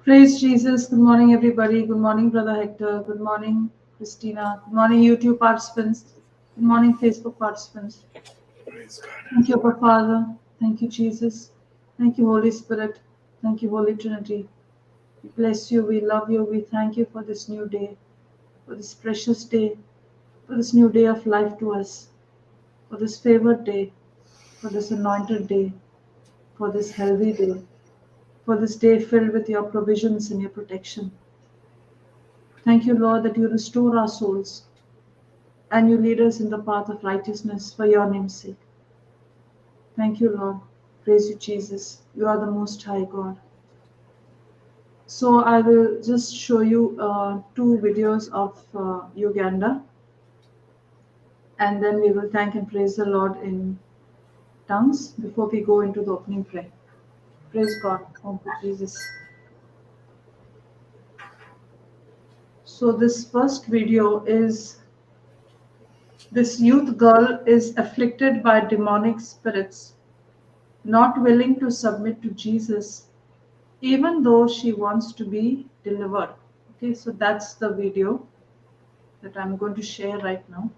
Praise Jesus. Good morning, everybody. Good morning, Brother Hector. Good morning, Christina. Good morning, YouTube participants. Good morning, Facebook participants. Praise God. Thank you, Abba Father. Thank you, Jesus. Thank you, Holy Spirit. Thank you, Holy Trinity. We bless you. We love you. We thank you for this new day, for this precious day, for this new day of life to us, for this favored day, for this anointed day, for this healthy day, for this day filled with your provisions and your protection. Thank you, Lord, that you restore our souls and you lead us in the path of righteousness for your name's sake. Thank you, Lord. Praise you, Jesus. You are the Most High God. So I will just show you 2 videos of Uganda, and then we will thank and praise the Lord in tongues before we go into the opening prayer. Praise God. Thank you, Jesus. So this first video is this youth girl is afflicted by demonic spirits, not willing to submit to Jesus, even though she wants to be delivered. Okay, so that's the video that I'm going to share right now.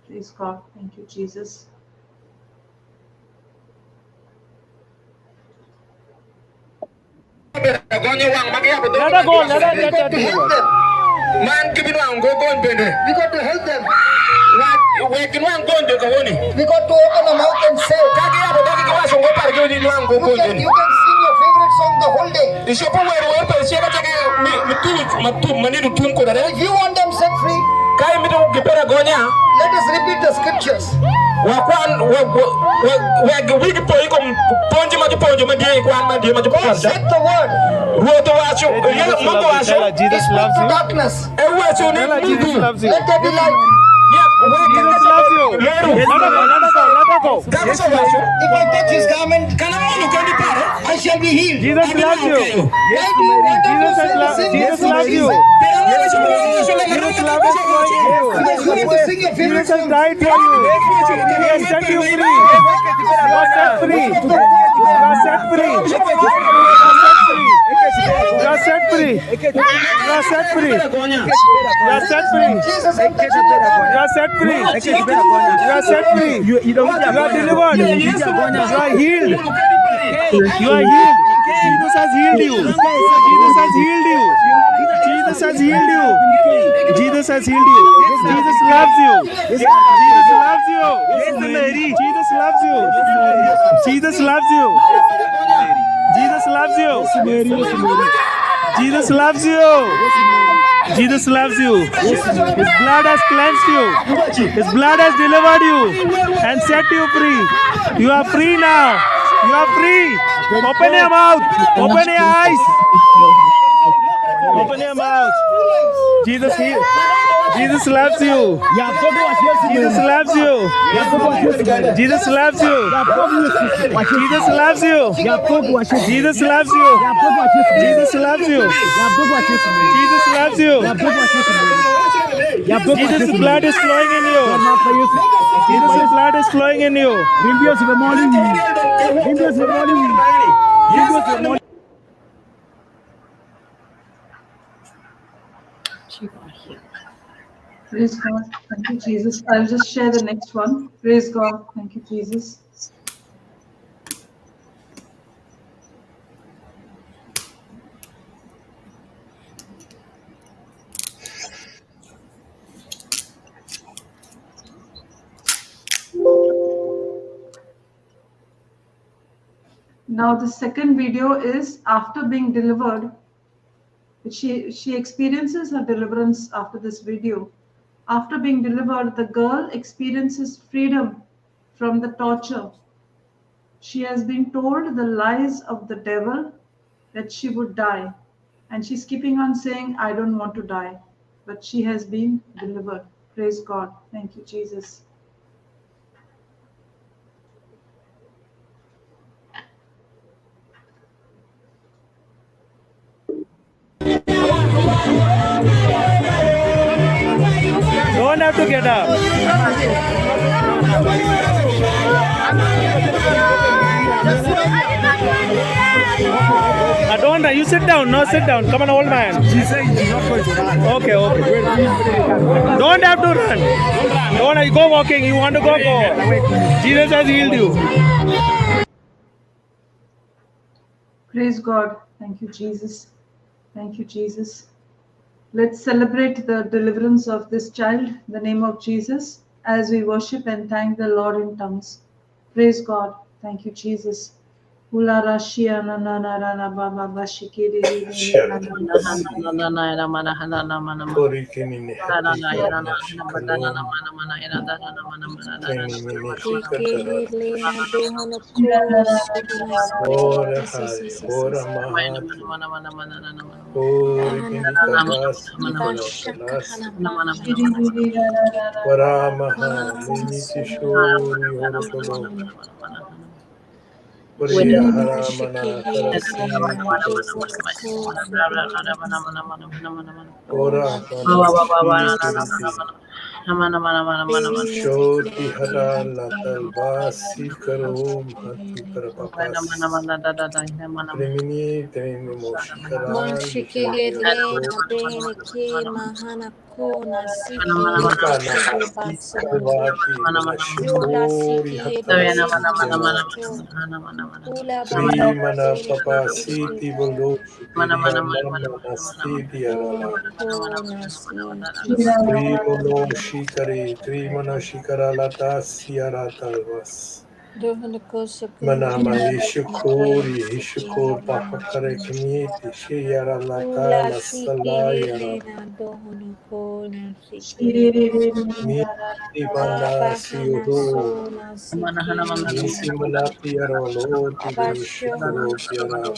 Praise God. Thank you, Jesus. Let her go. Let her deliver. Man, give it one. Go on, baby. We got to help them. Where can one go on the Kawoni? We got to open the mouth and say. You can sing your favorite song the whole day. If you want them set free, let us repeat the scriptures. Set the word. Jesus loves you. Darkness. Jesus loves you. Let there be light. Jesus loves you. Let her go. If I touch his garment, I shall be healed. Jesus loves you. Jesus loves you. Jesus loves you. Jesus has died for you. He has set you free. You are set free. You are set free. You are set free. You are set free. You are set free. You are set free. You are set free. You are delivered. You are healed. You are healed. Jesus has healed you. Jesus has healed you. Jesus has healed you. Jesus has healed you. Jesus loves you. Jesus loves you. Jesus loves you. Jesus loves you. Jesus loves you. Jesus loves you. Jesus loves you. His blood has cleansed you. His blood has delivered you and set you free. You are free now. You are free. Open your mouth. Open your eyes. Open your mouth. Jesus heals. Jesus loves you. Jesus loves you. Jesus loves you. Jesus loves you. Jesus loves you. Jesus loves you. Jesus loves you. Jesus' blood is flowing in you. Jesus' blood is flowing in you. Praise God. Thank you, Jesus. I'll just share the next one. Praise God. Thank you, Jesus. Now the second video is after being delivered. She experiences her deliverance after this video. After being delivered, the girl experiences freedom from the torture. She has been told the lies of the devil that she would die. And she's keeping on saying, I don't want to die. But she has been delivered. Praise God. Thank you, Jesus. Don't have to get up. Don't run. You sit down. No, sit down. Come on, old man. She said she's not going to run. Okay. Don't have to run. Don't go walking. You want to go? Jesus has healed you. Praise God. Thank you, Jesus. Thank you, Jesus. Let's celebrate the deliverance of this child in the name of Jesus as we worship and thank the Lord in tongues. Praise God. Thank you, Jesus. Shoti hara latal basi karom hati parapapas. Trimini trimini moshikaral Shikori Sri Mana Papa Siti Bolo Mama Nastiti Arala Sri Mono Shikari Tri Mana Shikara Lata Siara Talvas Manama Ishukuri Ishukur Papa Kare Kiniti Shiyara Lata La Salayara Miti Mana Siuru Nisi Malati Arolo Tiri Shukuru Piara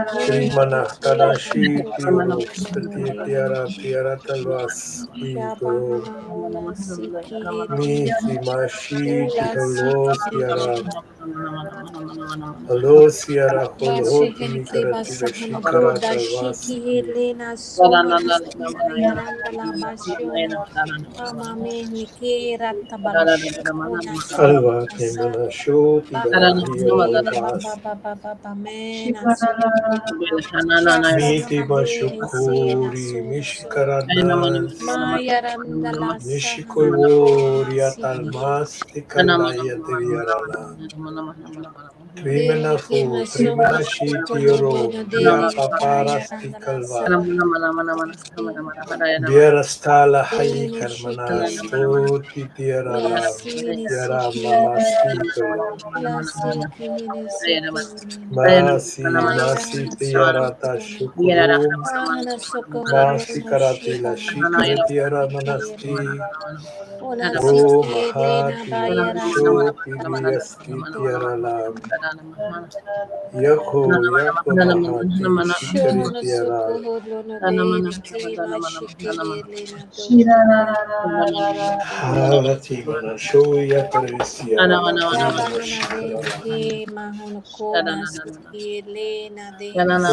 Sri Mana Tadashi Tioro Stati Tiara Talvas Igoro Miti Mashi Tiholo Siara Halo Siara Holhoti Nikarati Shikara Talvas Alva Temana Shoti Barahi Alvas Miti Bashukuri Mishikaradas Nishikoivori Atalmas Tikalaya Tiriarala Trimanafu Trimanashitioro Dia Paparas Tikalva Diarastala Hai Karmana Stoti Tiarala Tiara Mama Stikalo Masi Tiarata Shukurum Masi Karatila Shikaretiara Manasti O Mahati Shoti Liasti Tiarala Yako Mahati Shikaretiara Harati Mana Shoya Tarisiara Latino Shikarala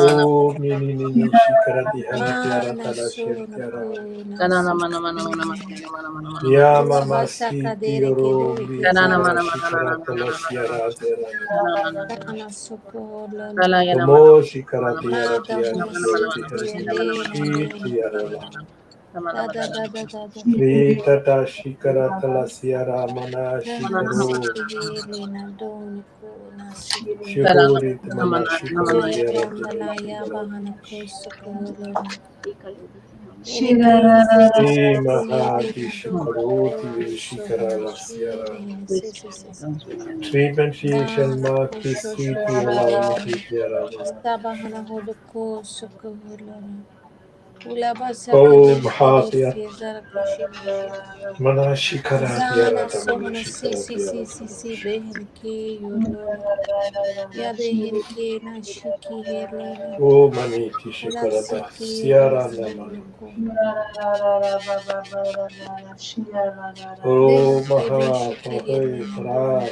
O Nini Shikarati Hanatiara Talashirtiara Yama Masiti Oro Mitiara Shikarata Lasiara Omo Shikaratiara Tiara Shoti Hertiara Shitiara Tata Shikarata Lasiara Mana Shikaru Shukurit Mana Shukurutiara Mahati Shukuruti Shikarala Siara Treatment Shishal Maki Siti Olamati Tiara Oh Mahatia Mana Shikaratiara Tamana Shikaratiara Oh Maniti Shikarata Siara Nama Oh Maha Hara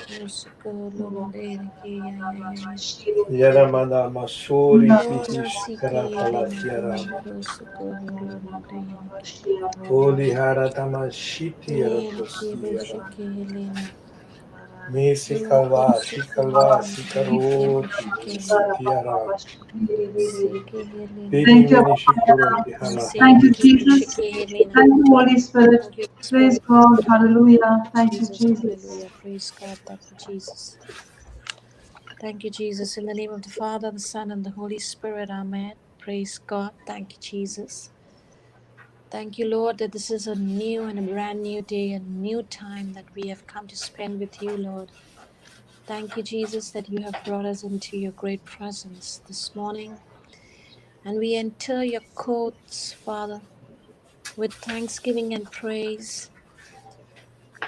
Yaramana Masuri Tihish Karatala Siara Holy Haratama Shiti Aratosi Me sikalva, shikalva, sikaroti, sitiara. Baby Thank you, mini Abba shikuroti Father. hala. Thank you, Jesus. Thank you, Holy Spirit. Praise God. Hallelujah. Thank you, Jesus. Hallelujah. Praise God. Thank you, Jesus. Thank you, Jesus. In the name of the Father, the Son, and the Holy Spirit. Amen. Praise God. Thank you, Jesus. Thank you, Lord, that this is a new and a brand new day, a new time that we have come to spend with you, Lord. Thank you, Jesus, that you have brought us into your great presence this morning. And we enter your courts, Father, with thanksgiving and praise.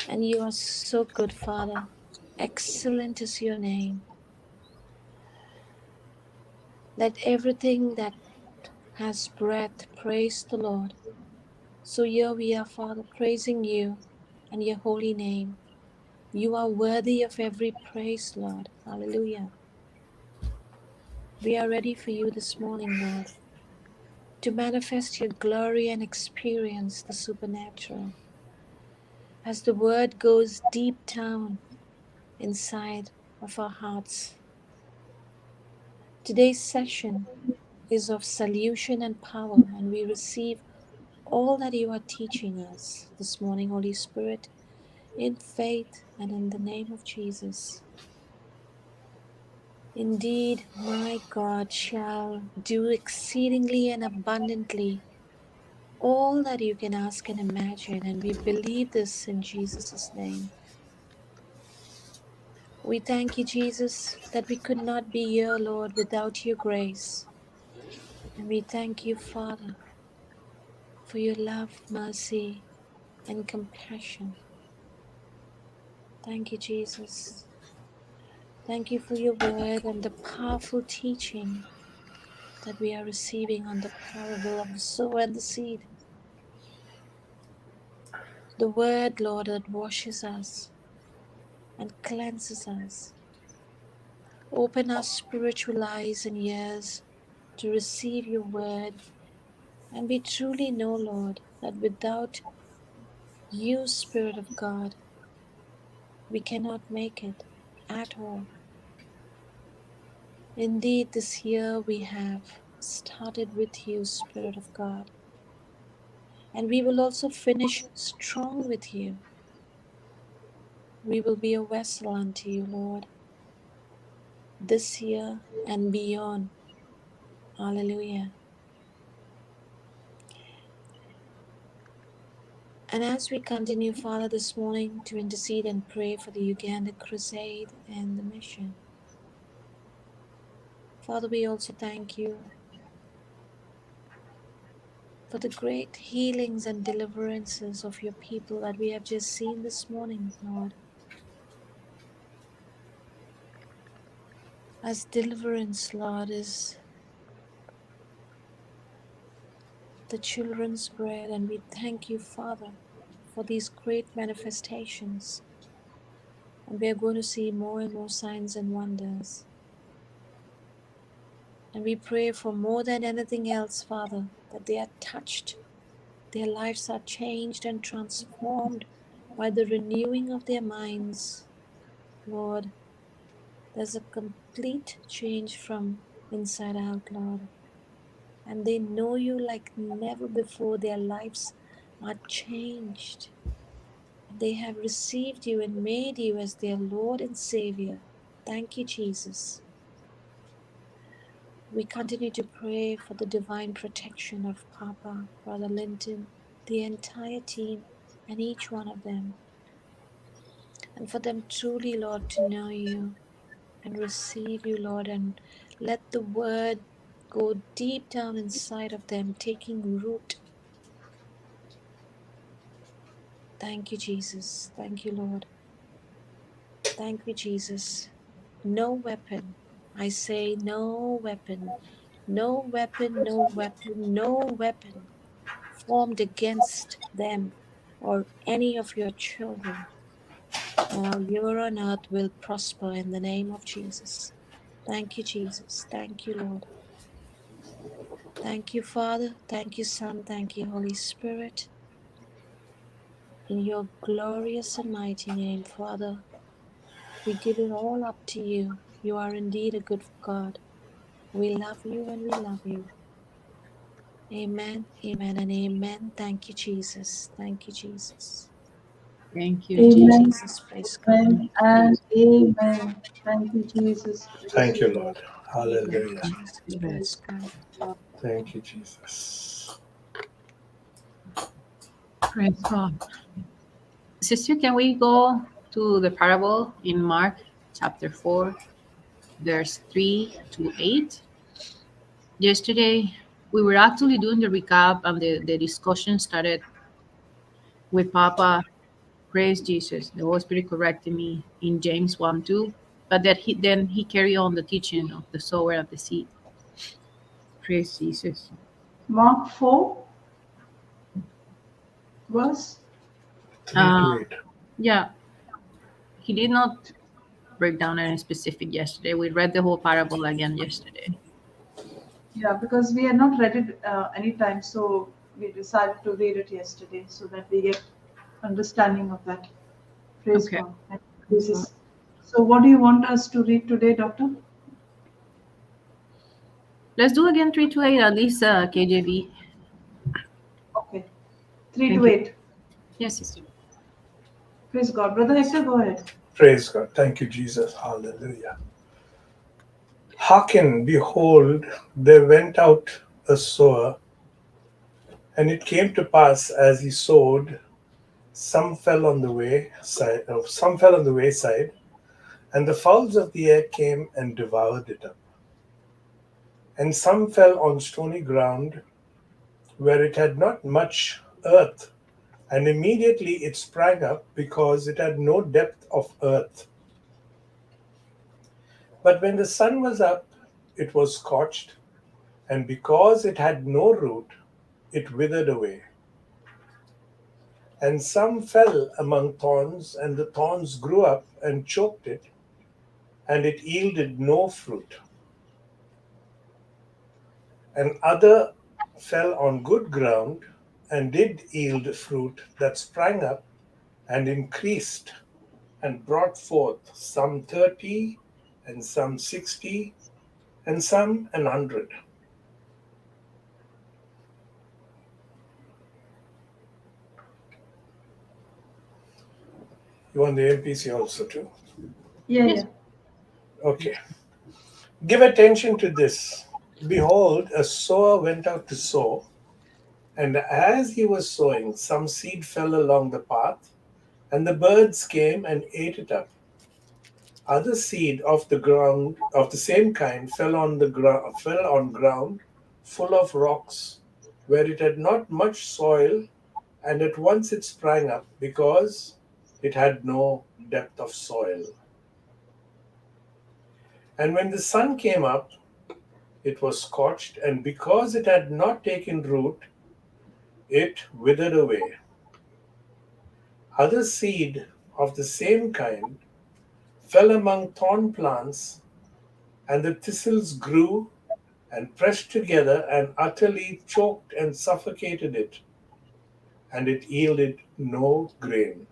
And you are so good, Father. Excellent is your name. Let everything that has breath praise the Lord. So here we are, Father, praising you and your holy name. You are worthy of every praise, Lord. Hallelujah. We are ready for you this morning, Lord, to manifest your glory and experience the supernatural. As the word goes deep down inside of our hearts. Today's session is of solution and power, and we receive all that you are teaching us this morning, Holy Spirit, in faith and in the name of Jesus. Indeed, my God shall do exceedingly and abundantly all that you can ask and imagine, and we believe this in Jesus' name. We thank you, Jesus, that we could not be here, Lord, without your grace. And we thank you, Father, for your love, mercy, and compassion. Thank you, Jesus. Thank you for your word and the powerful teaching that we are receiving on the parable of the sower and the seed. The word, Lord, that washes us and cleanses us. Open our spiritual eyes and ears to receive your word. And we truly know, Lord, that without you, Spirit of God, we cannot make it at all. Indeed, this year we have started with you, Spirit of God, and we will also finish strong with you. We will be a vessel unto you, Lord, this year and beyond. Hallelujah. And as we continue, Father, this morning to intercede and pray for the Uganda crusade and the mission, Father, we also thank you for the great healings and deliverances of your people that we have just seen this morning, Lord. As deliverance, Lord, is the children's bread, and we thank you, Father, for these great manifestations. And we are going to see more and more signs and wonders. And we pray for more than anything else, Father, that they are touched, their lives are changed and transformed by the renewing of their minds. Lord, there's a complete change from inside out, Lord. And they know you like never before. Their lives are changed. They have received you and made you as their Lord and Savior. Thank you, Jesus. We continue to pray for the divine protection of Papa, Brother Linton, the entire team, and each one of them. And for them truly, Lord, to know you and receive you, Lord, and let the word go deep down inside of them, taking root. Thank you, Jesus. Thank you, Lord. Thank you, Jesus. No weapon, I say no weapon, no weapon, no weapon, no weapon formed against them or any of your children while you're on earth will prosper in the name of Jesus. Thank you, Jesus. Thank you, Lord. Thank you, Father. Thank you, Son. Thank you, Holy Spirit. In your glorious and mighty name, Father, We give it all up to you. You are indeed a good God. We love you and we love you. Amen, amen, and amen. Thank you, Jesus. Thank you, Jesus. Thank you, Thank you, Amen. Jesus. Jesus. Praise God. Amen and amen. Thank you, Jesus. Praise Thank you, you, Lord. Lord. Thank you, Hallelujah. Jesus. Praise God. Thank you, Jesus. Praise God. Sister, can we go to the parable in Mark chapter 4, verse 3 to 8? Yesterday, we were actually doing the recap, and the discussion started with Papa, praise Jesus, the Holy Spirit corrected me in James 1 2. But that he carried on the teaching of the sower of the seed. Praise Jesus. Mark 4, verse. 3 to 8. Yeah, he did not break down any specific yesterday. We read the whole parable again yesterday. Yeah, because we had not read it any time, so we decided to read it yesterday so that we get understanding of that. Praise Okay. God. Thank you, Jesus. So, what do you want us to read today, Doctor? Let's do again 3 to 8, at least KJV. Okay. 3 Thank to you. 8. Yes, sister. Praise God. Brother Hector, go ahead. Praise God. Thank you, Jesus. Hallelujah. Hearken, behold, there went out a sower, and it came to pass as he sowed, some fell on the wayside, and the fowls of the air came and devoured it up. And some fell on stony ground, where it had not much earth, and immediately it sprang up, because it had no depth of earth. But when the sun was up, it was scorched, and because it had no root, it withered away. And some fell among thorns, and the thorns grew up and choked it, and it yielded no fruit. And other fell on good ground, and did yield fruit that sprang up and increased, and brought forth some 30, and some 60, and some 100. You want the MPC also too? Yeah, Yes. yeah. Okay. Give attention to this. Behold, a sower went out to sow, and as he was sowing, some seed fell along the path, and the birds came and ate it up. Other seed of the ground of the same kind fell on ground full of rocks, where it had not much soil, and at once it sprang up, because it had no depth of soil. And when the sun came up, it was scorched, and because it had not taken root, it withered away. Other seed of the same kind fell among thorn plants, and the thistles grew and pressed together and utterly choked and suffocated it, and it yielded no grain.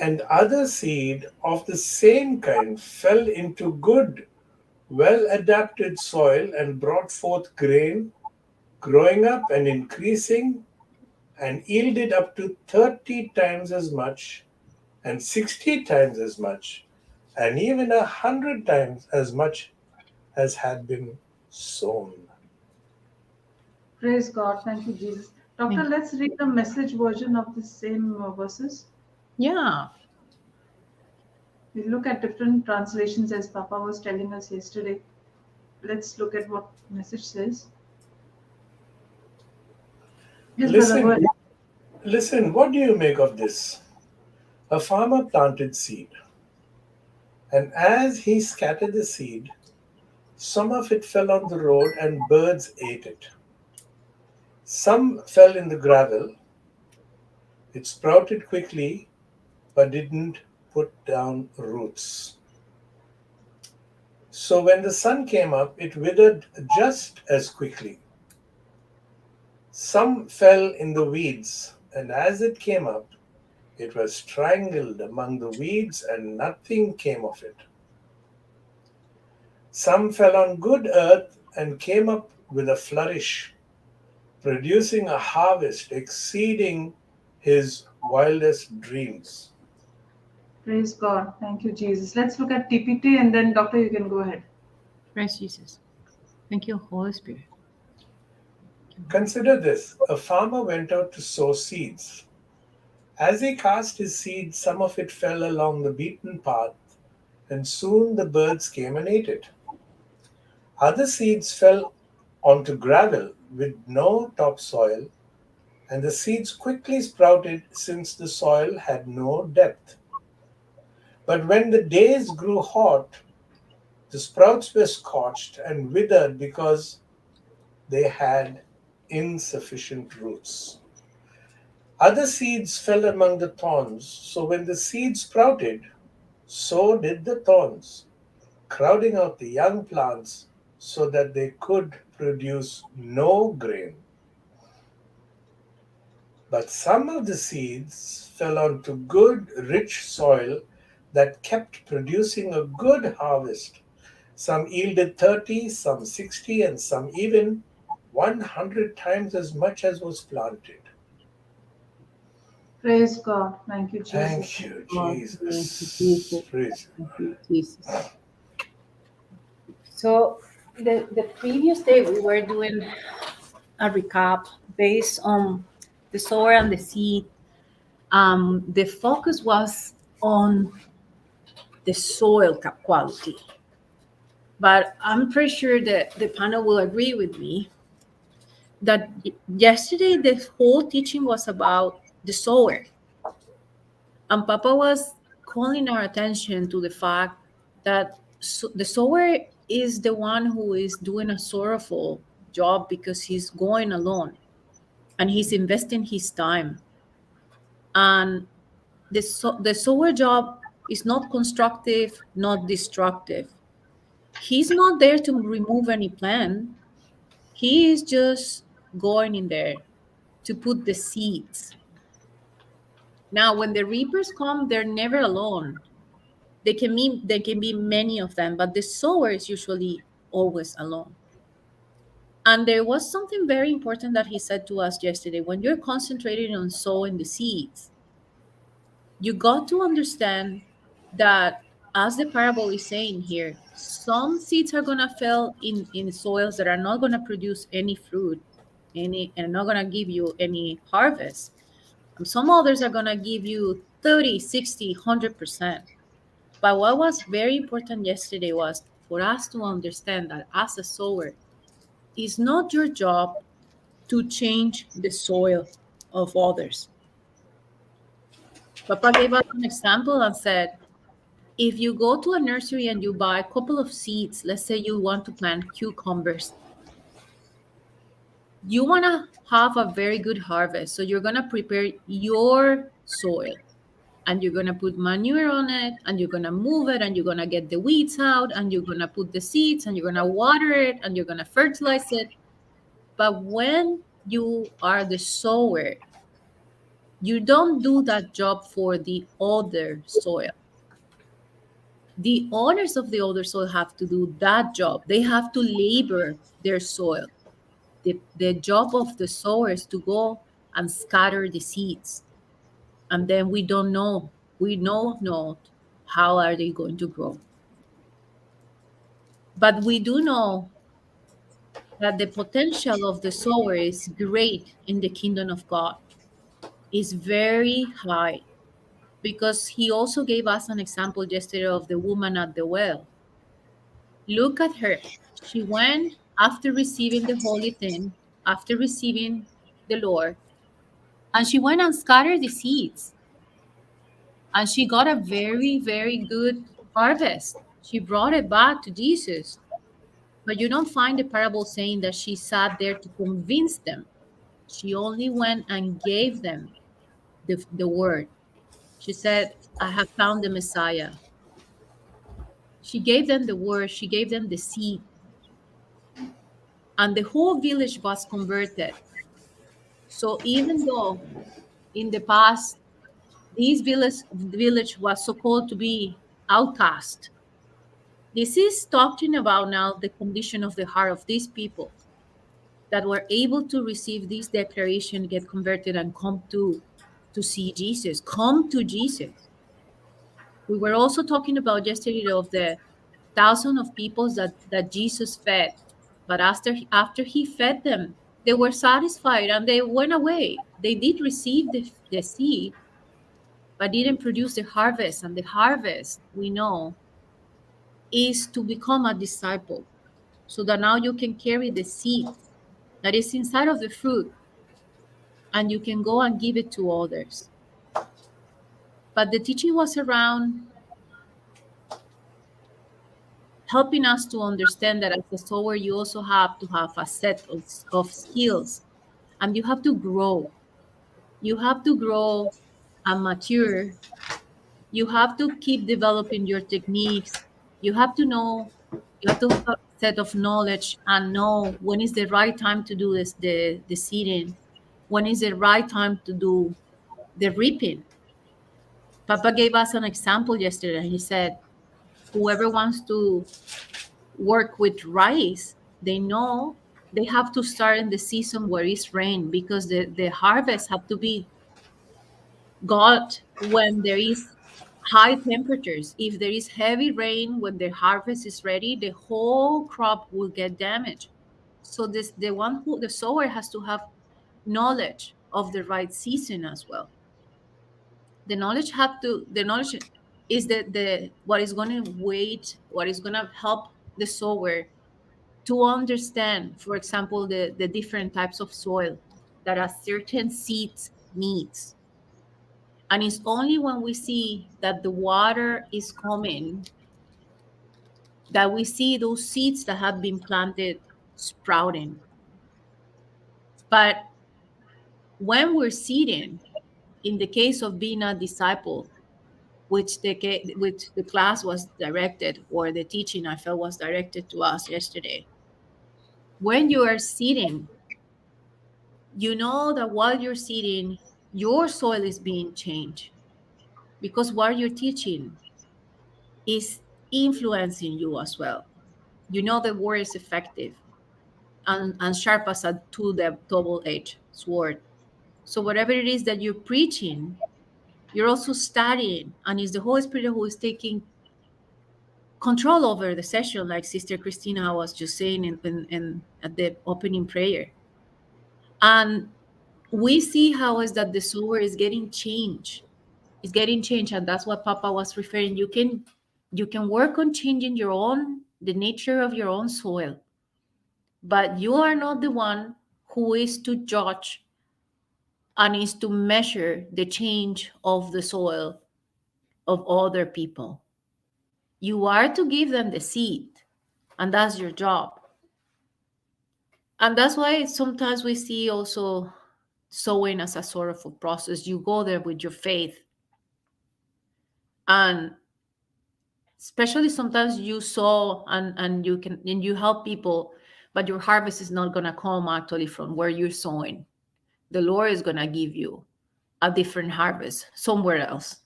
And other seed of the same kind fell into good, well adapted soil, and brought forth grain, growing up and increasing, and yielded up to 30 times as much, and 60 times as much, and even 100 times as much as had been sown. Praise God. Thank you, Jesus. Doctor, Thank you. let's read the message version of the same verses. Yeah. We look at different translations as Papa was telling us yesterday. Let's look at what message says. Yes, brother, go ahead. Listen, what do you make of this? A farmer planted seed, and as he scattered the seed, some of it fell on the road and birds ate it. Some fell in the gravel. It sprouted quickly, but didn't put down roots. So when the sun came up, it withered just as quickly. Some fell in the weeds, and as it came up, It was strangled among the weeds, and nothing came of it. Some fell on good earth and came up with a flourish, producing a harvest exceeding his wildest dreams. Praise God. Thank you, Jesus. Let's look at TPT and then, Doctor, you can go ahead. Praise Jesus. Thank you, Holy Spirit. Consider this. A farmer went out to sow seeds. As he cast his seed, some of it fell along the beaten path, and soon the birds came and ate it. Other seeds fell onto gravel with no topsoil, and the seeds quickly sprouted since the soil had no depth. But when the days grew hot, the sprouts were scorched and withered because they had insufficient roots. Other seeds fell among the thorns, so when the seeds sprouted, so did the thorns, crowding out the young plants so that they could produce no grain. But some of the seeds fell onto good, rich soil that kept producing a good harvest. Some yielded 30, some 60, and some even 100 times as much as was planted. Praise God. Thank you, Jesus. Thank you, God, Jesus. thank you, Jesus. Praise Thank you, Jesus. So the previous day we were doing a recap based on the sower and the seed. The focus was on the soil quality. But I'm pretty sure that the panel will agree with me that yesterday the whole teaching was about the sower. And Papa was calling our attention to the fact that the sower is the one who is doing a sorrowful job because he's going alone and he's investing his time. And the sower job is not constructive, not destructive. He's not there to remove any plant. He is just going in there to put the seeds. Now, when the reapers come, they're never alone. There can be many of them, but the sower is usually always alone. And there was something very important that he said to us yesterday. When you're concentrating on sowing the seeds, you got to understand that, as the parable is saying here, some seeds are gonna fall in soils that are not gonna produce any fruit, and not gonna give you any harvest. And some others are gonna give you 30, 60, 100%. But what was very important yesterday was for us to understand that as a sower, it's not your job to change the soil of others. Papa gave us an example and said, if you go to a nursery and you buy a couple of seeds, let's say you want to plant cucumbers, you want to have a very good harvest. So you're going to prepare your soil and you're going to put manure on it and you're going to move it and you're going to get the weeds out and you're going to put the seeds and you're going to water it and you're going to fertilize it. But when you are the sower, you don't do that job for the other soil. The owners of the other soil have to do that job. They have to labor their soil. The job of the sower is to go and scatter the seeds. And then we don't know. We know not how are they going to grow. But we do know that the potential of the sower is great in the kingdom of God. It's very high. Because he also gave us an example yesterday of the woman at the well. Look at her. She went after receiving the holy thing, after receiving the Lord, and she went and scattered the seeds. And she got a very, very good harvest. She brought it back to Jesus. But you don't find the parable saying that she sat there to convince them. She only went and gave them the word. She said, I have found the Messiah. She gave them the word, she gave them the seed, and the whole village was converted. So even though in the past this village was so called to be outcast. This is talking about now the condition of the heart of these people that were able to receive this declaration, get converted, and come to see Jesus. Come to Jesus. We were also talking about yesterday of the thousand of people that Jesus fed. But after he fed them, they were satisfied and they went away. They did receive the seed, but didn't produce the harvest. And the harvest, we know, is to become a disciple, so that now you can carry the seed that is inside of the fruit and you can go and give it to others. But the teaching was around helping us to understand that as a sower, you also have to have a set of skills, and you have to grow. You have to grow and mature. You have to keep developing your techniques. You have to have a set of knowledge and know when is the right time to do the seeding, when is the right time to do the reaping. Papa gave us an example yesterday. He said, whoever wants to work with rice, they know they have to start in the season where it's rain, because the harvest have to be got when there is high temperatures. If there is heavy rain when the harvest is ready, the whole crop will get damaged. So the sower has to have knowledge of the right season as well. The knowledge is the what is going to help the sower to understand, for example, the different types of soil that a certain seed needs. And it's only when we see that the water is coming that we see those seeds that have been planted sprouting. But when we're seeding, in the case of being a disciple, which the class was directed, or the teaching I felt was directed to us yesterday, when you are seeding, you know that while you're seeding, your soil is being changed, because what you're teaching is influencing you as well. You know the word is effective and sharp as a double-edged sword. So whatever it is that you're preaching, you're also studying, and it's the Holy Spirit who is taking control over the session, like Sister Christina was just saying in at the opening prayer. And we see how is that the sower is getting changed. It's getting changed, and that's what Papa was referring. You can work on changing the nature of your own soil, but you are not the one who is to judge and is to measure the change of the soil of other people. You are to give them the seed, and that's your job. And that's why sometimes we see also sowing as a sort of a process. You go there with your faith, and especially sometimes you sow and you help people, but your harvest is not going to come actually from where you're sowing. The Lord is going to give you a different harvest somewhere else.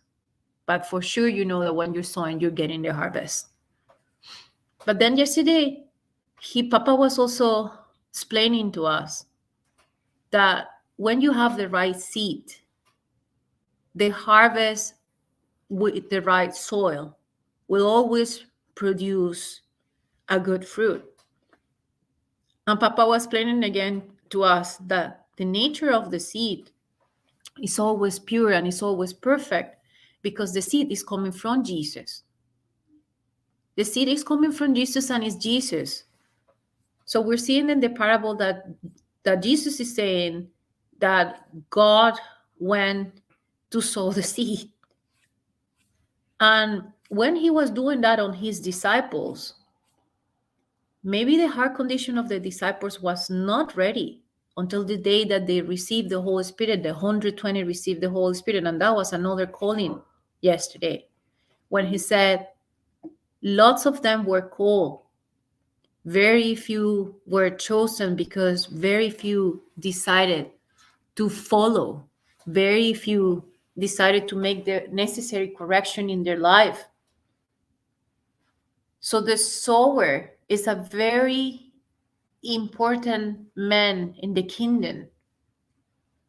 But for sure, you know that when you're sowing, you're getting the harvest. But then yesterday, Papa was also explaining to us that when you have the right seed, the harvest with the right soil will always produce a good fruit. And Papa was explaining again to us that the nature of the seed is always pure and is always perfect, because the seed is coming from Jesus. The seed is coming from Jesus, and it's Jesus. So we're seeing in the parable that Jesus is saying that God went to sow the seed. And when he was doing that on his disciples, maybe the heart condition of the disciples was not ready until the day that they received the Holy Spirit. The 120 received the Holy Spirit, and that was another calling yesterday, when he said lots of them were called, very few were chosen, because very few decided to follow. Very few decided to make the necessary correction in their life. So the sower is a very important man in the kingdom,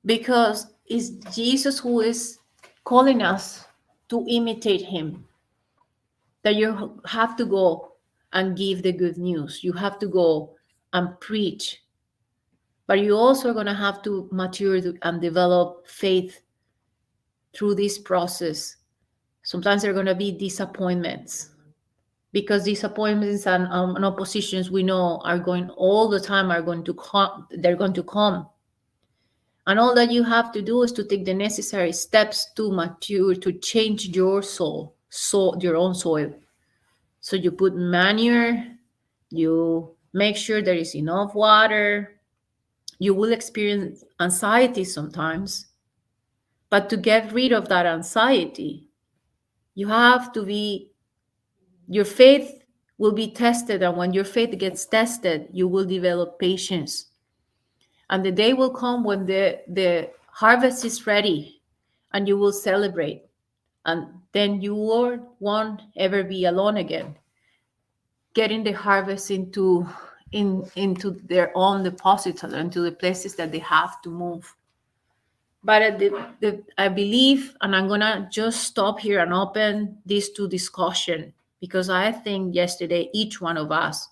because it's Jesus who is calling us to imitate him. That you have to go and give the good news. You have to go and preach. But you also are going to have to mature and develop faith through this process. Sometimes there are going to be disappointments, because disappointments and oppositions, we know, are going all the time, are going to come. They're going to come. And all that you have to do is to take the necessary steps to mature, to change your soul, your own soil. So you put manure, you make sure there is enough water. You will experience anxiety sometimes. But to get rid of that anxiety, you have to be, your faith will be tested. And when your faith gets tested, you will develop patience. And the day will come when the harvest is ready and you will celebrate. And then you won't ever be alone again, getting the harvest into their own depository, into the places that they have to move. But I believe, and I'm going to just stop here and open this to discussion, because I think yesterday each one of us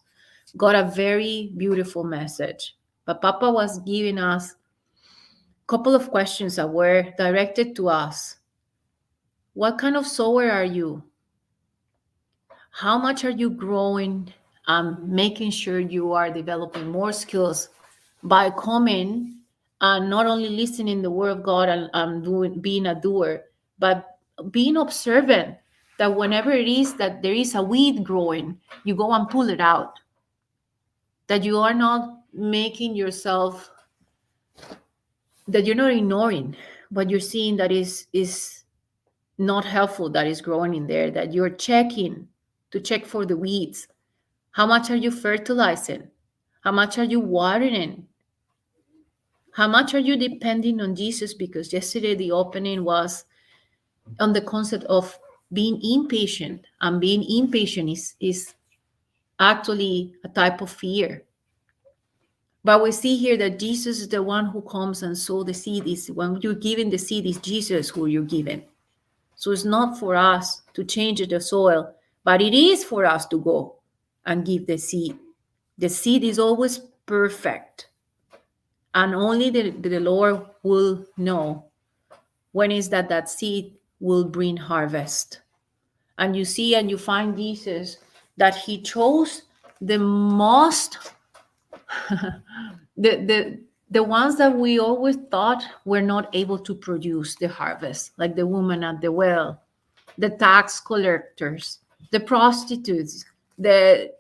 got a very beautiful message. But Papa was giving us a couple of questions that were directed to us. What kind of sower are you? How much are you growing and making sure you are developing more skills by coming and not only listening the word of God and being a doer, but being observant, that whenever it is that there is a weed growing, you go and pull it out. That you are not making yourself, that you're not ignoring what you're seeing that is not helpful, that is growing in there, that you're checking to check for the weeds. How much are you fertilizing? How much are you watering? How much are you depending on Jesus? Because yesterday the opening was on the concept of being impatient, and being impatient is actually a type of fear. But we see here that Jesus is the one who comes and sows the seed. When you're giving the seed, it's Jesus who you're giving. So it's not for us to change the soil, but it is for us to go and give the seed. The seed is always perfect. And only the Lord will know when is that seed will bring harvest. And you see and you find Jesus, that he chose the most, the ones that we always thought were not able to produce the harvest, like the woman at the well, the tax collectors, the prostitutes, the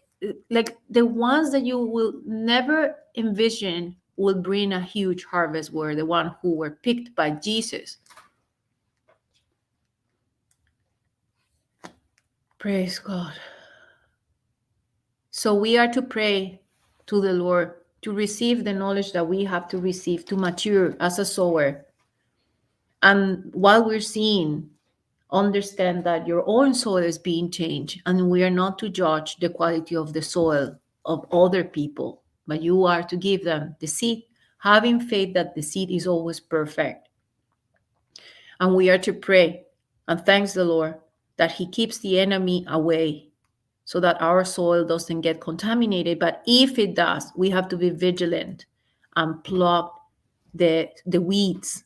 ones that you will never envision will bring a huge harvest, were the ones who were picked by Jesus. Praise God. So we are to pray to the Lord to receive the knowledge that we have to receive to mature as a sower. And while we're seeing, understand that your own soil is being changed, and we are not to judge the quality of the soil of other people, but you are to give them the seed, having faith that the seed is always perfect. And we are to pray and thanks the Lord that he keeps the enemy away, so that our soil doesn't get contaminated. But if it does, we have to be vigilant and pluck the weeds.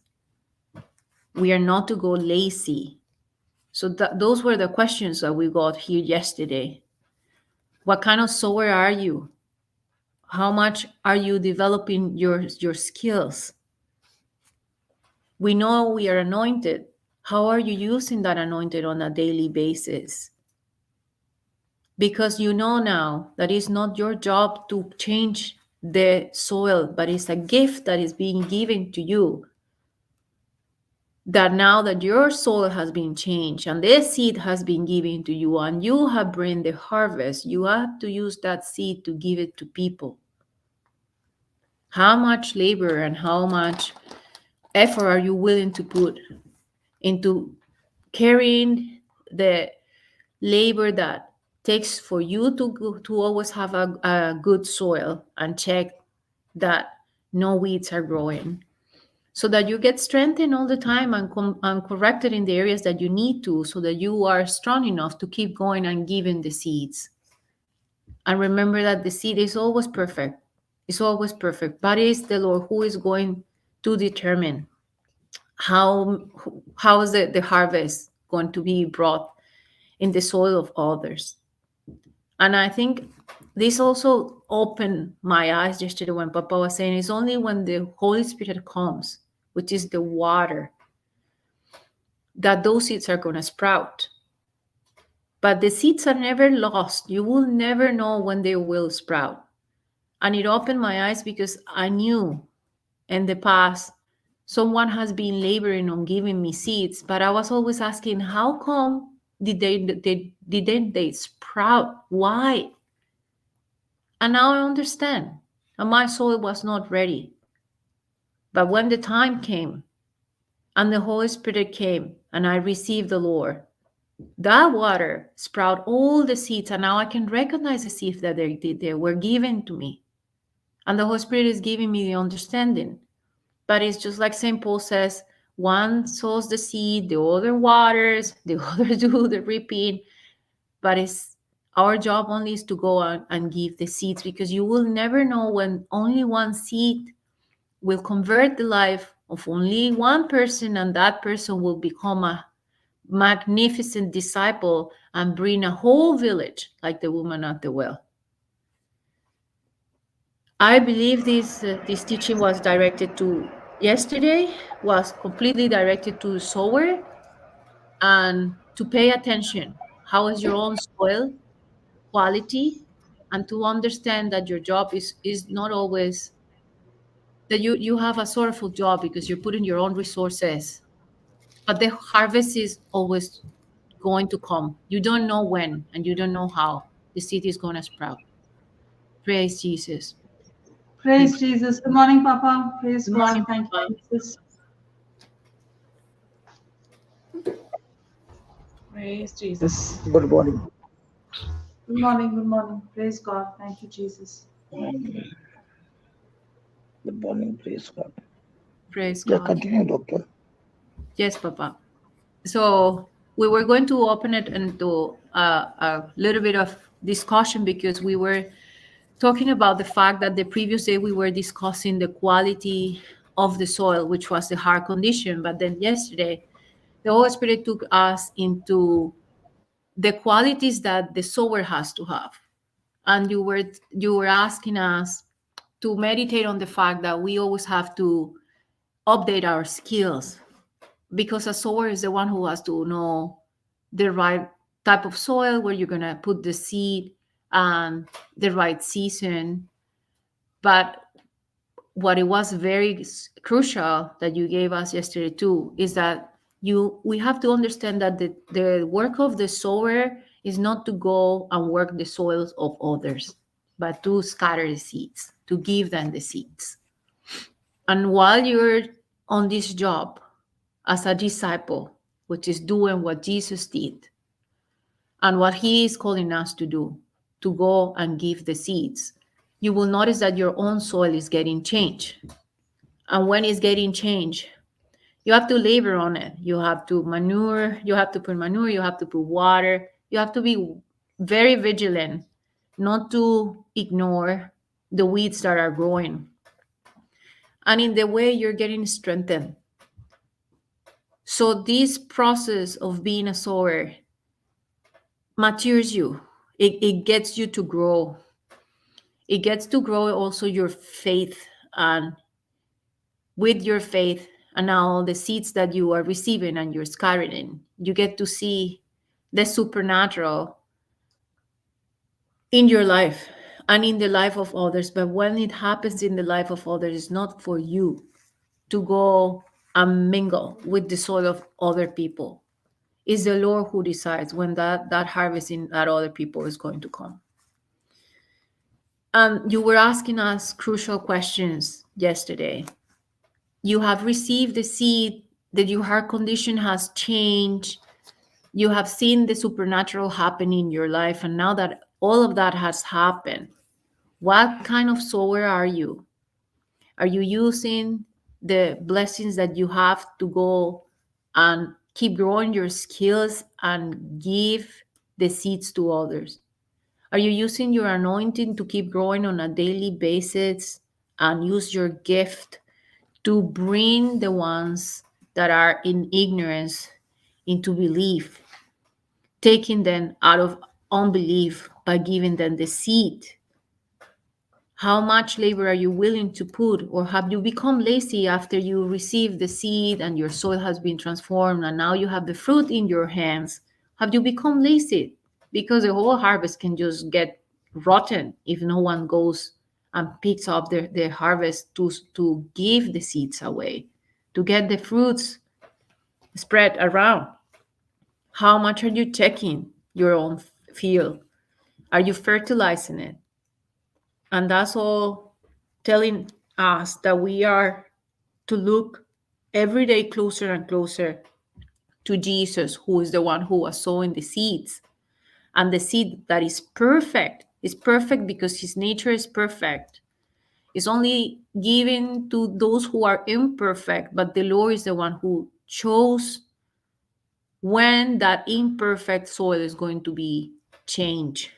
We are not to go lazy. So those were the questions that we got here yesterday. What kind of sower are you? How much are you developing your skills? We know we are anointed. How are you using that anointed on a daily basis? Because you know now that it's not your job to change the soil, but it's a gift that is being given to you. That now that your soil has been changed and this seed has been given to you and you have bring the harvest, you have to use that seed to give it to people. How much labor and how much effort are you willing to put into carrying the labor that takes for you to always have a good soil and check that no weeds are growing, so that you get strengthened all the time and corrected in the areas that you need to, so that you are strong enough to keep going and giving the seeds. And remember that the seed is always perfect. It's always perfect, but it's the Lord who is going to determine how is the harvest going to be brought in the soil of others. And I think this also opened my eyes yesterday when Papa was saying it's only when the Holy Spirit comes, which is the water, that those seeds are going to sprout. But the seeds are never lost. You will never know when they will sprout. And it opened my eyes because I knew in the past someone has been laboring on giving me seeds, but I was always asking, how come didn't they sprout? Why? And now I understand. And my soul was not ready. But when the time came and the Holy Spirit came and I received the Lord, that water sprout all the seeds, and now I can recognize the seeds that they were given to me. And the Holy Spirit is giving me the understanding. But it's just like St. Paul says, one sows the seed, the other waters, the other do the reaping. But it's our job only is to go out and give the seeds, because you will never know when only one seed will convert the life of only one person, and that person will become a magnificent disciple and bring a whole village like the woman at the well. I believe this teaching was directed to yesterday, was completely directed to Sower, and to pay attention. How is your own soil quality? And to understand that your job is not always that you have a sorrowful job because you're putting your own resources, but the harvest is always going to come. You don't know when and you don't know how the seed is going to sprout. Praise Jesus. Praise Jesus. Good morning, Papa. Praise Good God. morning, Thank Papa. you, Jesus. Praise Jesus. Good morning. Good morning. Good morning. Praise God. Thank you, Jesus. Good morning. Praise God. Praise Yeah, God. continue, doctor. Yes, Papa. So we were going to open it into a little bit of discussion, because we were talking about the fact that the previous day we were discussing the quality of the soil, which was the heart condition. But then yesterday, the Holy Spirit took us into the qualities that the sower has to have. And you were asking us to meditate on the fact that we always have to update our skills, because a sower is the one who has to know the right type of soil where you're going to put the seed and the right season. But what it was very crucial that you gave us yesterday too is that we have to understand that the work of the sower is not to go and work the soils of others, but to scatter the seeds, to give them the seeds. And while you're on this job as a disciple, which is doing what Jesus did and what he is calling us to do, to go and give the seeds, you will notice that your own soil is getting changed. And when it's getting changed, you have to labor on it. You have to manure, you have to put manure, you have to put water. You have to be very vigilant not to ignore the weeds that are growing. And in the way you're getting strengthened. So this process of being a sower matures you. It gets you to grow. It gets to grow also your faith, and with your faith and all the seeds that you are receiving and you're scattering, you get to see the supernatural in your life and in the life of others. But when it happens in the life of others, it's not for you to go and mingle with the soil of other people. It's the Lord who decides when that harvest in that other people is going to come. You were asking us crucial questions yesterday. You have received the seed that your heart condition has changed. You have seen the supernatural happen in your life. And now that all of that has happened, what kind of sower are you? Are you using the blessings that you have to go and keep growing your skills and give the seeds to others? Are you using your anointing to keep growing on a daily basis and use your gift to bring the ones that are in ignorance into belief, taking them out of unbelief by giving them the seed? How much labor are you willing to put? Or have you become lazy after you receive the seed and your soil has been transformed and now you have the fruit in your hands? Have you become lazy? Because the whole harvest can just get rotten if no one goes and picks up their harvest to give the seeds away, to get the fruits spread around. How much are you checking your own field? Are you fertilizing it? And that's all telling us that we are to look every day closer and closer to Jesus, who is the one who was sowing the seeds. And the seed that is perfect because his nature is perfect. It's only given to those who are imperfect, but the Lord is the one who chose when that imperfect soil is going to be changed.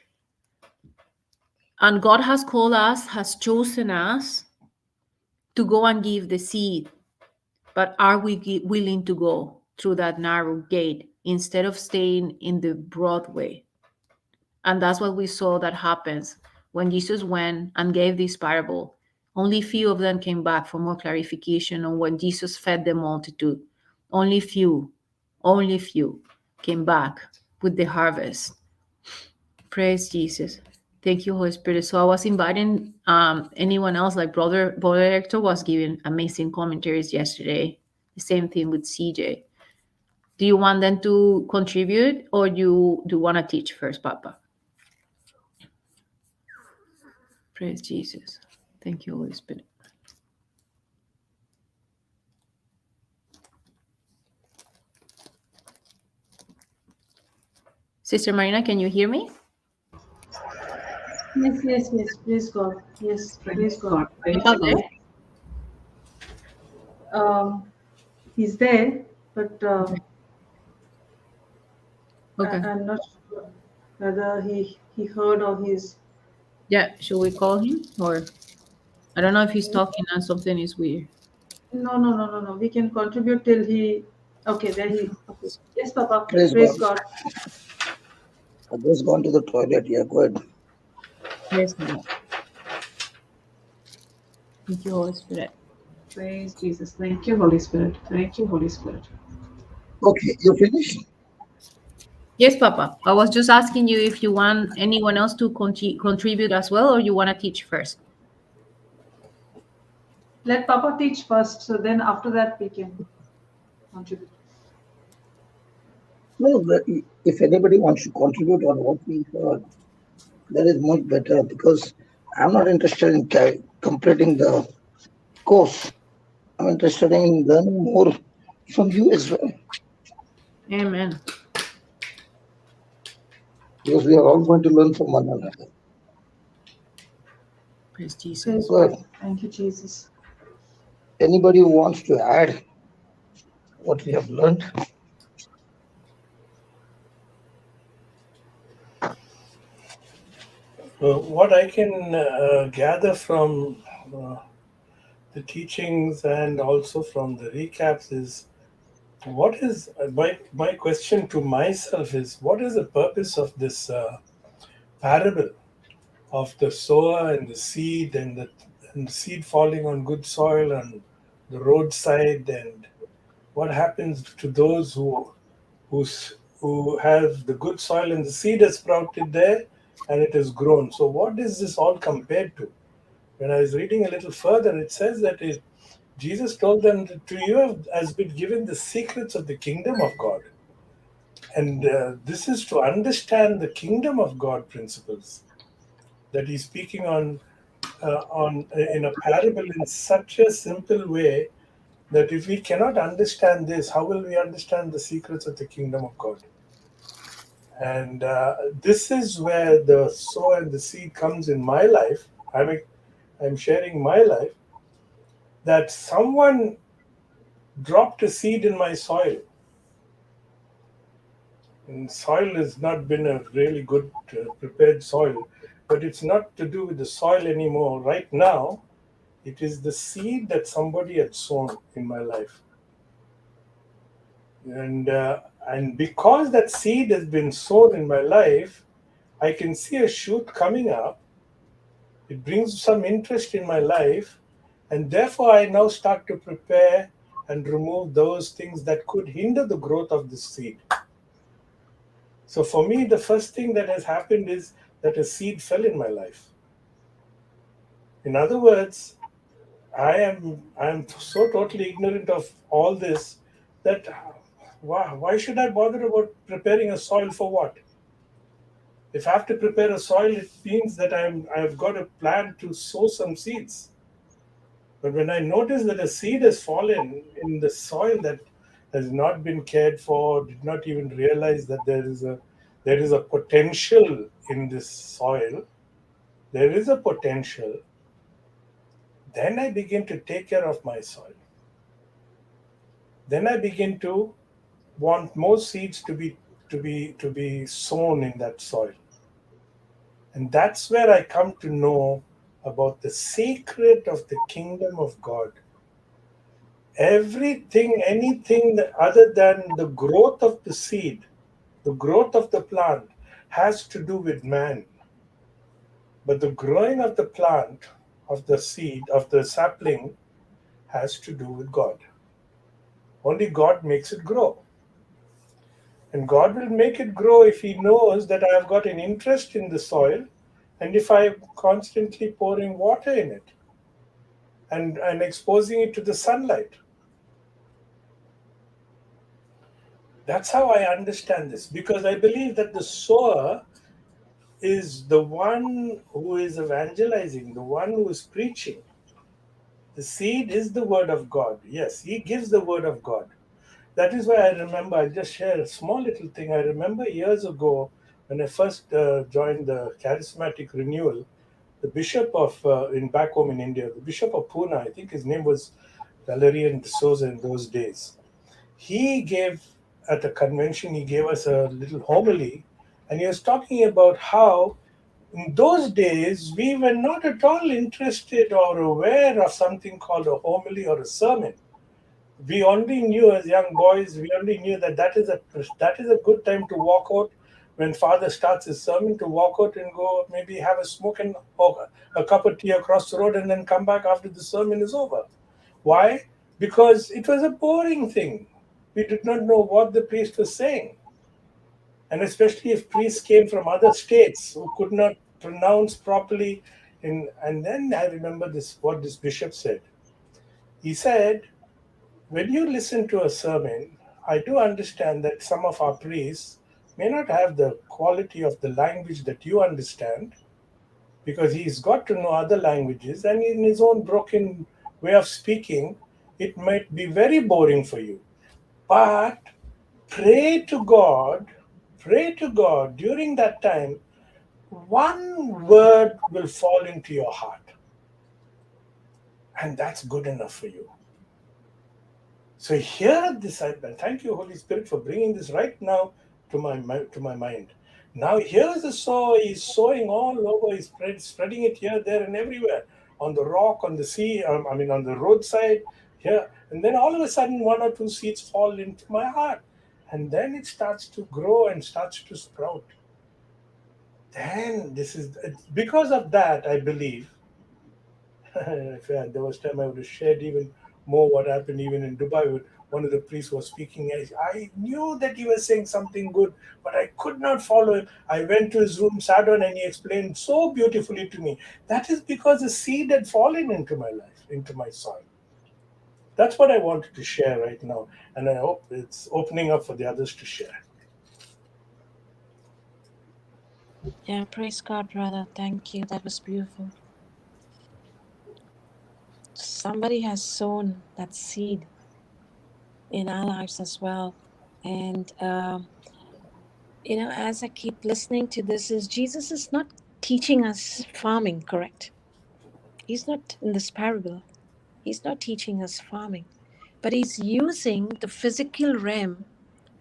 And God has called us, has chosen us to go and give the seed. But are we willing to go through that narrow gate instead of staying in the broad way? And that's what we saw that happens when Jesus went and gave this parable. Only few of them came back for more clarification on when Jesus fed the multitude. Only few came back with the harvest. Praise Jesus. Thank you, Holy Spirit. So I was inviting anyone else, like Brother Hector was giving amazing commentaries yesterday. The same thing with CJ. Do you want them to contribute or you do want to teach first, Papa? Praise Jesus. Thank you, Holy Spirit. Sister Marina, can you hear me? Yes. Praise God. Yes, praise God. He's there, but Okay. I'm not sure whether he heard or he's. Yeah, should we call him? Or I don't know if he's talking and something is weird. No. We can contribute till he. Okay, there he. Okay. Yes, Papa. Praise God. I've just gone to the toilet. Yeah, go ahead. Praise God. Thank you, Holy Spirit. Praise Jesus. Thank you, Holy Spirit. Thank you, Holy Spirit. Okay, you finished? Yes, Papa. I was just asking you if you want anyone else to contribute as well, or you want to teach first. Let Papa teach first, so then after that we can contribute. No, if anybody wants to contribute on what we heard, that is much better because I'm not interested in completing the course. I'm interested in learning more from you as well. Amen. Because we are all going to learn from one another. Praise Jesus. Good. Thank you, Jesus. Anybody who wants to add what we have learned? What I can gather from the teachings and also from the recaps is what is my question to myself is what is the purpose of this parable of the sower and the seed and the seed falling on good soil and the roadside, and what happens to those who have the good soil and the seed has sprouted there and it has grown. So what is this all compared to? When I was reading a little further, it says that Jesus told them that to you has been given the secrets of the kingdom of God. And this is to understand the kingdom of God principles that he's speaking on in a parable in such a simple way that if we cannot understand this, how will we understand the secrets of the kingdom of God? And this is where the sow and the seed comes in my life. I'm sharing my life, that someone dropped a seed in my soil. And soil has not been a really good prepared soil, but it's not to do with the soil anymore. Right now, it is the seed that somebody had sown in my life. And because that seed has been sown in my life, I can see a shoot coming up. It brings some interest in my life, and therefore I now start to prepare and remove those things that could hinder the growth of the seed. So for me, the first thing that has happened is that a seed fell in my life. In other words, I am so totally ignorant of all this that why should I bother about preparing a soil for what? If I have to prepare a soil, it means that I've got a plan to sow some seeds. But when I notice that a seed has fallen in the soil that has not been cared for, did not even realize that there is a potential in this soil, there is a potential, then I begin to take care of my soil. Then I begin to want more seeds to be sown in that soil. And that's where I come to know about the secret of the kingdom of God. Anything other than the growth of the seed, the growth of the plant, has to do with man. But the growing of the plant, of the seed, of the sapling, has to do with God. Only God makes it grow. And God will make it grow if He knows that I have got an interest in the soil, and if I am constantly pouring water in it and exposing it to the sunlight. That's how I understand this, because I believe that the sower is the one who is evangelizing, the one who is preaching. The seed is the word of God. Yes, He gives the word of God. That is why I remember, I'll just share a small little thing. I remember years ago when I first joined the charismatic renewal, the bishop of, back home in India, the bishop of Pune, I think his name was Valerian D'Souza in those days. He gave, at a convention, he gave us a little homily, and he was talking about how in those days we were not at all interested or aware of something called a homily or a sermon. We only knew as young boys, that is a good time to walk out when father starts his sermon, to walk out and go maybe have a smoke and or a cup of tea across the road and then come back after the sermon is over. Why? Because it was a boring thing. We did not know what the priest was saying. And especially if priests came from other states who could not pronounce properly. And then I remember what this bishop said. He said, when you listen to a sermon, I do understand that some of our priests may not have the quality of the language that you understand, because he's got to know other languages, and in his own broken way of speaking, it might be very boring for you. But pray to God during that time, one word will fall into your heart, and that's good enough for you. So here, thank you, Holy Spirit, for bringing this right now to my mind. Now here's the sower. He's sowing all over. He's spreading it here, there, and everywhere, on the rock, on the sea. On the roadside here. And then all of a sudden, one or two seeds fall into my heart, and then it starts to grow and starts to sprout. Then because of that, I believe. If there was time, I would have shared even more what happened even in Dubai. One of the priests was speaking. I knew that he was saying something good, but I could not follow him. I went to his room, sat down, and he explained so beautifully to me. That is because the seed had fallen into my life, into my soil. That's what I wanted to share right now, and I hope it's opening up for the others to share. Yeah, praise God, brother. Thank you. That was beautiful. Somebody has sown that seed in our lives as well. And as I keep listening to this, is Jesus is not teaching us farming, correct? He's not in this parable. He's not teaching us farming, but he's using the physical realm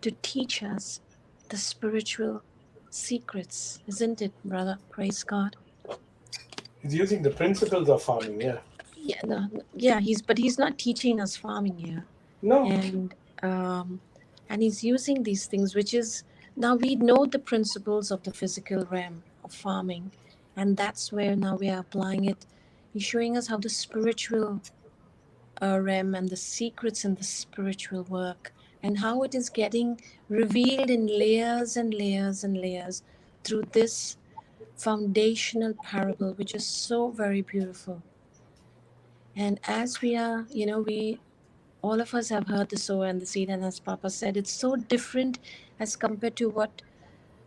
to teach us the spiritual secrets, isn't it, brother? Praise God. He's using the principles of farming, yeah. Yeah, yeah. He's not teaching us farming here, No. and he's using these things, which is now we know the principles of the physical realm of farming, and that's where now we are applying it. He's showing us how the spiritual realm and the secrets in the spiritual work, and how it is getting revealed in layers and layers and layers through this foundational parable, which is so very beautiful. And as we are, we all of us have heard the sower and the seed, and as Papa said, it's so different as compared to what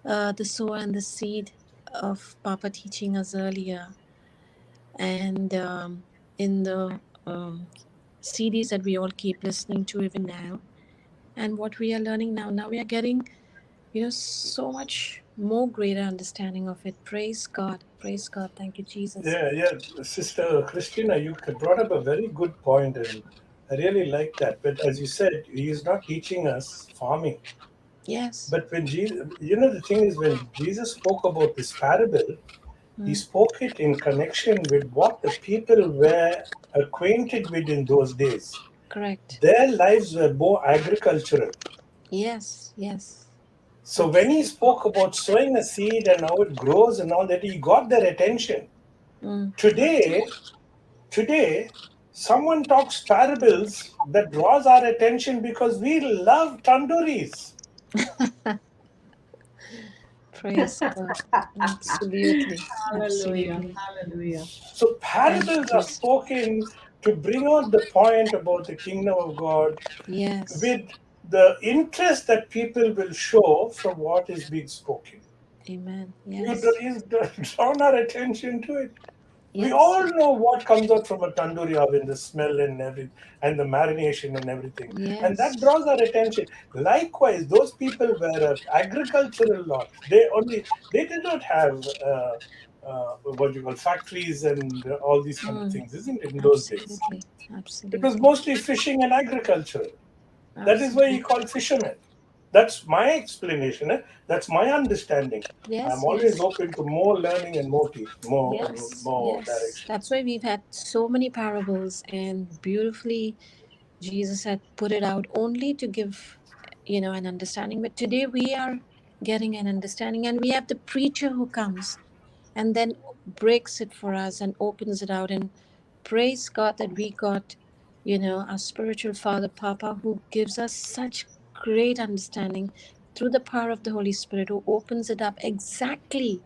the sower and the seed of Papa teaching us earlier, and in the CDs that we all keep listening to even now, and what we are learning now. Now we are getting, so much more greater understanding of it. Praise God. Praise God. Thank you, Jesus. Yeah. Sister Christina, you brought up a very good point, and I really like that. But as you said, he's not teaching us farming. Yes. But when Jesus, the thing is, when Jesus spoke about this parable, he spoke it in connection with what the people were acquainted with in those days. Correct. Their lives were more agricultural. Yes. So when he spoke about sowing a seed and how it grows and all that, he got their attention. Today, someone talks parables that draws our attention because we love tandooris. Praise God. Absolutely. Hallelujah. So parables are spoken to bring out the point about the kingdom of God, yes, with the interest that people will show from what is being spoken. Amen. He's Yes. drawn our attention to it. We Yes. all know what comes out from a tandoori oven, the smell and everything, and the marination and everything. And that Yes. draws our attention. Likewise, those people were agricultural lot. They did not have what you call factories and all these kind of things, isn't it? In those days, Absolutely. it was mostly fishing and agriculture. That is why he called fishermen. That's my explanation. That's my understanding. Yes. I'm always open to more learning and more Yes. direction. That's why we've had so many parables, and beautifully Jesus had put it out only to give, an understanding. But today we are getting an understanding, and we have the preacher who comes and then breaks it for us and opens it out. And praise God that we got, our spiritual father, Papa, who gives us such great understanding through the power of the Holy Spirit, who opens it up exactly.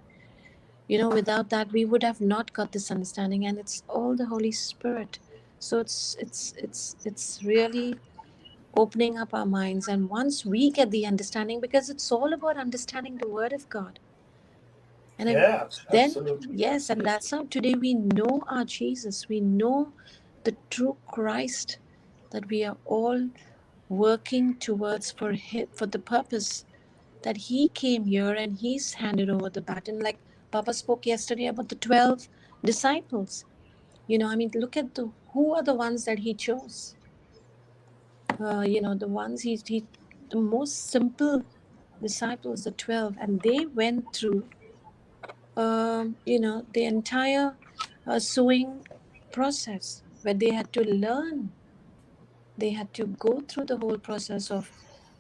Without that, we would have not got this understanding, and it's all the Holy Spirit. So it's really opening up our minds. And once we get the understanding, because it's all about understanding the Word of God. And then, absolutely. yes, and that's how today we know our Jesus. We know the true Christ that we are all working towards for him, for the purpose that he came here and he's handed over the baton. Like Papa spoke yesterday about the 12 disciples. Look at who are the ones that he chose. The ones the most simple disciples, the 12, and they went through the entire sewing process, where they had to learn. They had to go through the whole process of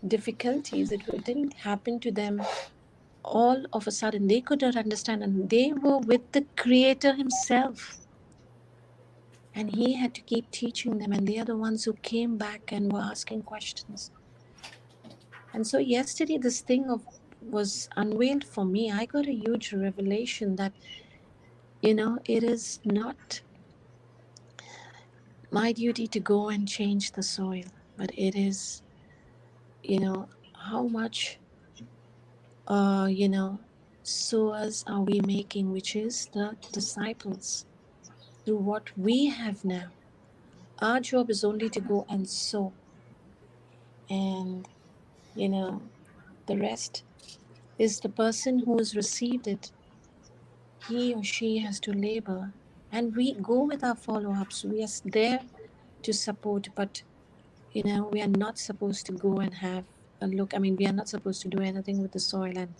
difficulties. It didn't happen to them all of a sudden. They could not understand, and they were with the Creator himself. And he had to keep teaching them, and they are the ones who came back and were asking questions. And so yesterday, this thing was unveiled for me. I got a huge revelation that, it is not my duty to go and change the soil, but it is, how much, sowers are we making, which is the disciples, through what we have now. Our job is only to go and sow. And, the rest is the person who has received it. He or she has to labor. And we go with our follow-ups. We are there to support, but, we are not supposed to go and have a look. We are not supposed to do anything with the soil. And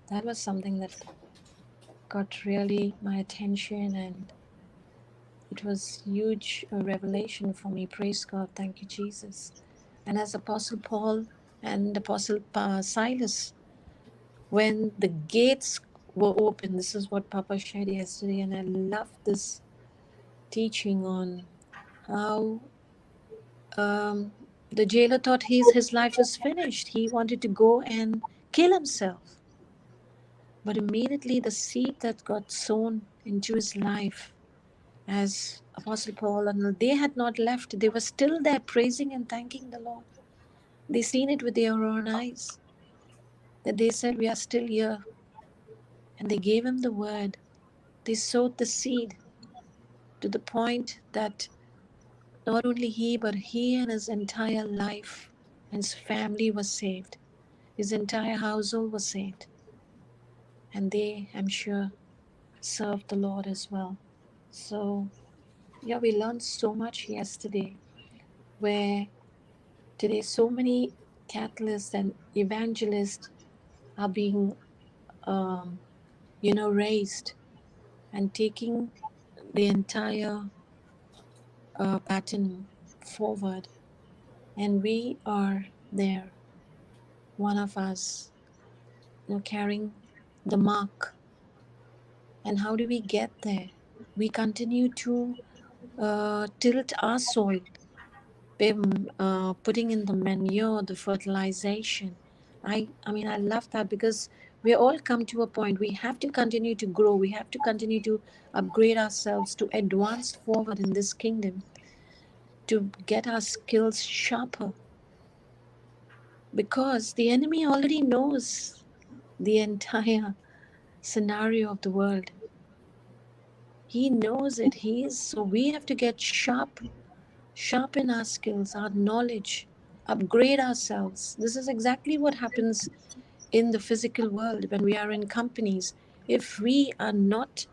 that was something that got really my attention, and it was huge revelation for me. Praise God. Thank you, Jesus. And as Apostle Paul and Apostle Silas, when the gates were open, this is what Papa shared yesterday, and I love this teaching on how the jailer thought his life was finished. He wanted to go and kill himself. But immediately the seed that got sown into his life, as Apostle Paul and they had not left, they were still there praising and thanking the Lord. They seen it with their own eyes, that they said, we are still here. And they gave him the word. They sowed the seed to the point that not only he, but he and his entire life and his family was saved. His entire household was saved. And they, I'm sure, served the Lord as well. So, yeah, we learned so much yesterday, where today so many catalysts and evangelists are being, raised and taking the entire pattern forward. And we are there, one of us, carrying the mark. And how do we get there? We continue to tilt our soil, putting in the manure, the fertilization. I love that, because we all come to a point, we have to continue to grow, we have to continue to upgrade ourselves, to advance forward in this kingdom, to get our skills sharper, because the enemy already knows the entire scenario of the world. He knows it. So we have to get sharpen our skills, our knowledge, upgrade ourselves. This is exactly what happens in the physical world when we are in companies. If we are not,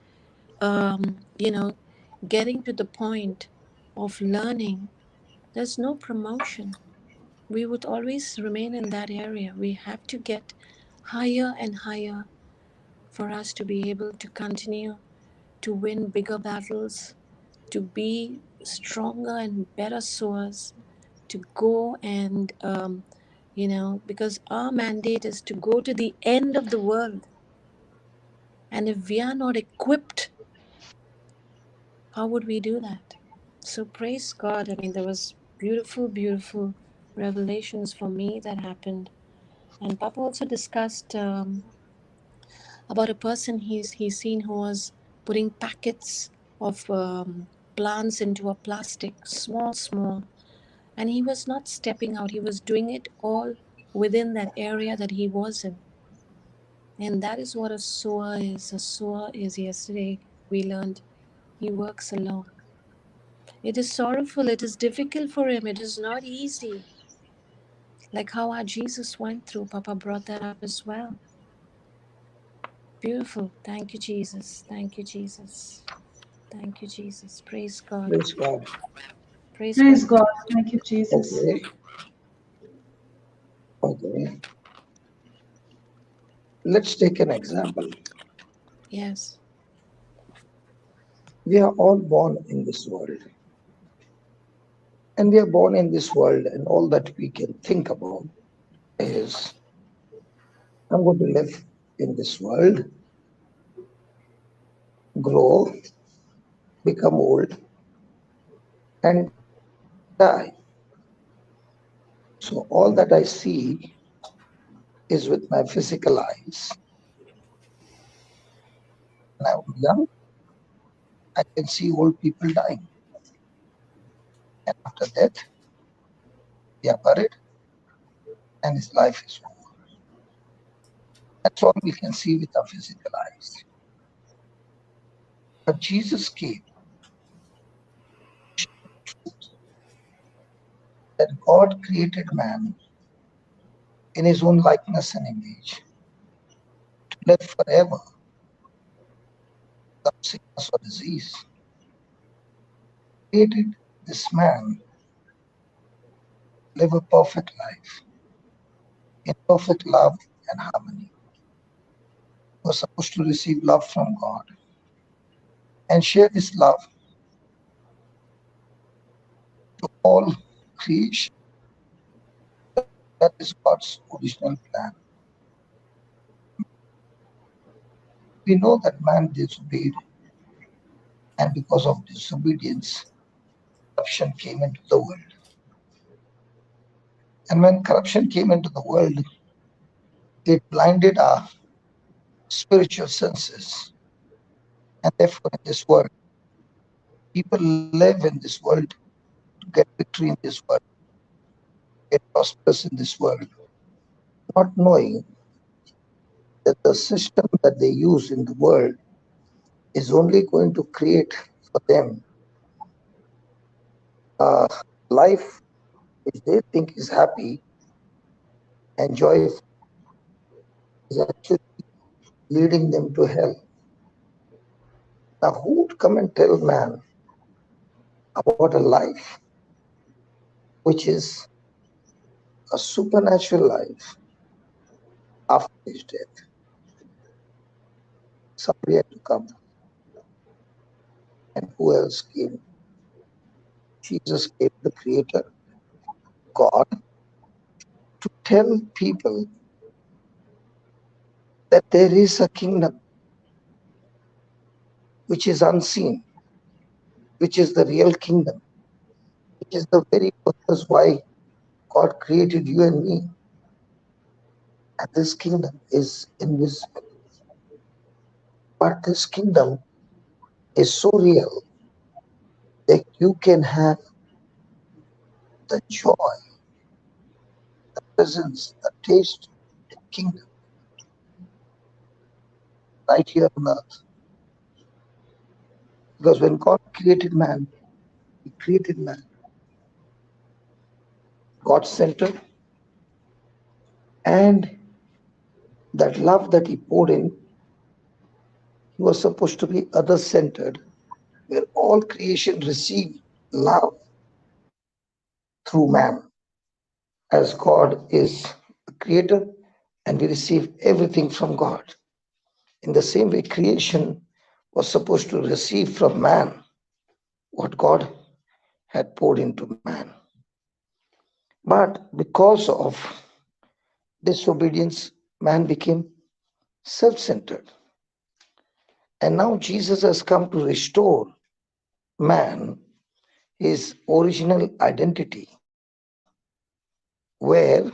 getting to the point of learning, there's no promotion. We would always remain in that area. We have to get higher and higher for us to be able to continue to win bigger battles, to be stronger and better sowers, to go and, because our mandate is to go to the end of the world. And if we are not equipped, how would we do that? So praise God. There was beautiful, beautiful revelations for me that happened. And Papa also discussed about a person he's seen who was putting packets of plants into a plastic, small, and he was not stepping out. He was doing it all within that area that he was in. And that is what a sower is. A sower is, yesterday we learned, he works alone. It is sorrowful, it is difficult for him, it is not easy. Like how our Jesus went through. Papa brought that up as well. Beautiful. Thank you, Jesus. Thank you, Jesus. Thank you, Jesus. Praise God. Praise God. Praise Praise God. God. Thank you, Jesus. Okay. Let's take an example. Yes. We are all born in this world. And we are born in this world, and all that we can think about is, I'm going to live in this world, grow, become old, and die. So all that I see is with my physical eyes. When I was young, I can see old people dying. And after death, they are buried, and his life is over. That's all we can see with our physical eyes. But Jesus came that God created man in his own likeness and image, to live forever without sickness or disease. Created this man to live a perfect life in perfect love and harmony. He was supposed to receive love from God and share this love to all creation. That is God's original plan. We know that man disobeyed, and because of disobedience, corruption came into the world. And when corruption came into the world, it blinded our spiritual senses. And therefore, in this world, people live in this world to get victory in this world, get prosperous in this world, not knowing that the system that they use in the world is only going to create for them a life which they think is happy and joyful, is actually leading them to hell. Now, who would come and tell man about a life which is a supernatural life after his death? Somebody had to come. And who else came? Jesus came, the Creator, God, to tell people that there is a kingdom which is unseen, which is the real kingdom, which is the very purpose why God created you and me. And this kingdom is invisible. But this kingdom is so real that you can have the joy, the presence, the taste of the kingdom right here on earth. Because when God created man, He created man God-centered, and that love that He poured in, He was supposed to be other-centered, where all creation received love through man, as God is the creator and we receive everything from God. In the same way, creation was supposed to receive from man what God had poured into man. But because of disobedience, man became self-centered. And now Jesus has come to restore man his original identity, where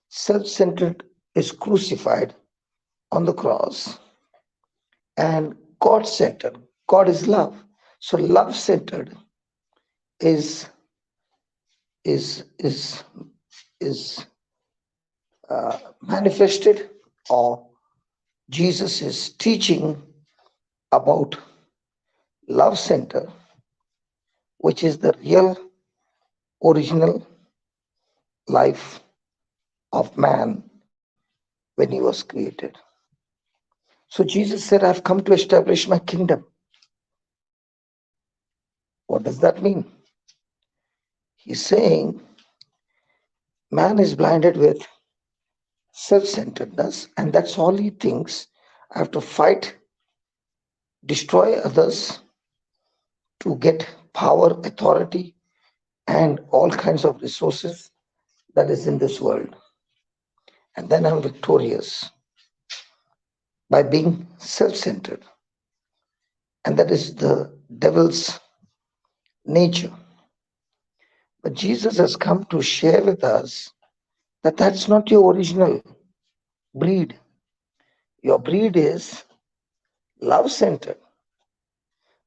self-centered is crucified on the cross, and God-centered. God is love. So love-centered is manifested, or Jesus is teaching about love center, which is the real original life of man when he was created. So Jesus said, I've come to establish my kingdom. What does that mean? He's saying man is blinded with self-centeredness, and that's all he thinks. I have to fight, destroy others to get power, authority, and all kinds of resources that is in this world. And then I'm victorious by being self-centered. And that is the devil's nature. But Jesus has come to share with us that that's not your original breed. Your breed is love-centered.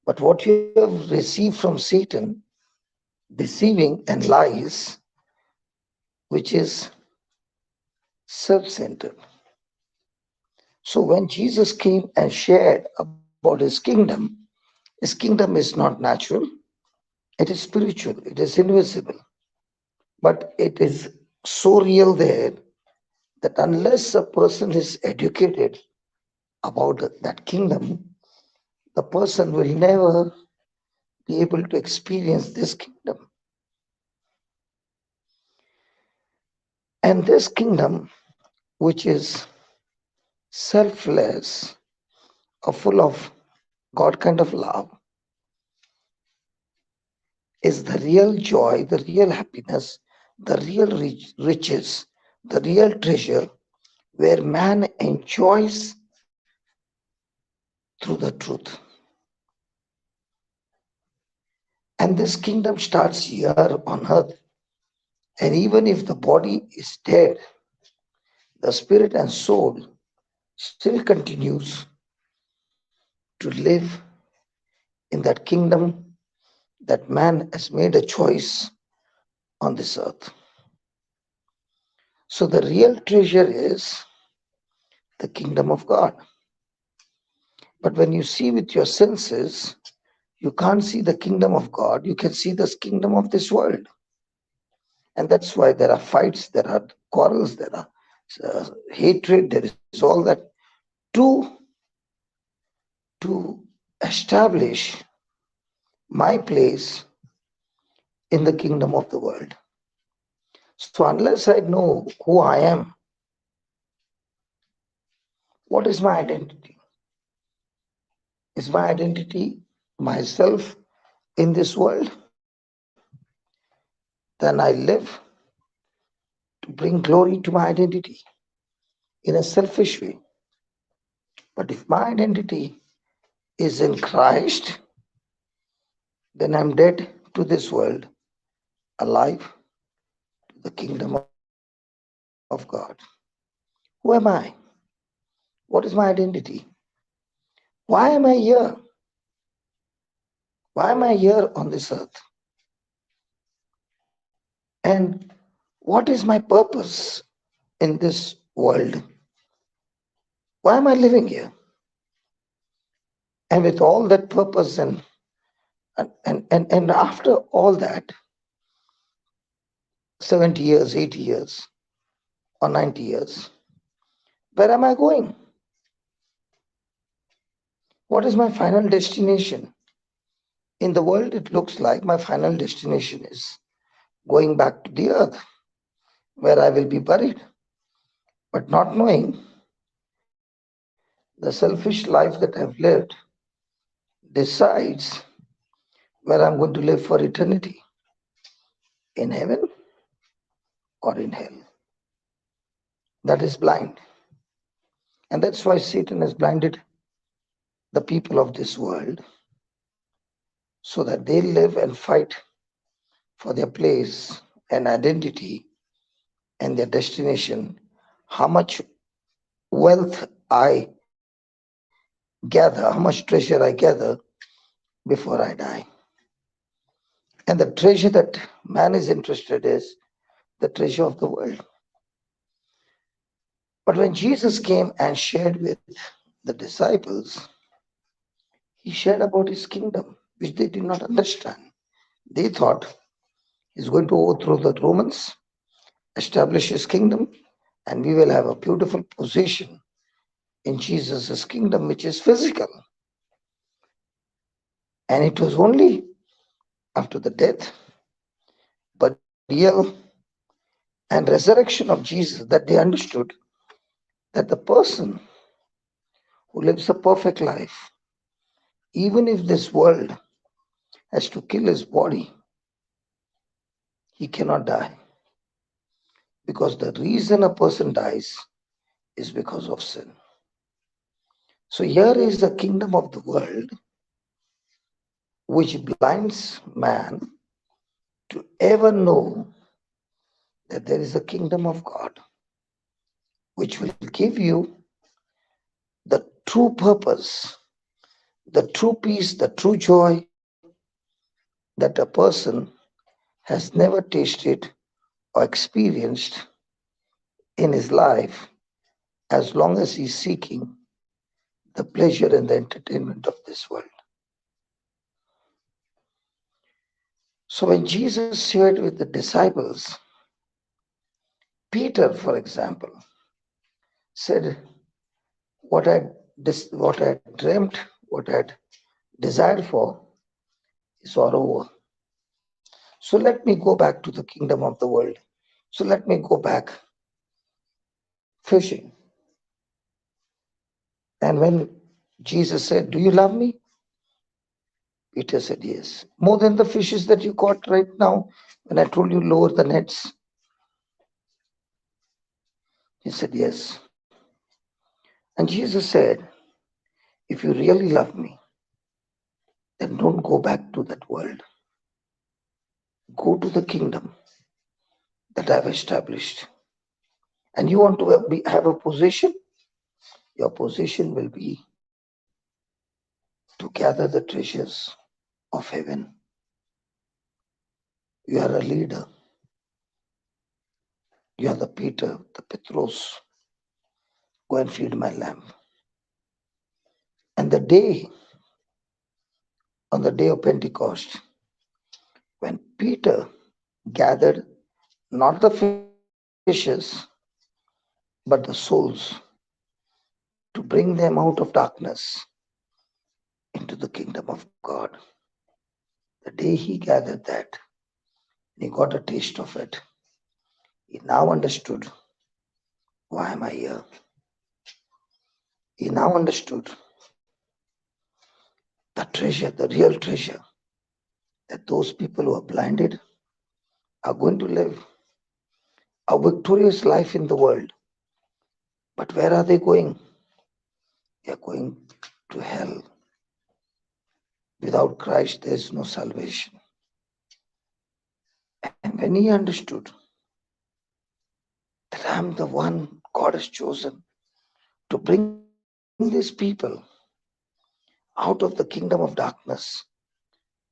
But what you have received from Satan, deceiving and lies, which is self-centered. So when Jesus came and shared about his kingdom is not natural, it is spiritual, it is invisible. But it is so real there that unless a person is educated about that kingdom, the person will never be able to experience this kingdom. And this kingdom, which is selfless or full of God kind of love, is the real joy, the real happiness, the real riches, the real treasure, where man enjoys through the truth. And this kingdom starts here on earth. And even if the body is dead, the spirit and soul still continues to live in that kingdom that man has made a choice on this earth. So the real treasure is the kingdom of God. But when you see with your senses, you can't see the kingdom of God. You can see this kingdom of this world. And that's why there are fights, there are quarrels, there are hatred, there is all that to establish my place in the kingdom of the world. So unless I know who I am, what is my identity? Is my identity myself in this world? Then I live to bring glory to my identity in a selfish way. But if my identity is in Christ, then I'm dead to this world, alive to the kingdom of God. Who am I? What is my identity? Why am I here? Why am I here on this earth? And what is my purpose in this world? Why am I living here? And with all that purpose and after all that, 70 years, 80 years, or 90 years, where am I going? What is my final destination? In the world, it looks like my final destination is going back to the earth, where I will be buried. But not knowing the selfish life that I've lived decides where I'm going to live for eternity, in heaven or in hell. That is blind. And that's why Satan has blinded the people of this world, so that they live and fight for their place and identity and their destination, how much wealth I gather, how much treasure I gather before I die. And the treasure that man is interested in is the treasure of the world. But when Jesus came and shared with the disciples, he shared about his kingdom, which they did not understand. They thought he's going to overthrow the Romans, establish his kingdom, and we will have a beautiful position in Jesus' kingdom, which is physical. And it was only after the death, burial, and resurrection of Jesus that they understood that the person who lives a perfect life, even if this world has to kill his body, he cannot die. Because the reason a person dies is because of sin. So here is the kingdom of the world, which blinds man to ever know that there is a kingdom of God, which will give you the true purpose, the true peace, the true joy that a person has never tasted or experienced in his life, as long as he's seeking the pleasure and the entertainment of this world. So when Jesus shared with the disciples, Peter, for example, said, what I dreamt, what I desired for is all over. So let me go back to the kingdom of the world. So let me go back fishing. And when Jesus said, do you love me? Peter said, yes. More than the fishes that you caught right now, when I told you lower the nets. He said, yes. And Jesus said, if you really love me, then don't go back to that world. Go to the kingdom that I've established. And you want to have a position? Your position will be to gather the treasures of heaven. You are a leader. You are the Peter, the Petros. Go and feed my lamb. And on the day of Pentecost, when Peter gathered not the fishes, but the souls, to bring them out of darkness into the kingdom of God. The day he gathered that, he got a taste of it. He now understood, why am I here? He now understood the treasure, the real treasure, that those people who are blinded are going to live a victorious life in the world. But where are they going? They are going to hell. Without Christ, there is no salvation. And when he understood that I am the one God has chosen to bring these people out of the kingdom of darkness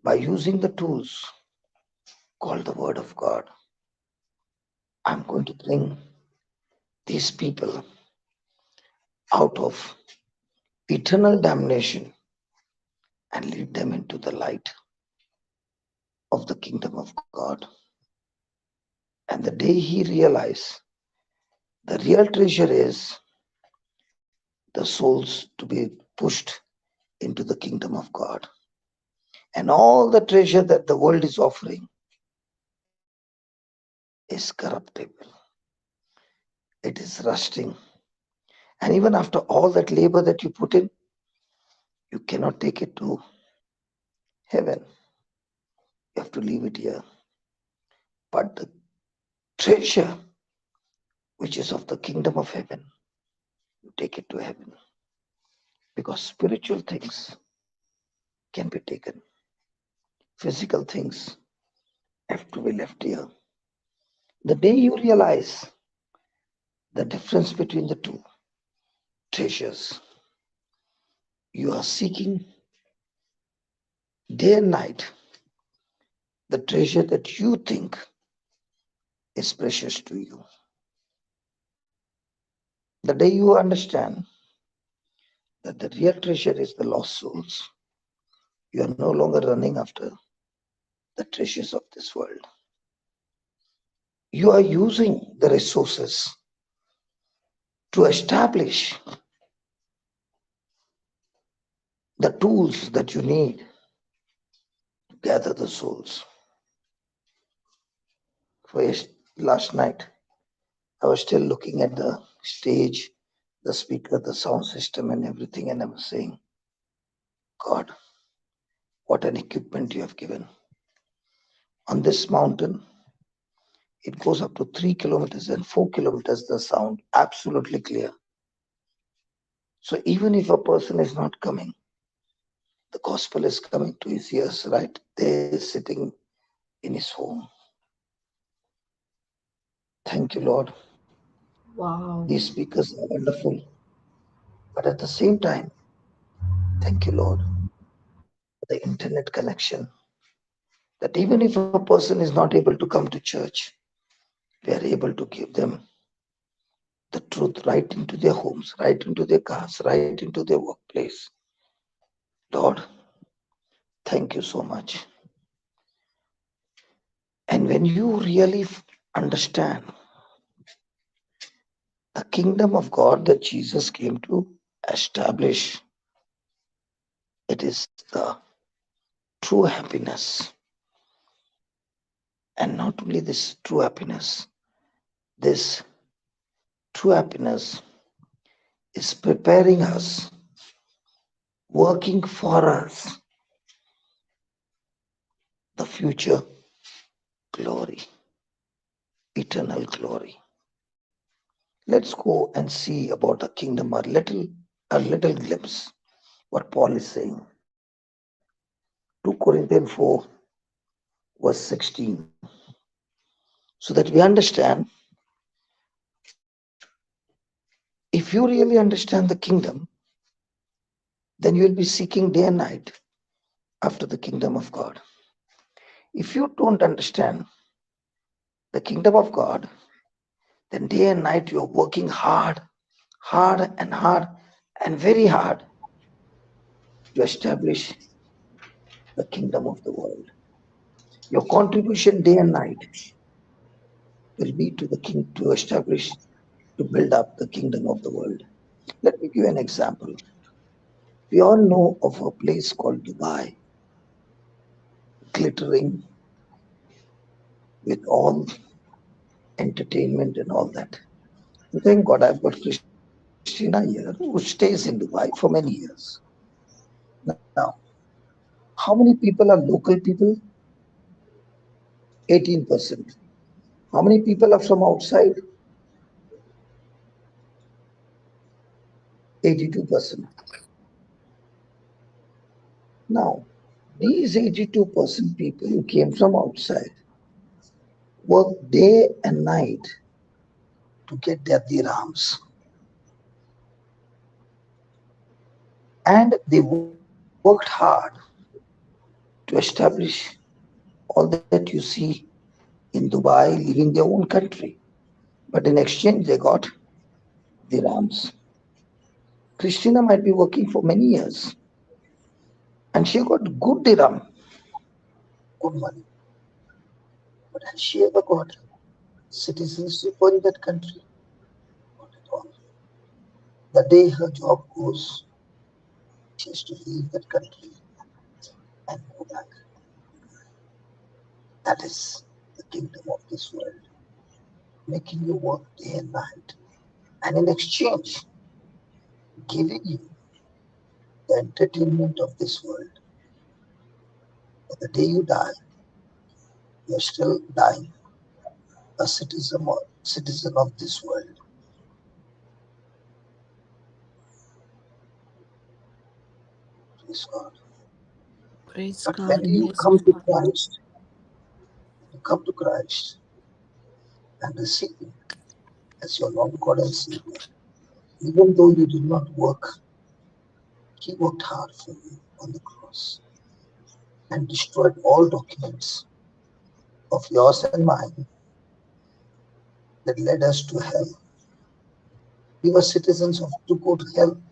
by using the tools called the Word of God, I'm going to bring these people out of eternal damnation and lead them into the light of the kingdom of God. And the day he realized the real treasure is the souls to be pushed into the kingdom of God. And all the treasure that the world is offering is corruptible. It is rusting. And even after all that labor that you put in, you cannot take it to heaven. You have to leave it here. But the treasure, which is of the kingdom of heaven, you take it to heaven. Because spiritual things can be taken. Physical things have to be left here. The day you realize the difference between the two treasures, you are seeking day and night the treasure that you think is precious to you. The day you understand that the real treasure is the lost souls, you are no longer running after the treasures of this world. You are using the resources to establish the tools that you need to gather the souls. For last night, I was still looking at the stage, the speaker, the sound system and everything, and I was saying, God, what an equipment you have given. On this mountain, it goes up to 3 kilometers and 4 kilometers, the sound absolutely clear. So even if a person is not coming, the gospel is coming to his ears right there, sitting in his home. Thank you, Lord. Wow. These speakers are wonderful. But at the same time, thank you, Lord, for the internet connection. That even if a person is not able to come to church, we are able to give them the truth right into their homes, right into their cars, right into their workplace. Lord, thank you so much. And when you really understand The kingdom of God that Jesus came to establish, it is the true happiness. And not only this true happiness is preparing us, working for us, the future glory, eternal glory. Let's go and see about the kingdom, a little glimpse what Paul is saying. 2 Corinthians 4 verse 16. So that we understand, if you really understand the kingdom, then you will be seeking day and night after the kingdom of God. If you don't understand the kingdom of God, then day and night you're working hard and very hard to establish the kingdom of the world. Your contribution day and night will be to the king to establish, to build up the kingdom of the world. Let me give you an example. We all know of a place called Dubai, glittering with all entertainment and all that. And thank God I've got Christina here who stays in Dubai for many years. Now, how many people are local people? 18%. How many people are from outside? 82%. Now, these 82% people who came from outside work day and night to get their dirhams. And they worked hard to establish all that you see in Dubai, leaving their own country. But in exchange, they got dirhams. Christina might be working for many years and she got good dirham, good money. But has she ever got citizenship in that country? Not at all. The day her job goes, she has to leave that country and go back. That is the kingdom of this world, making you work day and night, and in exchange, giving you the entertainment of this world. But the day you die, you're still dying, a citizen of this world. Praise God. Praise But God. when you Praise come to God. Christ and receive Him as your Lord God and Savior, even though you did not work, He worked hard for you on the cross and destroyed all documents of yours and mine that led us to hell. We were citizens to go to hell,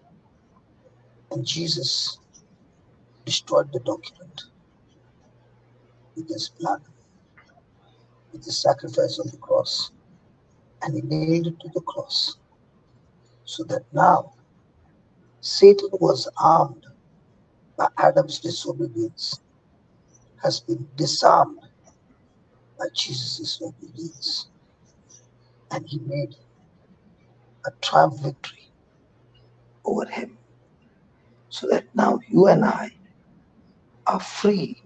and Jesus destroyed the document with His blood, with His sacrifice on the cross, and He nailed it to the cross, so that now Satan was armed by Adam's disobedience, has been disarmed by Jesus' obedience, and He made a triumph victory over him, so that now you and I are free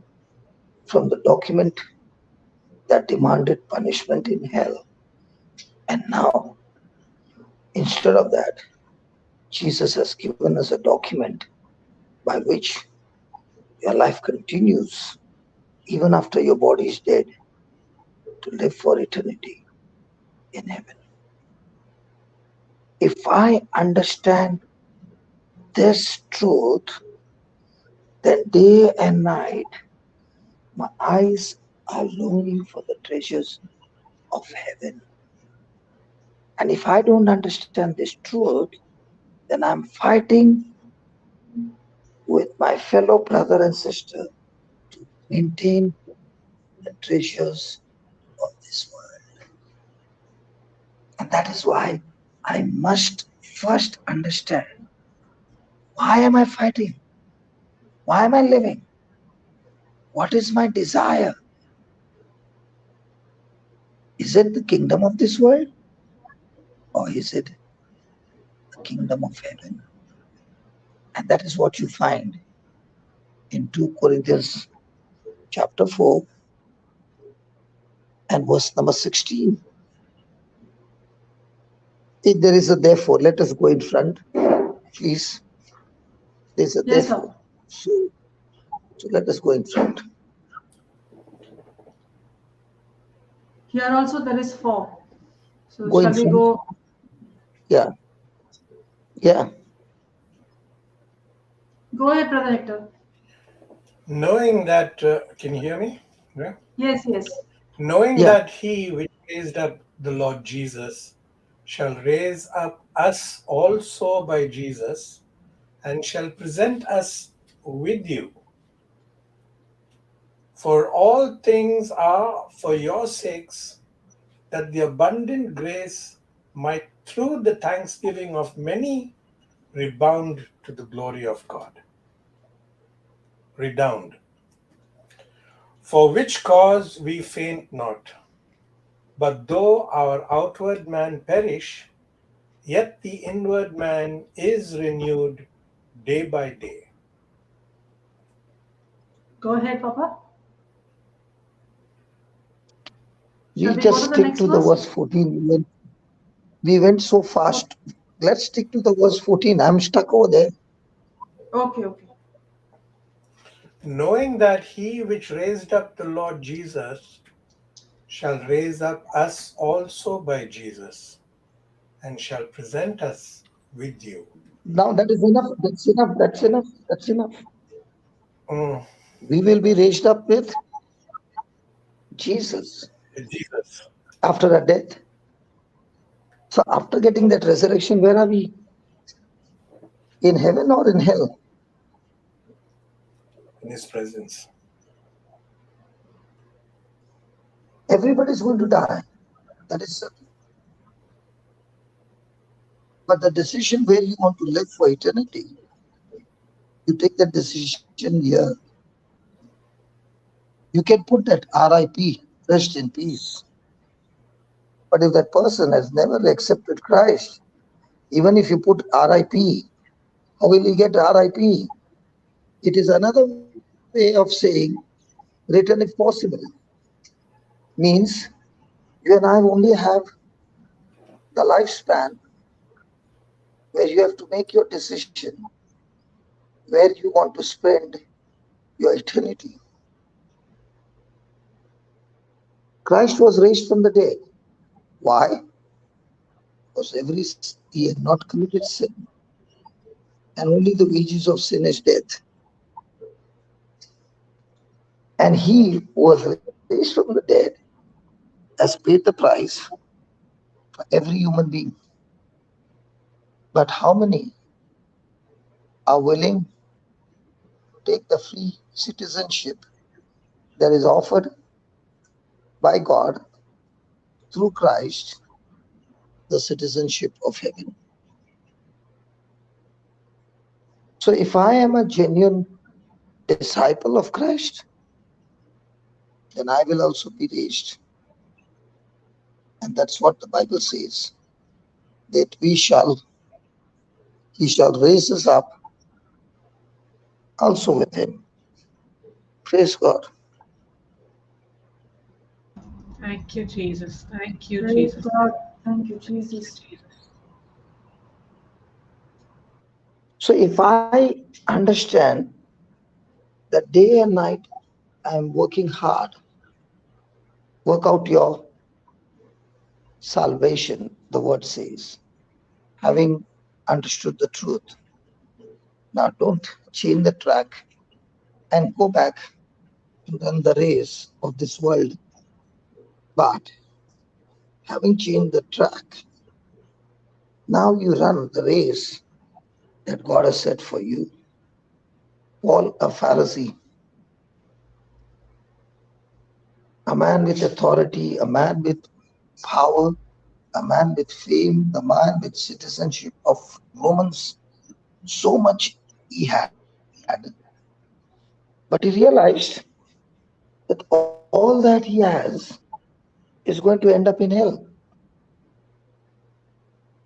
from the document that demanded punishment in hell. And now, instead of that, Jesus has given us a document by which your life continues even after your body is dead, to live for eternity in heaven. If I understand this truth, then day and night my eyes are longing for the treasures of heaven. And if I don't understand this truth, then I'm fighting with my fellow brother and sister to maintain the treasures of this world. And that is why I must first understand, why am I fighting? Why am I living? What is my desire? Is it the kingdom of this world, or is it the kingdom of heaven? And that is what you find in 2 Corinthians chapter 4 and verse number 16. If there is a therefore, let us go in front, please. There's a Yes, sir. therefore. So let us go in front. Here also there is 4. So Go in shall we front. go? Yeah. Yeah. Go ahead, Brother Hector. Knowing that, can you hear me? Yeah. Yes, yes. Knowing Yeah. that he which raised up the Lord Jesus shall raise up us also by Jesus, and shall present us with you. For all things are for your sakes, that the abundant grace might through the thanksgiving of many rebound to the glory of God. Redound. For which cause we faint not, but though our outward man perish, yet the inward man is renewed day by day. Go ahead, Papa. We Shall we just go to the stick next to the verse? verse 14. We went so fast. Let's stick to the verse 14. I'm stuck over there. Okay, okay. Knowing that he which raised up the Lord Jesus shall raise up us also by Jesus, and shall present us with you. Now that is enough. That's enough. That's enough. That's enough. We will be raised up with Jesus Jesus. after our death. So after getting that resurrection, where are we? In heaven or in hell? In his presence. Everybody is going to die. That is certain. But the decision where you want to live for eternity, you take that decision here. You can put that RIP, rest in peace. But if that person has never accepted Christ, even if you put RIP, how will he get RIP? It is another way of saying written if possible. Means you and I only have the lifespan where you have to make your decision where you want to spend your eternity. Christ was raised from the dead. Why? Because he had not committed sin, and only the wages of sin is death. And he was raised from the dead, has paid the price for every human being. But how many are willing to take the free citizenship that is offered by God through Christ, the citizenship of heaven? So if I am a genuine disciple of Christ, then I will also be raised. And that's what the Bible says, that he shall raise us up also with him. Praise God. Thank you, Jesus. Thank you, Praise Jesus. God. Thank you, Jesus. So if I understand that day and night I am working hard, work out your salvation, the word says, having understood the truth. Now don't change the track and go back and run the race of this world. But having changed the track, now you run the race that God has set for you. Paul, a Pharisee, a man with authority, a man with power, the man with fame, the man with citizenship of Romans, so much he had. But he realized that all that he has is going to end up in hell.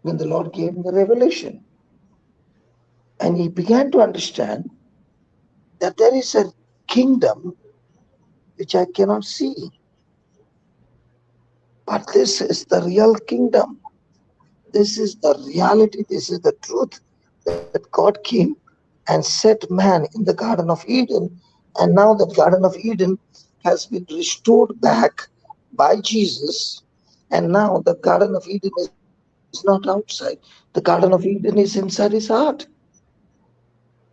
When the Lord gave him the revelation, and he began to understand that there is a kingdom which I cannot see. But this is the real kingdom. This is the reality. This is the truth that God came and set man in the Garden of Eden. And now that Garden of Eden has been restored back by Jesus. And now the Garden of Eden is not outside. The Garden of Eden is inside his heart.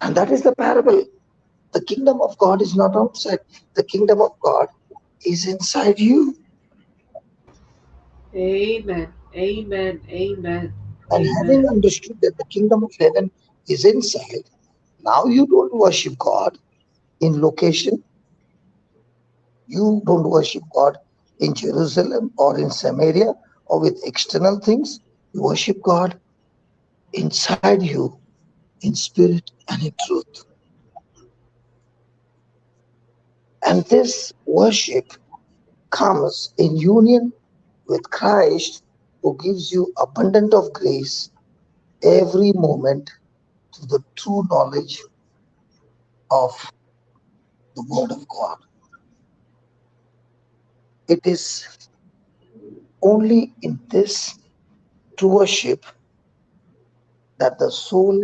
And that is the parable. The kingdom of God is not outside. The kingdom of God is inside you. Amen. Amen. Amen. And having understood that the kingdom of heaven is inside, now you don't worship God in location. You don't worship God in Jerusalem or in Samaria or with external things. You worship God inside you in spirit and in truth. And this worship comes in union with Christ, who gives you abundant of grace every moment to the true knowledge of the Word of God. It is only in this true worship that the soul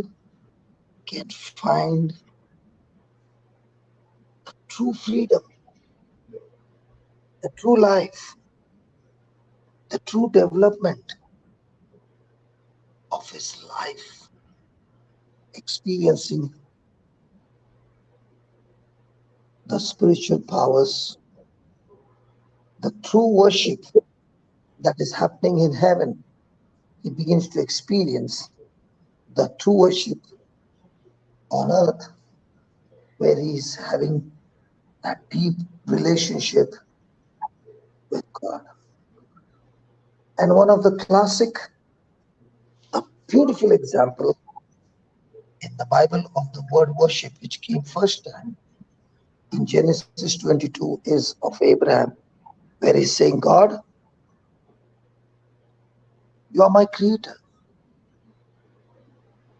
can find true freedom, the true life, the true development of his life, experiencing the spiritual powers, the true worship that is happening in heaven. He begins to experience the true worship on earth, where he is having that deep relationship with God. And one of the classic, a beautiful example in the Bible of the word worship, which came first time in Genesis 22, is of Abraham, where he's saying, God, you are my creator.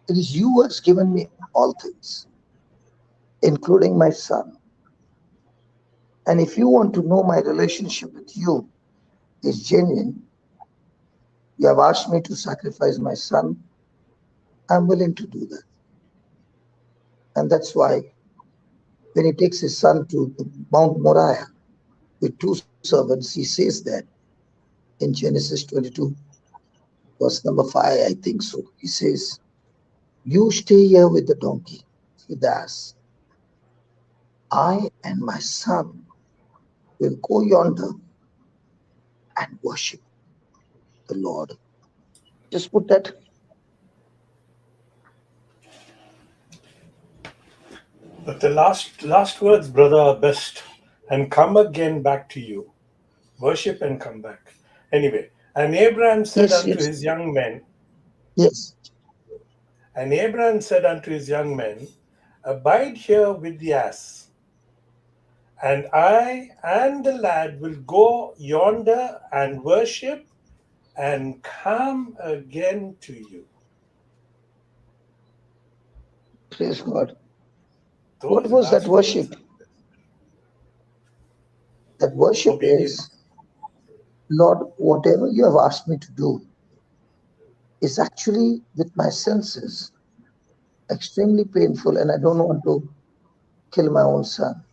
It is you who has given me all things, including my son. And if you want to know my relationship with you is genuine, you have asked me to sacrifice my son, I'm willing to do that. And that's why when he takes his son to Mount Moriah with two servants, he says that in Genesis 22, verse number 5, I think so. He says, you stay here with the donkey, with the ass. I and my son will go yonder and worship the Lord. Just put that. But the last words, brother, are best. And come again back to you. Worship and come back. Anyway, and Abraham said unto his young men. Yes. And Abraham said unto his young men, abide here with the ass, and I and the lad will go yonder and worship and come again to you. Praise God. What was that worship? That worship is, Lord, whatever you have asked me to do is actually, with my senses, extremely painful, and I don't want to kill my own son.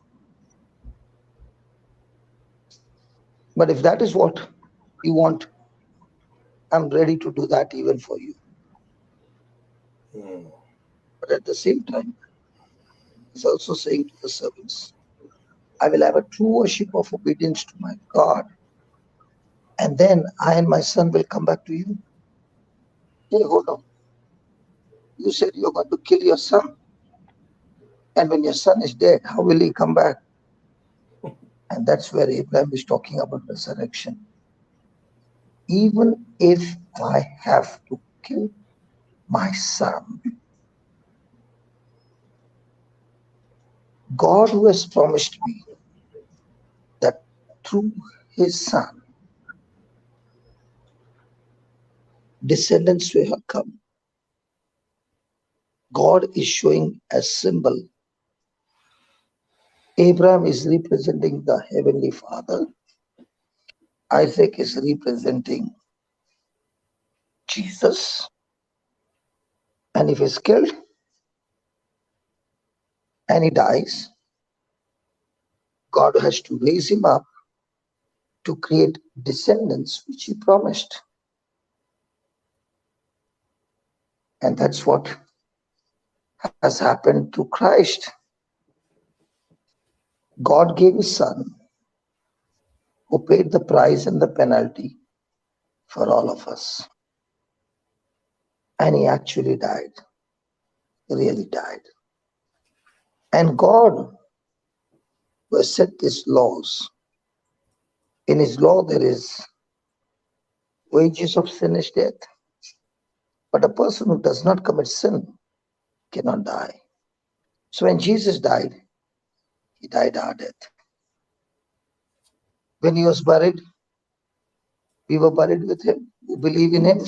But if that is what you want, I'm ready to do that even for you. But at the same time, he's also saying to the servants, I will have a true worship of obedience to my God, and then I and my son will come back to you. Hey, hold on. You said you're going to kill your son. And when your son is dead, how will he come back? And that's where Abraham is talking about resurrection. even if I have to kill my son, God who has promised me that through his son, descendants will come. God is showing a symbol. Abraham is representing the Heavenly Father. Isaac is representing Jesus. And if he's killed and he dies, God has to raise him up to create descendants which he promised. And that's what has happened to Christ. God gave his son who paid the price and the penalty for all of us. And he actually died. He really died. And God who has set these laws, in his law there is wages of sin is death. But a person who does not commit sin cannot die. So when Jesus died, he died our death. When he was buried, we were buried with him. We believe in him.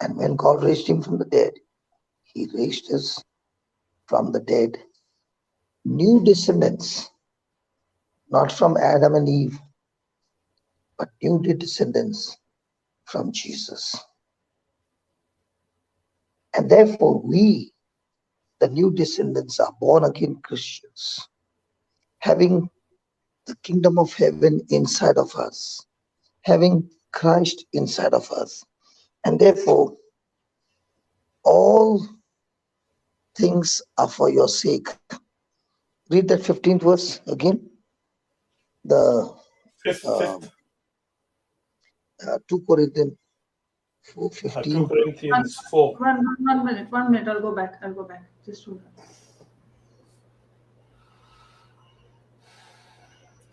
And when God raised him from the dead, he raised us from the dead. New descendants, not from Adam and Eve, but new descendants from Jesus. And therefore we, the new descendants, are born again Christians, having the kingdom of heaven inside of us, having Christ inside of us. And therefore, all things are for your sake. Read that 15th verse again. The Fifth. 2 Corinthians 2 4:15. Corinthians 4. One minute. I'll go back. Just hold on.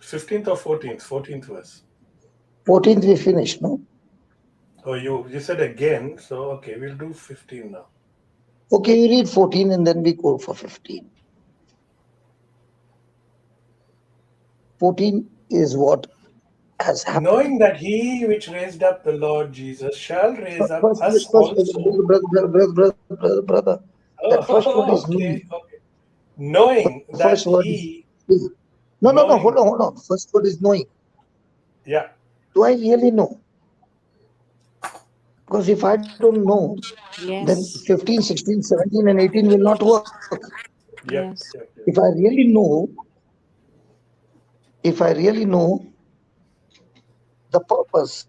15th or 14th? 14th verse. 14th we finished, no? Oh, you said again, so okay, we'll do 15 now. Okay, you read 14 and then we go for 15. 14 is what has happened. Knowing that he which raised up the Lord Jesus shall raise up us First, also. brother. That first word is okay. Knowing that first word he... is... No, hold on. First word is knowing. Yeah. Do I really know? Because if I don't know, then 15, 16, 17 and 18 will not work. Yep. If I really know the purpose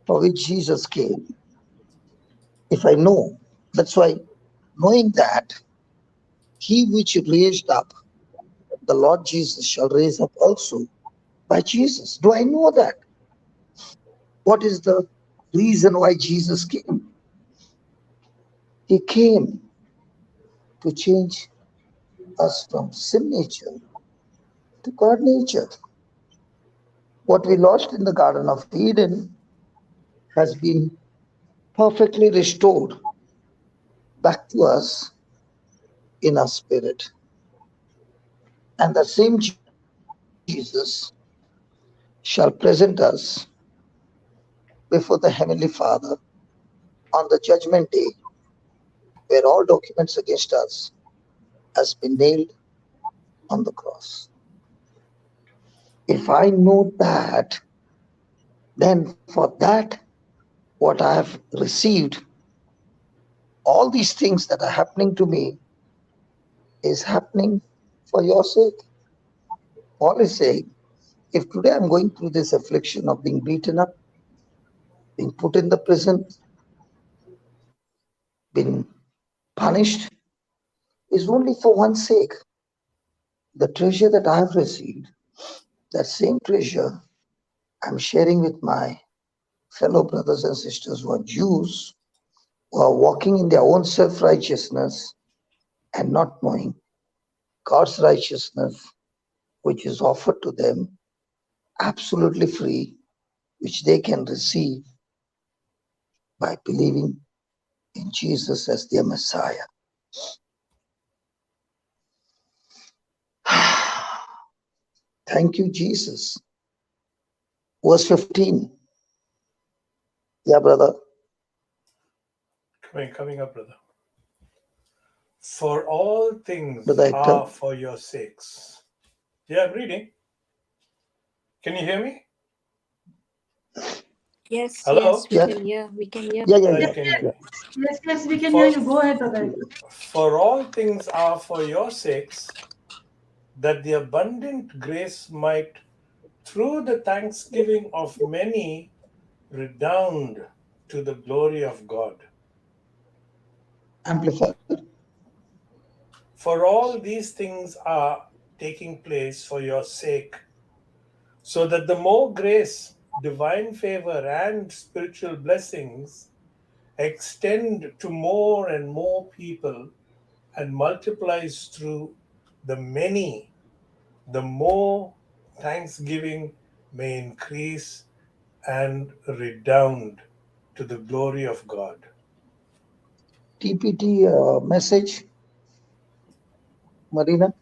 for which Jesus came, if I know, that's why knowing that he which raised up the Lord Jesus shall raise up also by Jesus. Do I know that? What is the reason why Jesus came? He came to change us from sin nature to God nature. What we lost in the Garden of Eden has been perfectly restored back to us in our spirit. And the same Jesus shall present us before the Heavenly Father on the judgment day, where all documents against us has been nailed on the cross. If I know that, then for that, what I have received, all these things that are happening to me is happening for your sake. Paul is saying, if today I'm going through this affliction of being beaten up, being put in the prison, being punished, is only for one sake. The treasure that I have received, that same treasure I'm sharing with my fellow brothers and sisters who are Jews, who are walking in their own self-righteousness and not knowing God's righteousness, which is offered to them absolutely free, which they can receive by believing in Jesus as their Messiah. Thank you, Jesus. Verse 15. Yeah, brother. Coming up, brother. For all things Brother Hector. are for your sakes. Yeah, I'm reading. Can you hear me? Yes, Hello? yes, we Yeah. can hear. We can hear. Yeah, You yeah. can hear me. Yes, we can For- hear you. Go ahead, Brother. For all things are for your sakes, that the abundant grace might, through the thanksgiving of many, redound to the glory of God. Amplified. For all these things are taking place for your sake, so that the more grace, divine favor, and spiritual blessings extend to more and more people and multiplies through the many, the more thanksgiving may increase and redound to the glory of God. TPT message, Marina.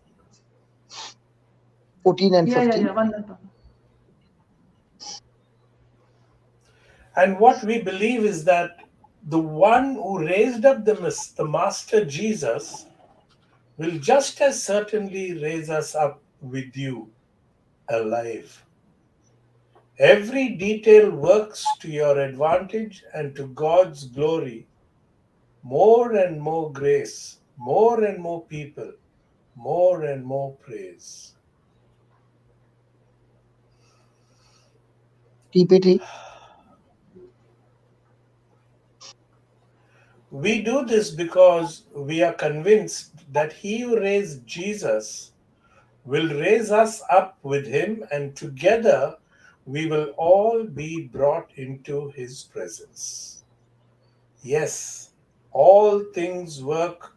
14 and 15. Yeah. One minute, Papa. And what we believe is that the one who raised up the Master Jesus will just as certainly raise us up with you alive. Every detail works to your advantage and to God's glory. More and more grace, more and more people, more and more praise. TPT. We do this because we are convinced that He who raised Jesus will raise us up with Him, and together we will all be brought into His presence. Yes, all things work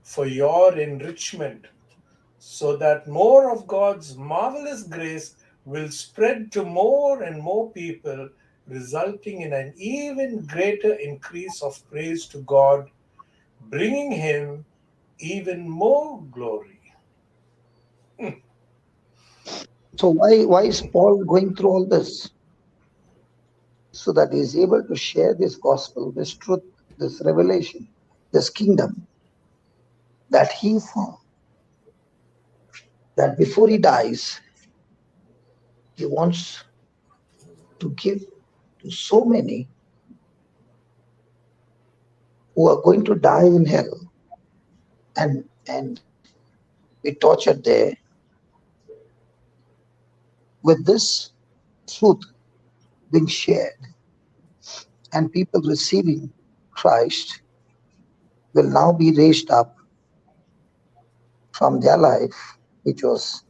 for your enrichment, so that more of God's marvelous grace will spread to more and more people, resulting in an even greater increase of praise to God, bringing Him even more glory. So why is Paul going through all this? So that he is able to share this gospel, this truth, this revelation, this kingdom that he found. That before he dies, he wants to give to so many who are going to die in hell and be tortured there. With this truth being shared and people receiving Christ will now be raised up from their life, which was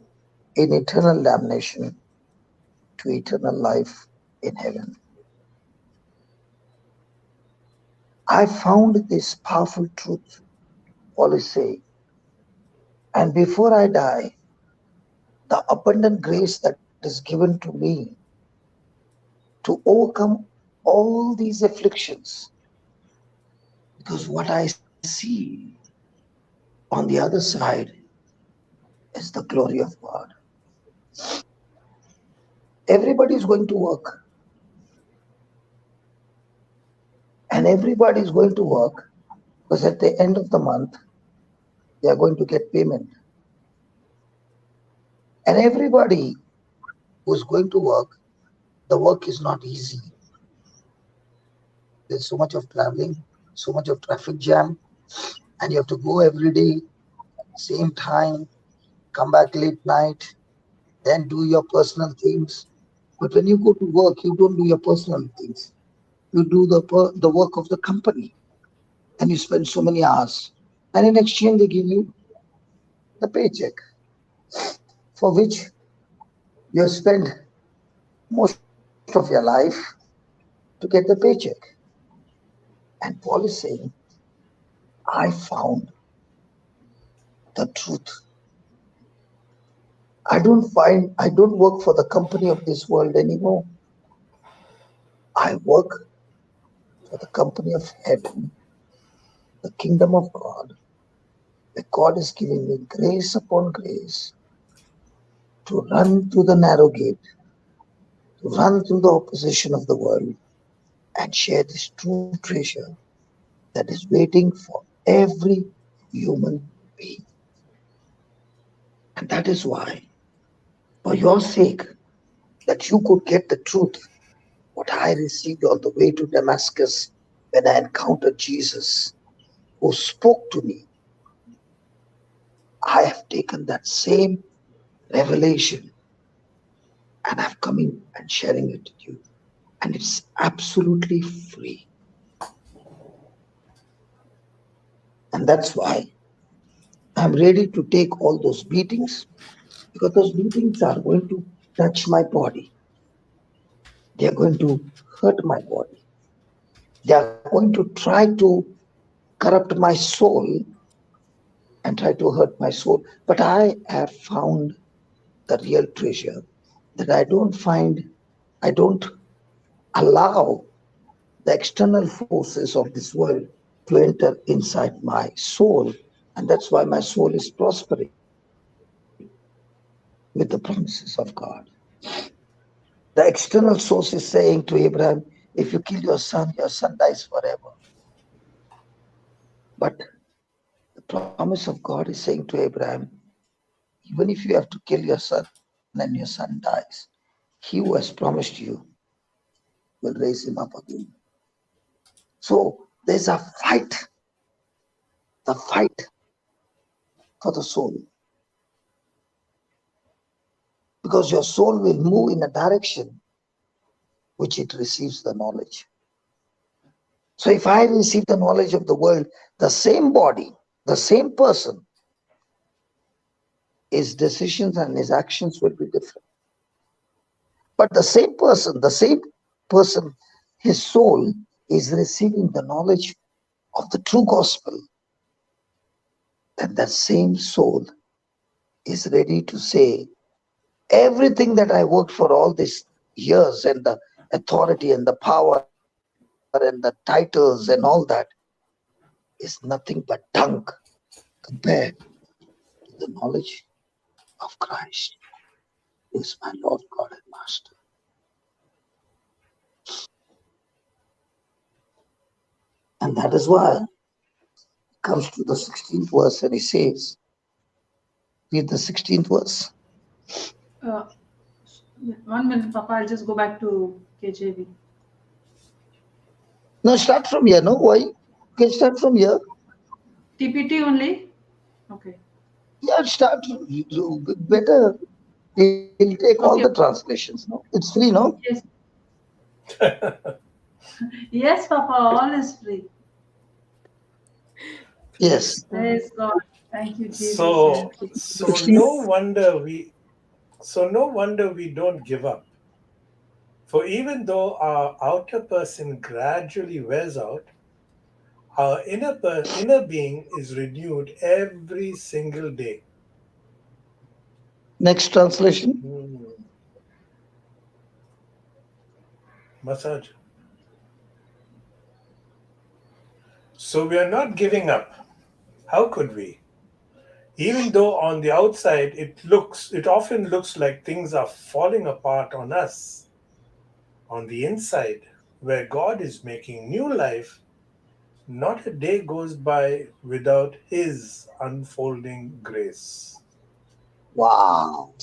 in eternal damnation, to eternal life in heaven. I found this powerful truth, Paul is saying, and before I die, the abundant grace that is given to me to overcome all these afflictions, because what I see on the other side is the glory of God. Everybody is going to work, and everybody is going to work because at the end of the month, they are going to get payment. And everybody who's going to work, the work is not easy. There's so much of traveling, so much of traffic jam, and you have to go every day, same time, come back late night, then do your personal things. But when you go to work, you don't do your personal things. You do the work of the company, and you spend so many hours. And in exchange, they give you the paycheck, for which you spend most of your life to get the paycheck. And Paul is saying, I found the truth. I don't work for the company of this world anymore. I work for the company of heaven, the kingdom of God, where God is giving me grace upon grace to run through the narrow gate, to run through the opposition of the world, and share this true treasure that is waiting for every human being. And that is why, for your sake, that you could get the truth, what I received on the way to Damascus when I encountered Jesus, who spoke to me, I have taken that same revelation and I've come in and sharing it with you. And it's absolutely free. And that's why I'm ready to take all those beatings, because those beatings are going to touch my body. They are going to hurt my body. They are going to try to corrupt my soul and try to hurt my soul. But I have found the real treasure, that I don't allow the external forces of this world to enter inside my soul. And that's why my soul is prospering with the promises of God. The external source is saying to Abraham, if you kill your son dies forever. But the promise of God is saying to Abraham, even if you have to kill your son and your son dies, he who has promised you will raise him up again. So there's a fight, the fight for the soul. Because your soul will move in a direction which it receives the knowledge. So if I receive the knowledge of the world, the same body, the same person, his decisions and his actions will be different. But the same person, his soul is receiving the knowledge of the true gospel. And that same soul is ready to say, everything that I worked for all these years, and the authority and the power and the titles and all that, is nothing but dung compared to the knowledge of Christ, who is my Lord, God, and Master. And that is why it comes to the 16th verse and he says, read the 16th verse. Uh, 1 minute, Papa. I'll just go back to KJV. No, start from here. No, why? You can start from here. TPT only? Okay. Yeah, start. Better. He'll take all the Okay. translations. No, it's free, no? Yes. Yes, Papa. All is free. Yes. Praise God. Thank you, Jesus. So Thank you. no wonder we don't give up. For even though our outer person gradually wears out, our inner being is renewed every single day. Next translation. Massage. So we are not giving up. How could we? Even though on the outside it often looks like things are falling apart on us, on the inside, where God is making new life, not a day goes by without His unfolding grace. Wow.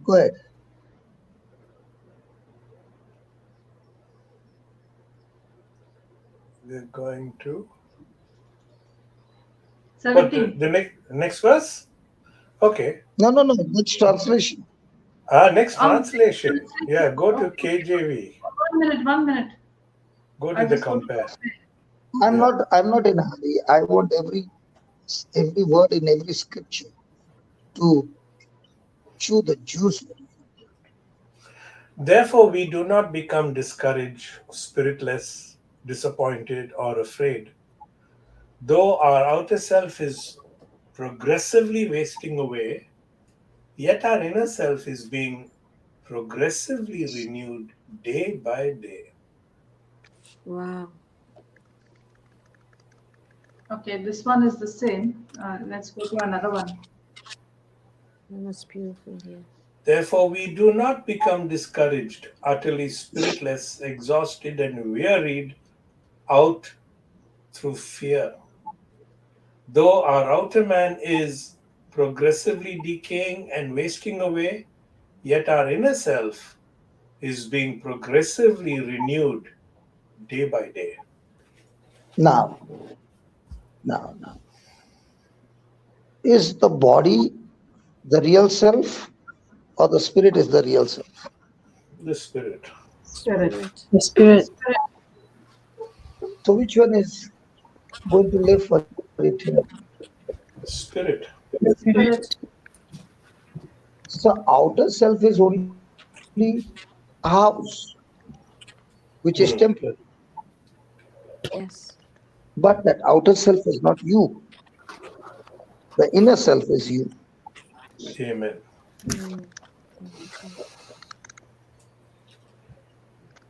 Go ahead. We're going to 17. the next verse. Okay. No. Next translation. Next translation. Yeah, go to KJV. 1 minute. Go I to the just want to compare. I'm not in a hurry. I want every word in every scripture to chew the juice. Therefore, we do not become discouraged, spiritless, disappointed, or afraid. Though our outer self is progressively wasting away, yet our inner self is being progressively renewed day by day. Wow. Okay, this one is the same. Let's go to another one. That's beautiful here. Therefore, we do not become discouraged, utterly spiritless, exhausted, and wearied out through fear. Though our outer man is progressively decaying and wasting away, yet our inner self is being progressively renewed day by day. Now. Is the body the real self or the spirit is the real self? The spirit. Spirit. The spirit. So which one is going to live for eternity? Spirit. Spirit. So outer self is only a house, which is temporary. Yes. But that outer self is not you. The inner self is you. Amen.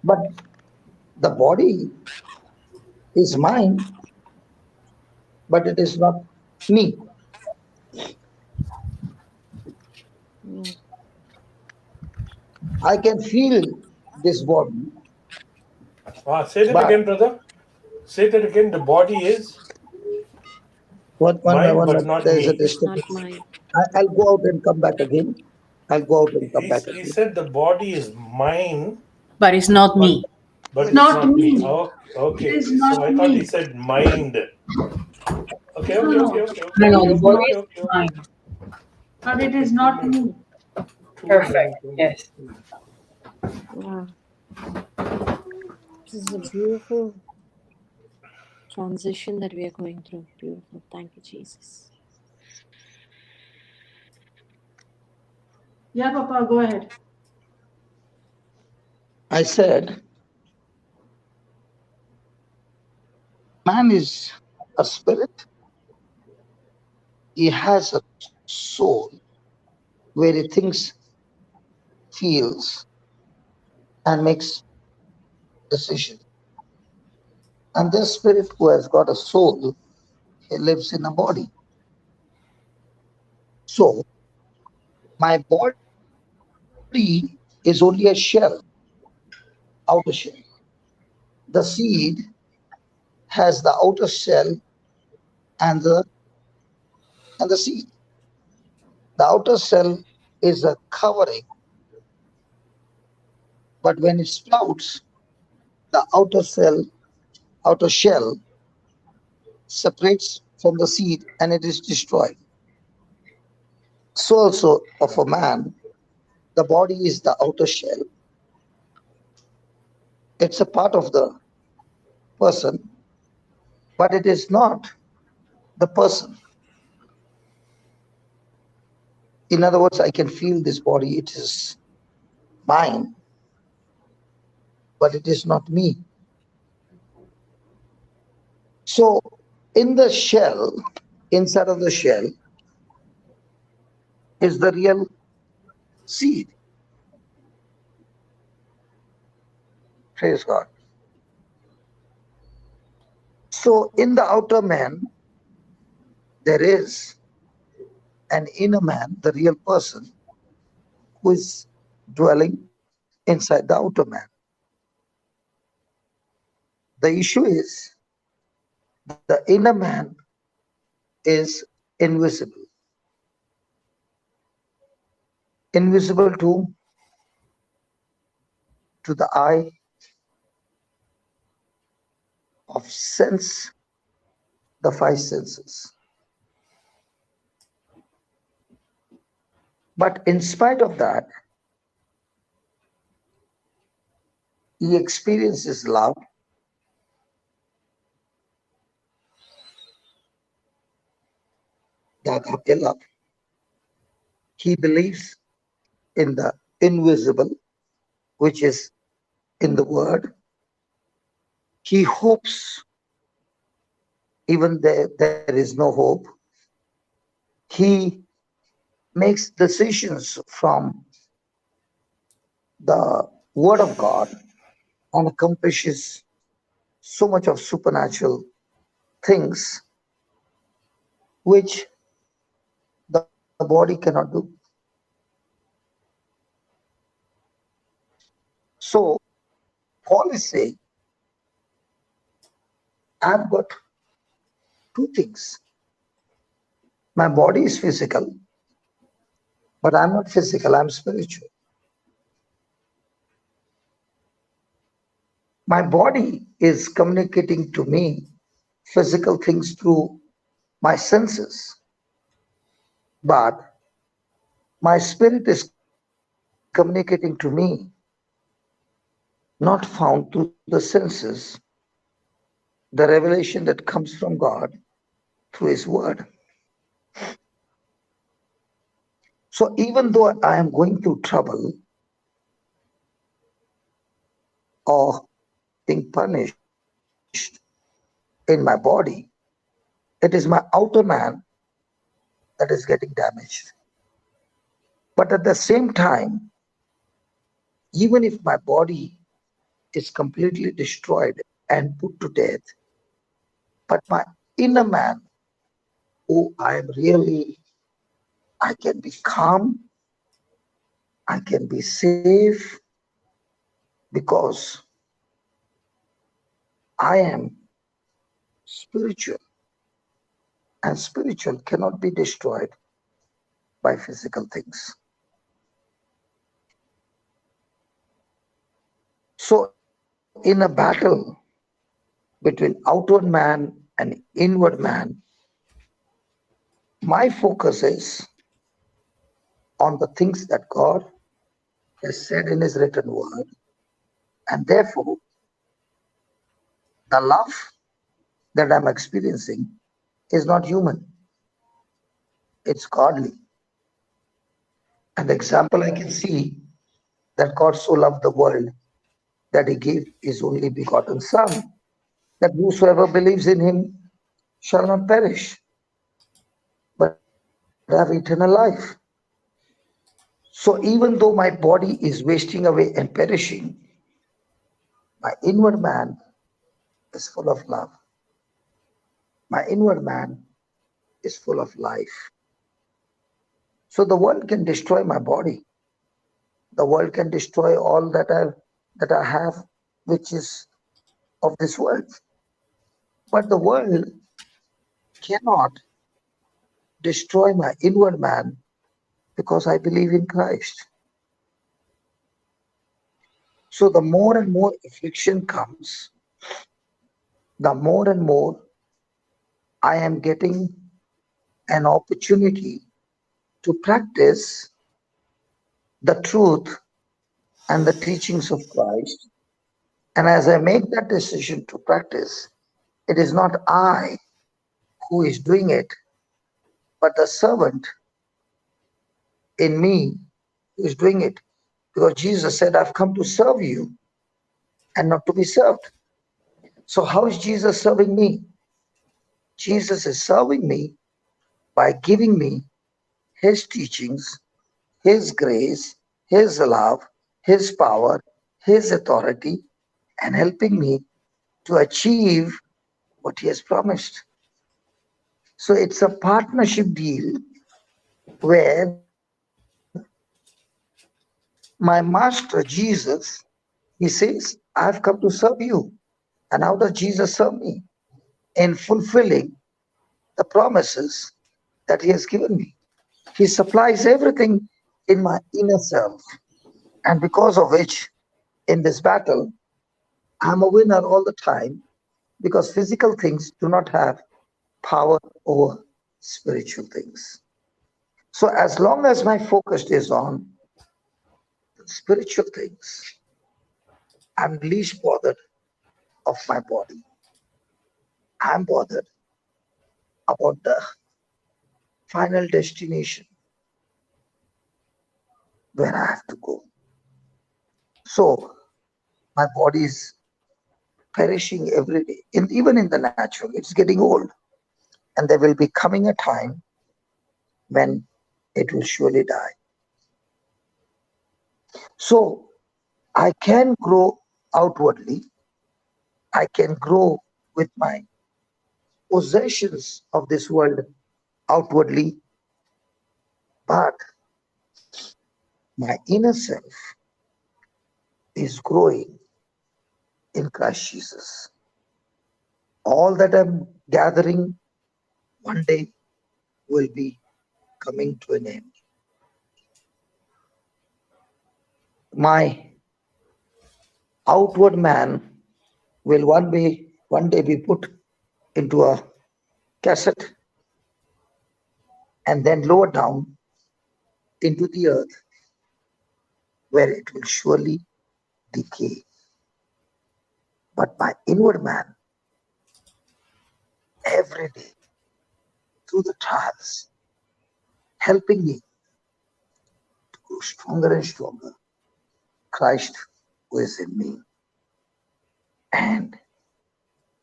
But the body is mine, but it is not me. I can feel this body. Say that again, brother. Say that again. The body is mine, but not There is a me. disturbance. Not mine. I'll go out and come back again. I'll go out and come back He again. said the body is mine, But it's not me. but it's Not not me. me. Oh, okay. It is So not I thought me. he said mind. Okay. No. No, the body is mine. But it is not me. Perfect. Yes. Wow. This is a beautiful transition that we are going through. Beautiful. Thank you, Jesus. Yeah, Papa, go ahead. I said, man is a spirit. He has a soul where he thinks, feels, and makes decisions. And this spirit who has got a soul, he lives in a body. So my body is only a shell, outer shell. The seed has the outer shell and the seed. The outer shell is a covering, but when it sprouts, the outer shell separates from the seed and it is destroyed. So also of a man, the body is the outer shell. It's a part of the person, but it is not the person. In other words, I can feel this body, it is mine, but it is not me. So in the shell, inside of the shell, is the real seed. Praise God. So in the outer man, there is an inner man, the real person, who is dwelling inside the outer man. The issue is the inner man is invisible. Invisible to the eye of sense, the five senses. But in spite of that, he experiences love, the agape love. He believes in the invisible, which is in the word. He hopes even there is no hope. He makes decisions from the Word of God and accomplishes so much of supernatural things which the body cannot do. So Paul is saying, I've got two things. My body is physical, but I'm not physical, I'm spiritual. My body is communicating to me physical things through my senses, but my spirit is communicating to me not found through the senses, the revelation that comes from God through His Word. So even though I am going through trouble or being punished in my body, it is my outer man that is getting damaged. But at the same time, even if my body is completely destroyed and put to death, but my inner man, who I can be calm, I can be safe, because I am spiritual, and spiritual cannot be destroyed by physical things. So in a battle between outward man and inward man, my focus is on the things that God has said in His written word, and therefore the love that I'm experiencing is not human, it's godly. An example I can see, that God so loved the world that He gave His only begotten Son, that whosoever believes in Him shall not perish, but have eternal life. So even though my body is wasting away and perishing, my inward man is full of love. My inward man is full of life. So the world can destroy my body. The world can destroy all that I have, which is of this world. But the world cannot destroy my inward man, because I believe in Christ. So the more and more affliction comes, the more and more I am getting an opportunity to practice the truth and the teachings of Christ. And as I make that decision to practice, it is not I who is doing it, but the servant in me who is doing it. Because Jesus said, I've come to serve you and not to be served. So how is Jesus serving me? Jesus is serving me by giving me His teachings, His grace, His love, His power, His authority, and helping me to achieve what He has promised. So it's a partnership deal where my master Jesus, He says, I've come to serve you. And how does Jesus serve me? In fulfilling the promises that He has given me. He supplies everything in my inner self. And because of which, in this battle, I'm a winner all the time, because physical things do not have power over spiritual things. So as long as my focus is on spiritual things, I'm least bothered of my body. I'm bothered about the final destination where I have to go. So my body is perishing every day. Even in the natural, it's getting old. And there will be coming a time when it will surely die. So I can grow outwardly. I can grow with my possessions of this world outwardly, but my inner self is growing in Christ Jesus. All that I'm gathering one day will be coming to an end. My outward man will one day be put into a cassette and then lowered down into the earth, where it will surely decay. But my inward man, every day, through the trials, helping me to grow stronger and stronger, Christ who is in me. And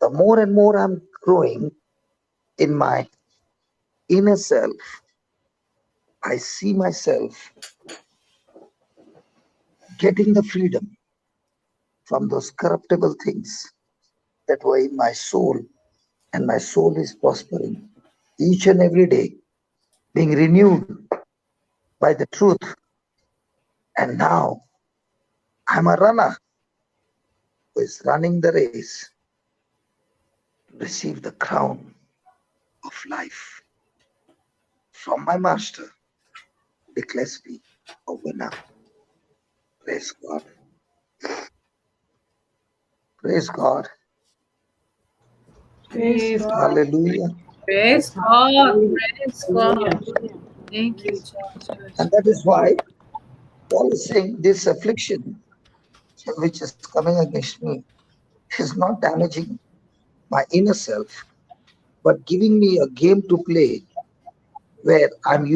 the more and more I'm growing in my inner self, I see myself getting the freedom from those corruptible things that were in my soul, and my soul is prospering each and every day, being renewed by the truth. And now I'm a runner who is running the race to receive the crown of life from my master, who declares me a winner. Praise God. Praise God. Praise God. Hallelujah. Praise God. Praise God. Thank you, Jesus. And that is why Paul is saying this affliction which is coming against me is not damaging my inner self, but giving me a game to play where I'm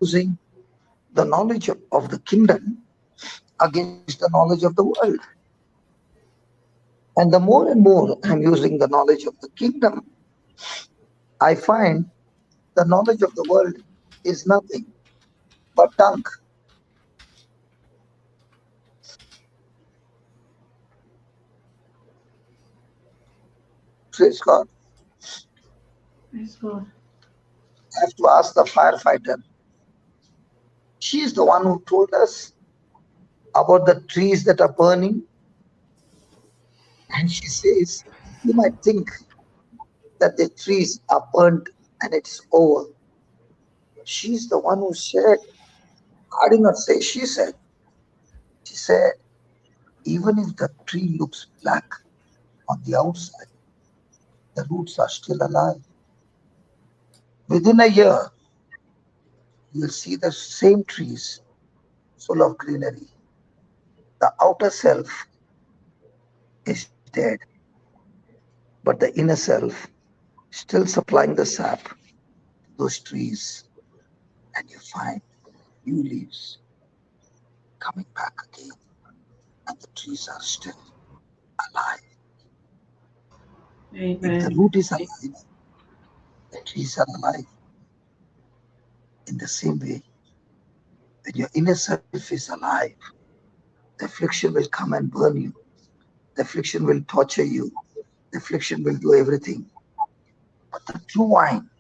using the knowledge of the kingdom against the knowledge of the world. And the more and more I'm using the knowledge of the kingdom, I find the knowledge of the world is nothing but dung. Praise God. Praise God. I have to ask the firefighter. She is the one who told us about the trees that are burning. And she says, you might think that the trees are burnt and it's over. She's the one who said, I did not say she said. She said, even if the tree looks black on the outside, the roots are still alive. Within a year, you'll see the same trees full of greenery. The outer self is dead, but the inner self still supplying the sap to those trees, and you find new leaves coming back again, and the trees are still alive. If the Amen. root is alive, the trees are alive. In the same way, when your inner self is alive, the affliction will come and burn you. The affliction will torture you. The affliction will do everything. But the true wine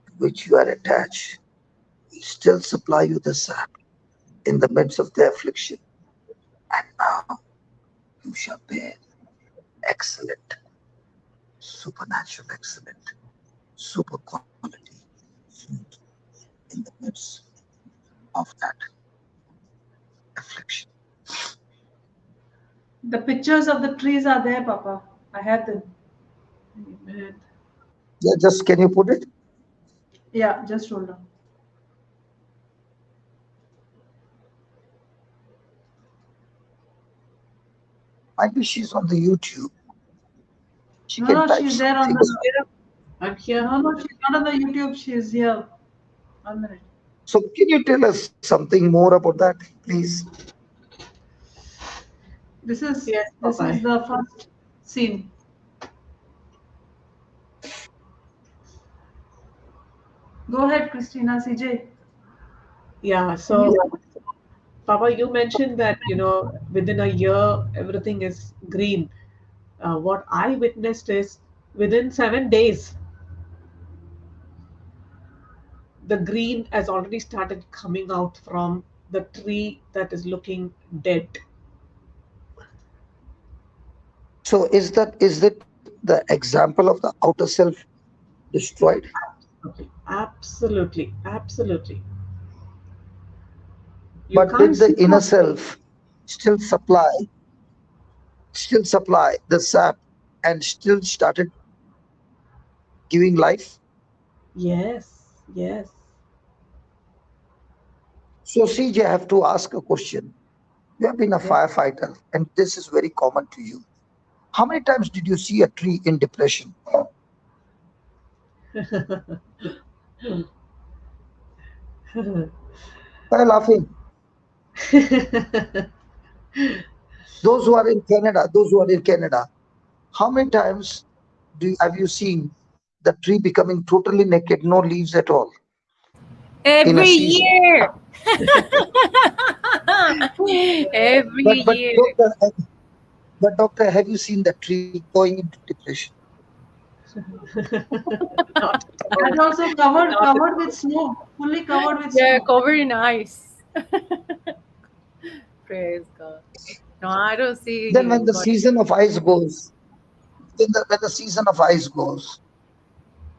to which you are attached will still supply you the sap in the midst of the affliction. And now you shall bear excellent, supernatural excellent, super quality fruit in the midst of that affliction. The pictures of the trees are there, Papa. I have them. Amen. Yeah, just can you put it? Yeah, just hold on. Might be she's on the YouTube. She No, can no, type she's there on something. the. I'm here. No, no, she's not on the YouTube. She's here. 1 minute. So can you tell us something more about that, please? This is Yes, this Papa. is the first scene. Go ahead, Christina, CJ. Yeah, so Papa, you mentioned that, within a year, everything is green. What I witnessed is within 7 days, the green has already started coming out from the tree that is looking dead. So is it the example of the outer self destroyed? Absolutely. Absolutely. You But can't did see the inner that. self still supply the sap and still started giving life? Yes. Yes. So CJ, I have to ask a question. You have been a Yes. firefighter, and this is very common to you. How many times did you see a tree in depression? Why are you laughing? Those who are in Canada, how many times have you seen the tree becoming totally naked, no leaves at all in a Every season? year. Every But year. doctor, have you seen the tree going into depression? Not at all. And also covered Not at covered all. with snow, fully covered with Yeah, snow. covered in ice. Praise God. No, I don't see Then when him the going. season of ice goes, when the season of ice goes,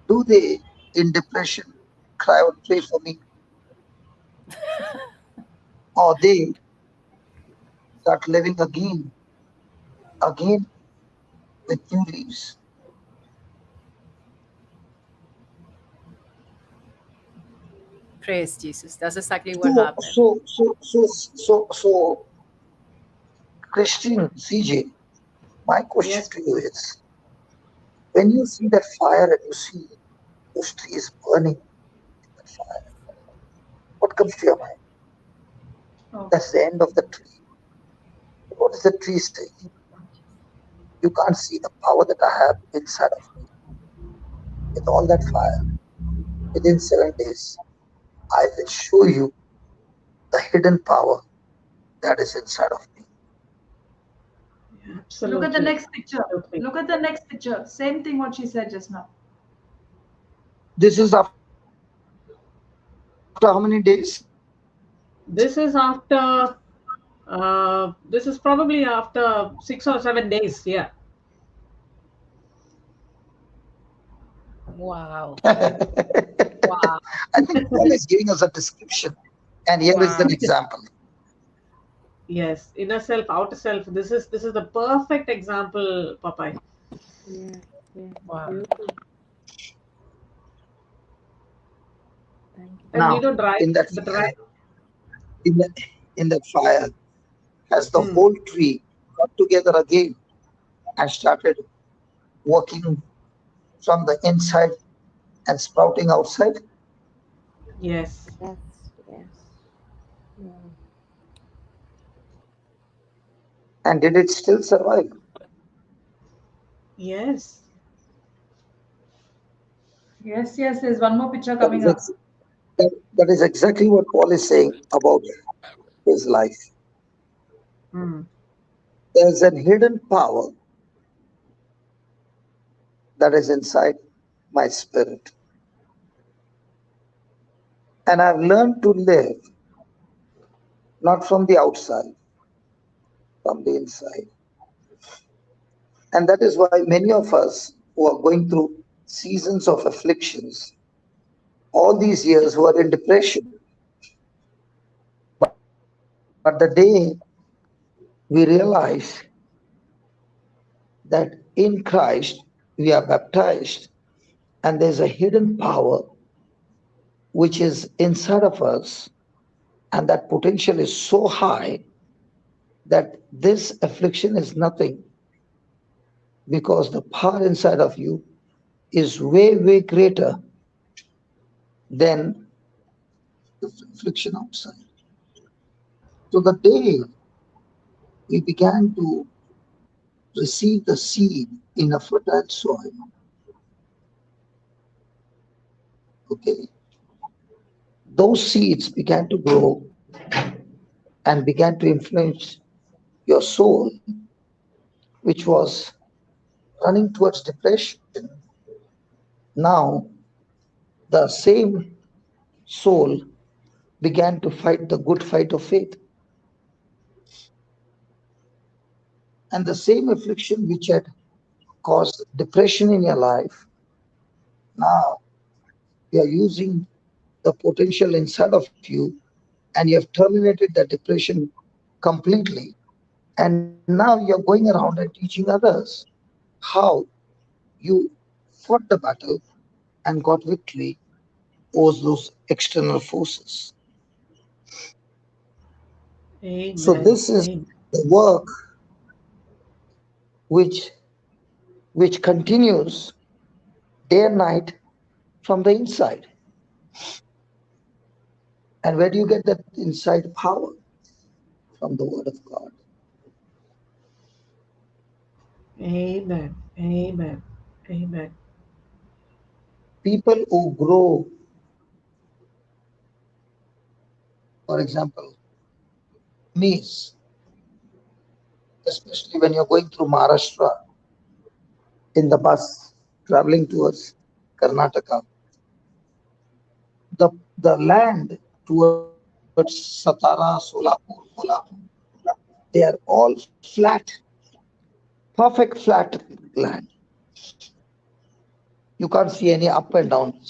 do they in depression cry out, pray for me, or they start living again with new leaves? Praise Jesus. That's exactly what So happened. so so so so so Christian CJ, my question Yes. to you is, when you see that fire and you see those trees burning, what comes to your mind? Oh, That's the end of the tree. What does the tree say? You can't see the power that I have inside of me. With all that fire, within 7 days, I will show you the hidden power that is inside of me. look at the Absolutely. next picture. Absolutely. Look at the next picture. Same thing what she said just now. This is after how many days? This is after, this is probably after 6 or 7 days. Yeah. Wow. Wow. I think Paul is giving us a description, and here is Wow. an example. Yes. Inner self, outer self. This is the perfect example, Papai. Yeah, yeah. Wow. Beautiful. Thank you, And Now, Jesus. in that the fire, dry. in that, in that fire, has the Hmm. whole tree got together again and started working from the inside and sprouting outside? Yes. Yes, yes. Mm. And did it still survive? Yes. Yes, yes, there's one more picture That coming is, up. that is exactly what Paul is saying about his life. Hmm. There's an hidden power that is inside my spirit. And I've learned to live not from the outside, from the inside. And that is why many of us who are going through seasons of afflictions, all these years who are in depression, but the day we realize that in Christ we are baptized and there's a hidden power which is inside of us, and that potential is so high that this affliction is nothing, because the power inside of you is way, way greater than the affliction outside. So the day we began to receive the seed in a fertile soil, okay, those seeds began to grow and began to influence your soul, which was running towards depression. Now, the same soul began to fight the good fight of faith. And the same affliction which had caused depression in your life, now you are using the potential inside of you and you have terminated the depression completely. And now you're going around and teaching others how you fought the battle and got victory over those external forces. So Amen. this is Amen. the work which continues day and night from the inside. And where do you get that inside power? From the Word of God. Amen. Amen. Amen. People who grow, for example, maize, especially when you're going through Maharashtra in the bus traveling towards Karnataka, the land towards Satara, Solapur, Kolhapur, they are all flat, perfect flat land. You can't see any up and down,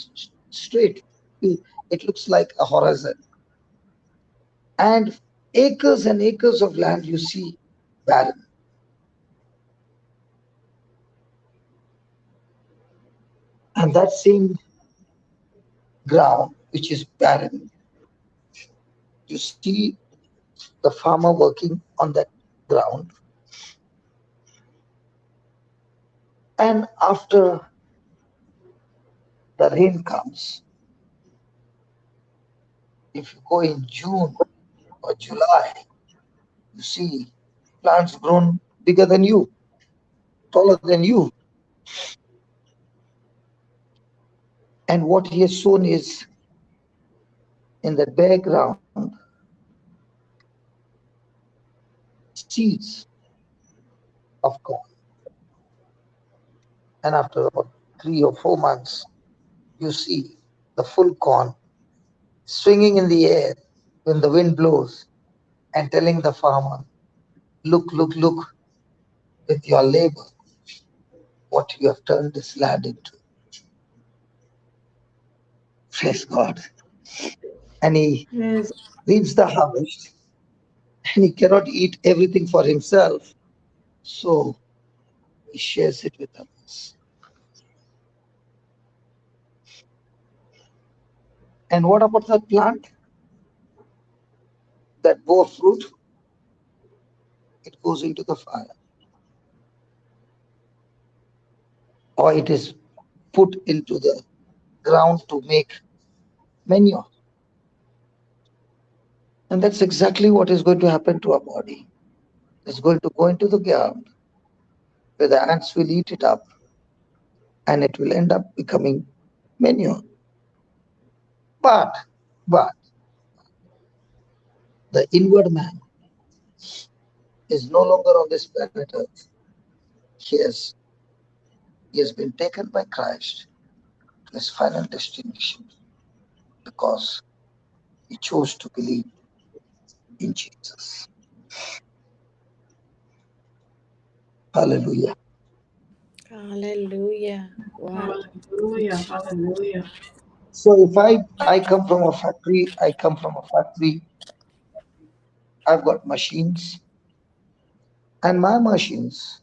straight. It looks like a horizon. And acres and acres of land you see barren. And that same ground, which is barren, you see the farmer working on that ground. And after the rain comes, if you go in June or July, you see plants grown bigger than you, taller than you. And what he has sown is in the bare ground seeds of corn. And after about 3 or 4 months, you see the full corn swinging in the air when the wind blows and telling the farmer, look, look, look, with your labor, what you have turned this land into. Praise God. And he Yes. reaps the harvest and he cannot eat everything for himself. So he shares it with others. And what about that plant that bore fruit? It goes into the fire. Or it is put into the ground to make manure. And that's exactly what is going to happen to our body. It's going to go into the ground where the ants will eat it up and it will end up becoming manure. But the inward man is no longer on this planet Earth. He has been taken by Christ to his final destination because he chose to believe in Jesus. Hallelujah. Hallelujah. Wow. Hallelujah. Hallelujah. So if I come from a factory, I've got machines, and my machines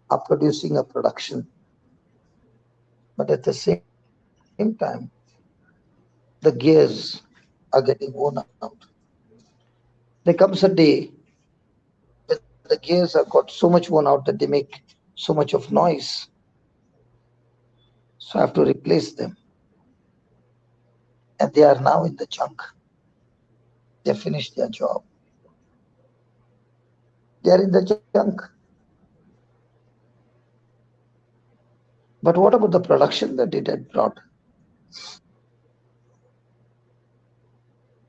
are producing a production. But at the same time, the gears are getting worn out. There comes a day when the gears have got so much worn out that they make so much of noise. So I have to replace them. And they are now in the junk. They finished their job. They are in the junk. But what about the production that it had brought?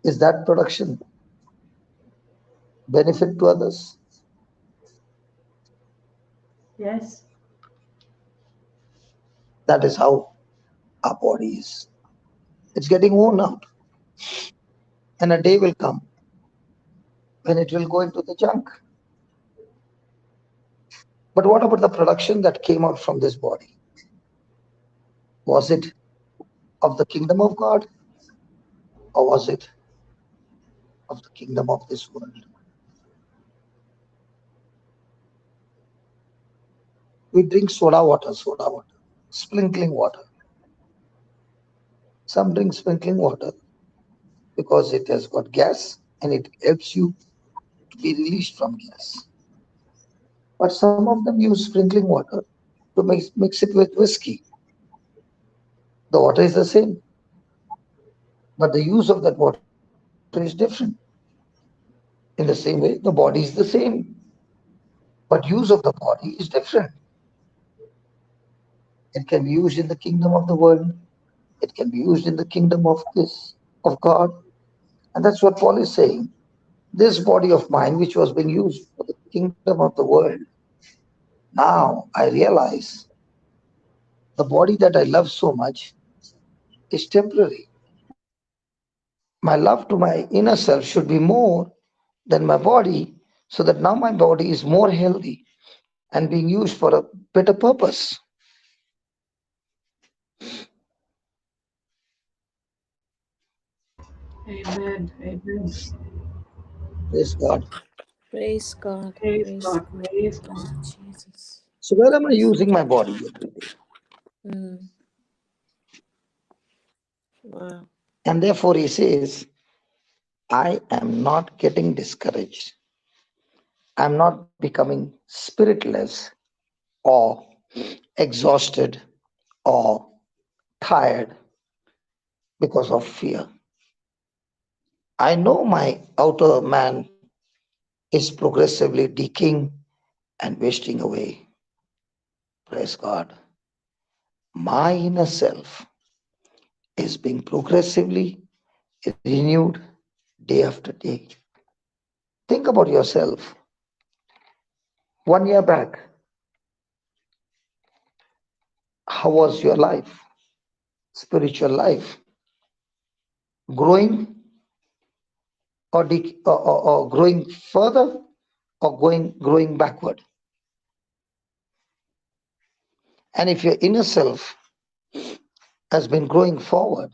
Is that production benefit to others? Yes. That is how our body is. It's getting worn out. And a day will come when it will go into the junk. But what about the production that came out from this body? Was it of the kingdom of God, or was it of the kingdom of this world? We drink soda water, sprinkling water. Some drink sprinkling water because it has got gas and it helps you to be released from gas. But some of them use sprinkling water to mix it with whiskey. The water is the same, but the use of that water is different. In the same way, the body is the same, but use of the body is different. It can be used in the kingdom of the world. It can be used in the kingdom of God. And that's what Paul is saying. This body of mine, which was being used for the kingdom of the world, now I realize the body that I love so much is temporary. My love to my inner self should be more than my body, so that now my body is more healthy and being used for a better purpose. Amen. Amen. Praise God. Praise God. Praise Praise God. God. Praise Thank God. you, Jesus. So where am I using my body every day? Mm. Wow. And therefore he says, I am not getting discouraged. I'm not becoming spiritless or exhausted or tired because of fear. I know my outer man is progressively decaying and wasting away. Praise God. My inner self is being progressively renewed day after day. Think about yourself. 1 year back, how was your life? Spiritual life? Growing or growing further or growing backward? And if your inner self has been growing forward,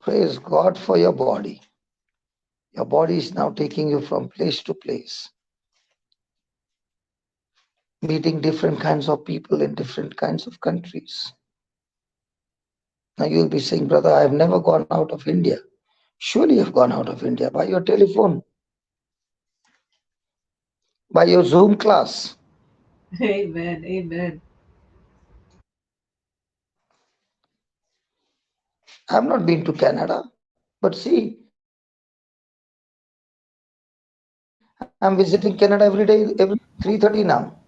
praise God for your body. Your body is now taking you from place to place, meeting different kinds of people in different kinds of countries. Now you'll be saying, brother, I've never gone out of India. Surely you've gone out of India by your telephone, by your Zoom class. Amen. Amen. I've not been to Canada, but see, I'm visiting Canada every day, every 3:30 now.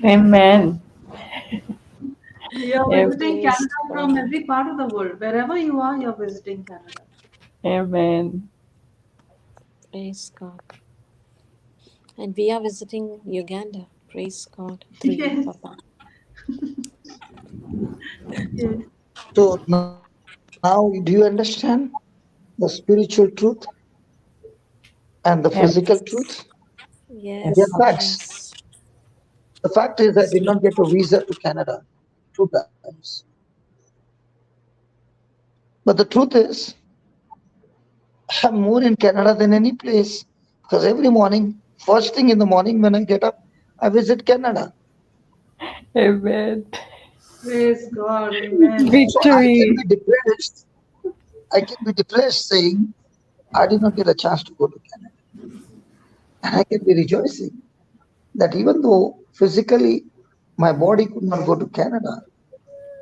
Amen. You're visiting Praise Canada from God. every part of the world. Wherever you are, you're visiting Canada. Amen. Praise God. And we are visiting Uganda. Praise God. Through you, Yes. Papa. Yes. So now, do you understand the spiritual truth and the physical Amen. truth? They are Yes. facts. Yes. The fact is, I did not get a visa to Canada 2 times. But the truth is, I'm more in Canada than any place, because every morning, first thing in the morning when I get up, I visit Canada. Amen. Praise God. Amen. So I can Victory. be depressed. I can be depressed saying, I did not get a chance to go to Canada. And I can be rejoicing that even though physically my body could not go to Canada,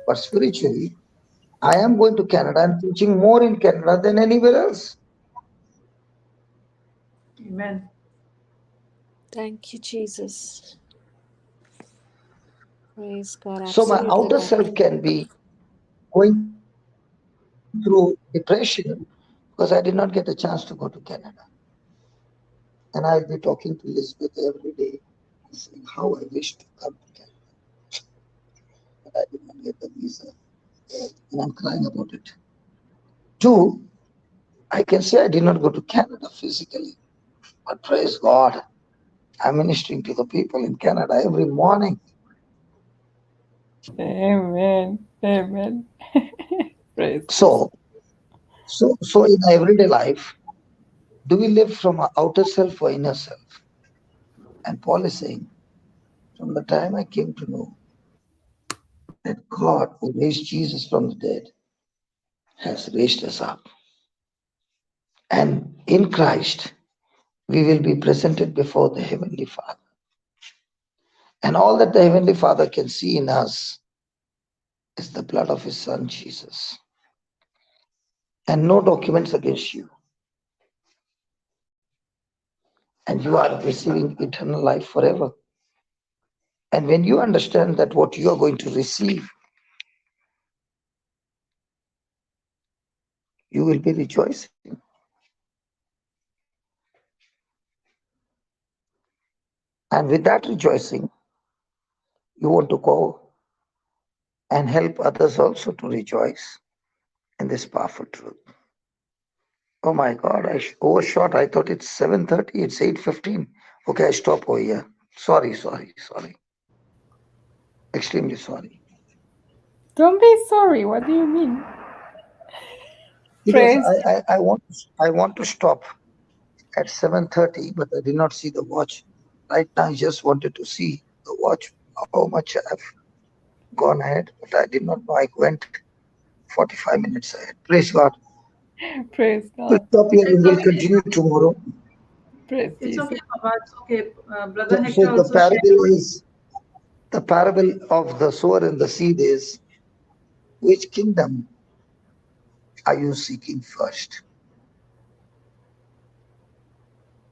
but spiritually, I am going to Canada and preaching more in Canada than anywhere else. Amen. Thank you, Jesus. Praise God. So my Absolutely, outer Papa. self can be going through depression because I did not get a chance to go to Canada. And I'll be talking to Elizabeth every day, saying how I wish to come to Canada, but I did not get the visa. And I'm crying about it. 2, I can say I did not go to Canada physically, but praise God, I'm ministering to the people in Canada every morning. Amen. Amen. Praise So in our everyday life, do we live from our outer self or inner self? And Paul is saying, from the time I came to know that God, who raised Jesus from the dead, has raised us up. And in Christ, we will be presented before the Heavenly Father. And all that the Heavenly Father can see in us is the blood of His Son, Jesus. And no documents against you. And you are receiving eternal life forever. And when you understand that what you are going to receive, you will be rejoicing. And with that rejoicing, you want to go and help others also to rejoice in this powerful truth. Oh my God, I overshot. I thought it's 7:30. It's 8:15. Okay, I stop over here. Sorry. Extremely sorry. Don't be sorry. What do you mean? Because Praise. I want to stop at 7:30, but I did not see the watch. Right now, I just wanted to see the watch, how much I've gone ahead, but I did not know I went 45 minutes ahead. Praise God. Praise We'll God. stop here and It's we'll okay. continue tomorrow. Praise It's okay, Jesus. Papa. It's okay. Brother So Hector the also shared. parable of the sower and the seed is, which kingdom are you seeking first?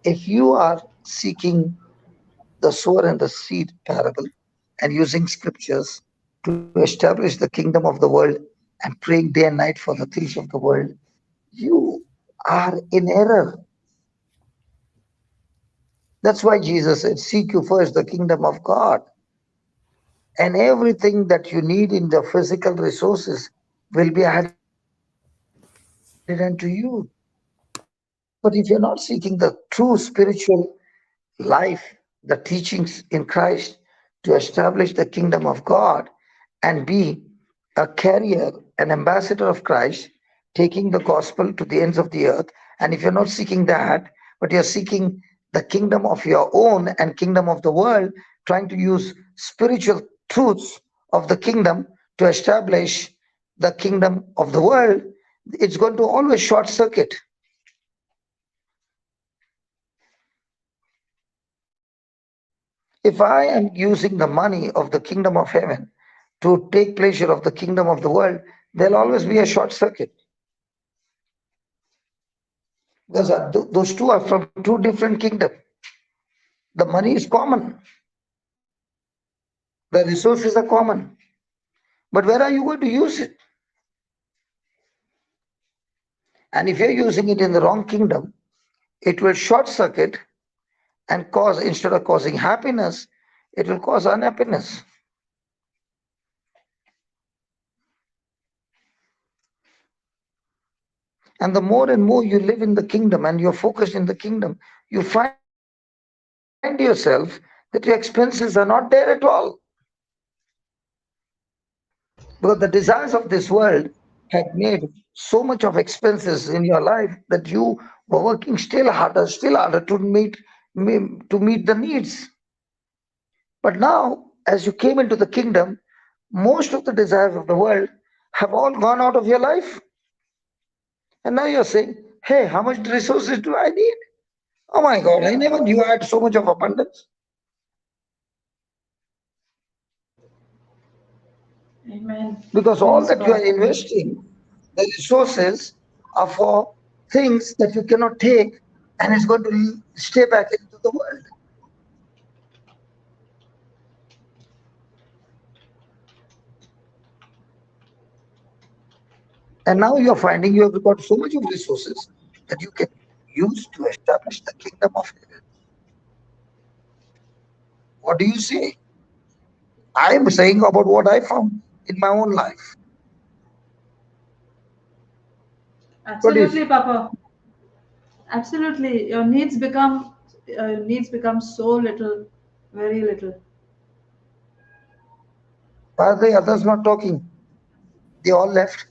If you are seeking the sower and the seed parable and using scriptures to establish the kingdom of the world and praying day and night for the things of the world, you are in error. That's why Jesus said, seek you first the kingdom of God. And everything that you need in the physical resources will be added unto you. But if you're not seeking the true spiritual life, the teachings in Christ to establish the kingdom of God and be a carrier, an ambassador of Christ, taking the gospel to the ends of the earth, and if you're not seeking that, but you're seeking the kingdom of your own and kingdom of the world, trying to use spiritual truths of the kingdom to establish the kingdom of the world, it's going to always short circuit. If I am using the money of the kingdom of heaven to take pleasure of the kingdom of the world, there'll always be a short circuit. Because those two are from two different kingdoms. The money is common, the resources are common. But where are you going to use it? And if you're using it in the wrong kingdom, it will short circuit and cause, instead of causing happiness, it will cause unhappiness. And the more and more you live in the kingdom and you're focused in the kingdom, you find yourself that your expenses are not there at all. Because the desires of this world have made so much of expenses in your life that you were working still harder to meet the needs. But now, as you came into the kingdom, most of the desires of the world have all gone out of your life. And now you're saying, hey, how much resources do I need? Oh my God, I never knew I had so much of abundance. Amen. Because all Praise that you are God. investing, the resources are for things that you cannot take, and it's going to stay back into the world. And now you're finding you have got so much of resources that you can use to establish the kingdom of heaven. do you say? I am saying about what I found in my own life. What do you Absolutely, say? Papa. Absolutely. Your needs become so little, very little. Why are the others not talking? They all left.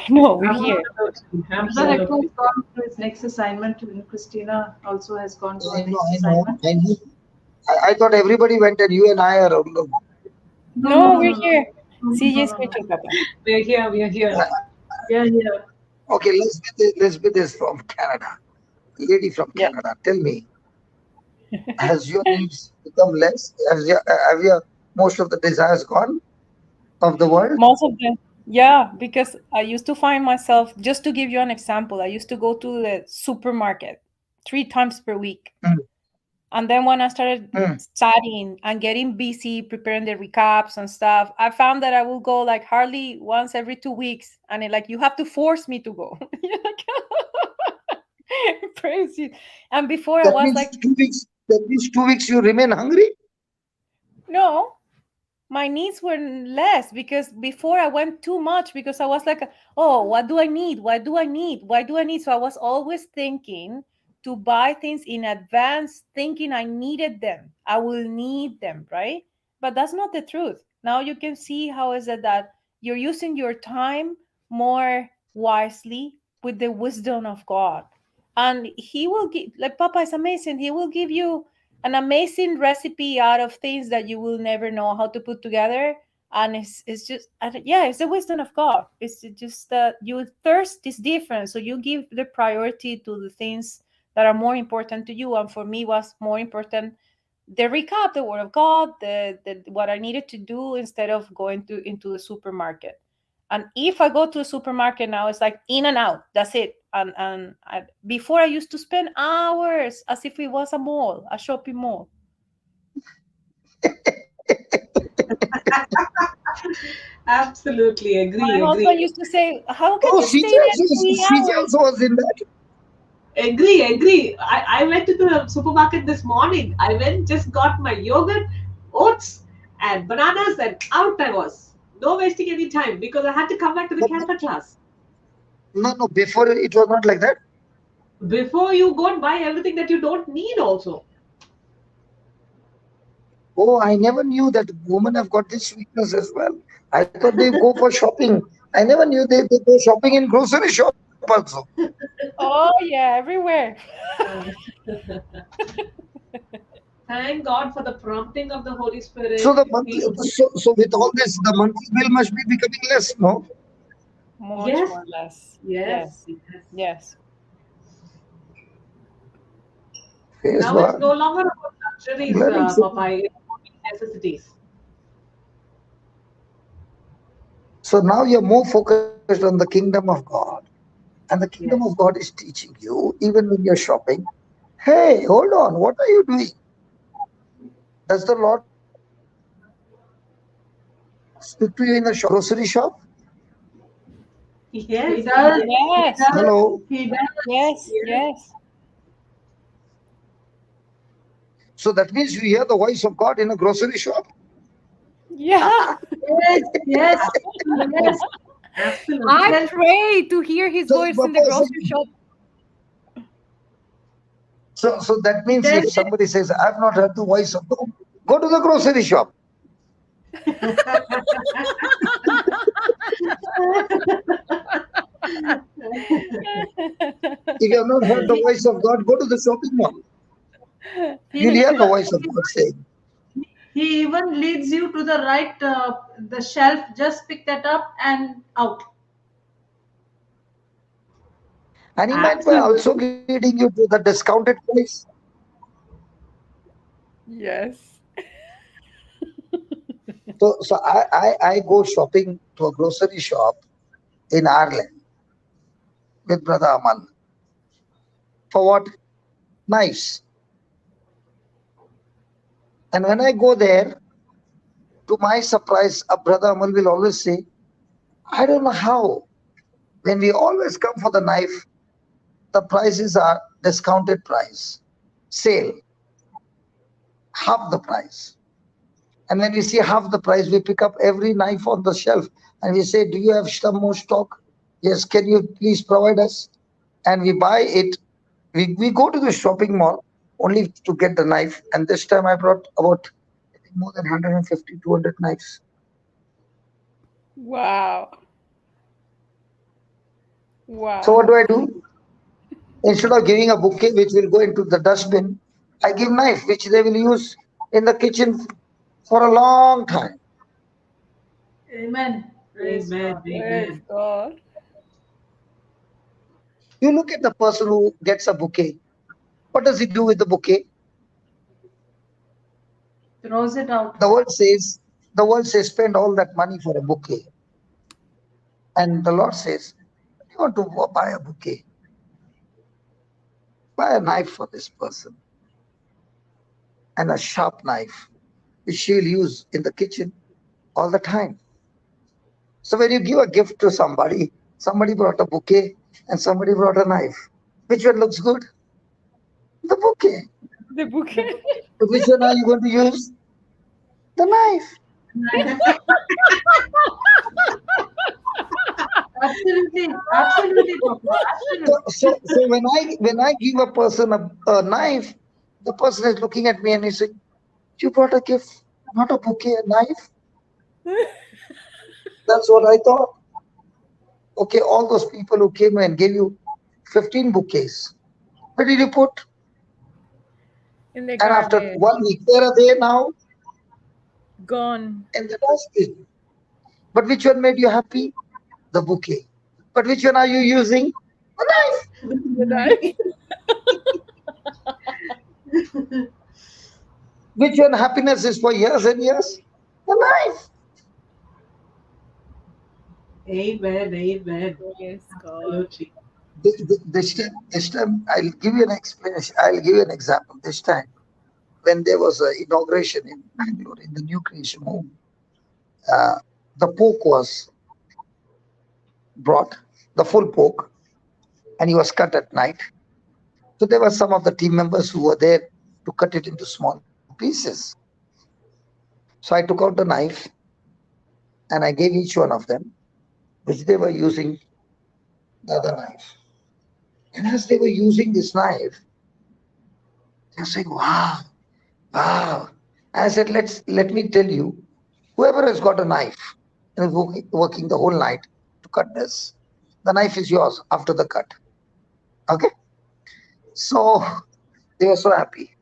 No, we're here. Absolutely. Brother Hector has Absolutely. gone to his next assignment, and Christina also has gone to her I know, next I know, assignment. I know. I thought everybody went and you and I are alone. No, No, no, no, we're no, here. no, CJ no, is no, no. preaching, Papa. We're here. We're here. Yeah, yeah. Okay, let's be this from Canada. Lady from Yeah. Canada, tell me, has your needs become less? Have your most of the desires gone of the world? Most of them. Yeah, because I used to find myself, just to give you an example, I used to go to the supermarket 3 times per week. Mm, And then when I started mm. studying and getting busy, preparing the recaps and stuff, I found that I will go like hardly once every 2 weeks. And like, you have to force me to go. Praise you. And before I That was means like, 2 weeks. That means 2 weeks you remain hungry. no, my needs were less, because before I went too much, because I was like, oh, what do I need? What do I need? Why do I need? So I was always thinking to buy things in advance, thinking I needed them. I will need them, right? But that's not the truth. Now you can see how is it that you're using your time more wisely with the wisdom of God. And he will give, like Papa is amazing. He will give you an amazing recipe out of things that you will never know how to put together. And it's just, yeah, it's the wisdom of God. It's just that your thirst is different, so you give the priority to the things that are more important to you. And for me was more important the recap, the word of God, the what I needed to do, instead of going to into the supermarket. And if I go to a supermarket now, it's like in and out. That's it. And before I used to spend hours as if it was a mall, a shopping mall. Absolutely. My Agree. husband Agree. used to say, "How can Oh, you stay there 3 CJ hours?" also was in that. Agree. Agree. I went to the supermarket this morning. I went, just got my yogurt, oats, and bananas, and out I was. No wasting any time because I had to come back to the But Canada class. no, before it was not like that. Before you go and buy everything that you don't need also. Oh, I never knew that women have got this weakness as well. I thought they go for shopping. I never knew they go shopping in grocery shop also. Oh yeah, everywhere. Thank God for the prompting of the Holy Spirit. So the monthly, so with all this, the monthly bill must be becoming less, no? Much Yes. more less. Yes. Yes. Yes. Yes. Praise Now it's God. no longer about I'm luxuries, learning so Papa. It's about necessities. So now you're more focused on the kingdom of God. And the kingdom of Yes. God is teaching you, even when you're shopping, hey, hold on, what are you doing? Does the Lord speak to you in the grocery shop? Yes. He does. He Yes. does. Hello? He does. Yes. Yes. So that means you hear the voice of God in a grocery shop? Yeah. Yes, yes, yes. Absolutely. I pray to hear his So, voice in the grocery shop. so that means Tell if somebody says, I've not heard the voice of God, go to the grocery shop. If you have not heard the voice of God, go to the shopping mall. You'll hear the voice of God saying. He even leads you to the right, the shelf. Just pick that up and out. And he might be also Absolutely. leading you to the discounted price. Yes. So I go shopping to a grocery shop in Ireland with Brother Aman. For what? Knives. And when I go there, to my surprise, a Brother Aman will always say, I don't know how. When we always come for the knife, the prices are discounted price, sale. half the price. And when we see half the price, we pick up every knife on the shelf and we say, do you have some more stock? Yes, can you please provide us? And we buy it. We go to the shopping mall only to get the knife. And this time I brought about more than 150, 200 knives. Wow. Wow. So what do? Instead of giving a bouquet which will go into the dustbin, I give knife which they will use in the kitchen for a long time. Amen. Praise Amen. God. Praise Amen. God. You look at the person who gets a bouquet. What does he do with the bouquet? Throws it out. The world says, spend all that money for a bouquet. And the Lord says, you want to buy a bouquet? Buy a knife for this person. And a sharp knife, which she'll use in the kitchen all the time. So when you give a gift to somebody, somebody brought a bouquet and somebody brought a knife. Which one looks good? The bouquet. The bouquet. Which one are you going to use? The knife. Absolutely, absolutely, Papa. Absolutely. So when I give a person a knife, the person is looking at me and he saying, you brought a gift, not a bouquet, a knife. That's what I thought. Okay, all those people who came and gave you 15 bouquets, where did you put? In the And after garden. 1 week, where are they now? Gone. In the dustbin. But which one made you happy? The bouquet. But which one are you using? The knife. The knife. Which one happiness is for years and years? The knife. Amen. Amen. Praise God. Absolutely. This time, I'll give you an explanation. I'll give you an example. This time, when there was an inauguration in Bangalore in the new creation home, the pork was brought, the full pork, and he was cut at night. So there were some of the team members who were there to cut it into small pieces. So I took out the knife and I gave each one of them, which they were using the other knife. And as they were using this knife, they were saying, wow, wow. I said, let me tell you, whoever has got a knife and is working the whole night to cut this, the knife is yours after the cut. Okay? So they were so happy.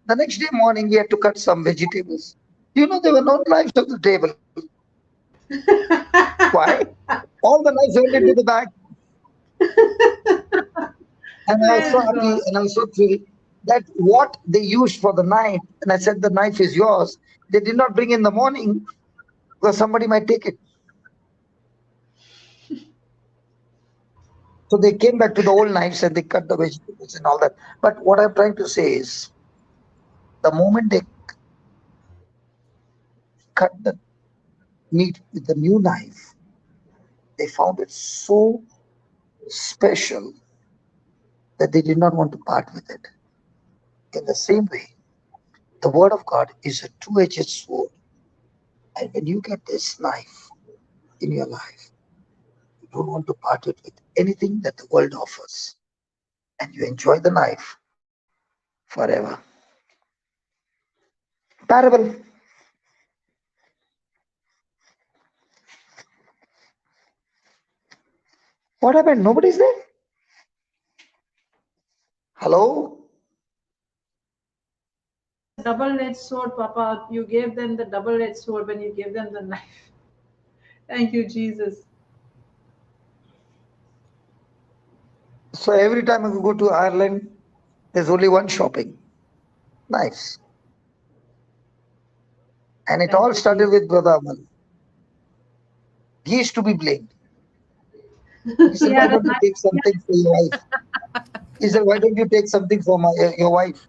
The next day morning, we had to cut some vegetables. You know, there were no knives on the table. Why? All the knives went into the bag. And I was so happy and I was so thrilled that what they used for the night, and I said the knife is yours, they did not bring in the morning because somebody might take it. So they came back to the old knives and they cut the vegetables and all that. But what I'm trying to say is, the moment they cut the meat with the new knife, they found it so special that they did not want to part with it. In the same way, the word of God is a two-edged sword. And when you get this knife in your life, you don't want to part it with anything that the world offers. And you enjoy the knife forever. Parable. What happened? Nobody's there? Hello? Double-edged sword, Papa. You gave them the double-edged sword when you gave them the knife. Thank you, Jesus. So every time I go to Ireland, there's only one shopping. Knives. And it all started with Brother Amal. He used to be blamed. He said, why don't you take something for your wife? He said, why don't you take something for your wife?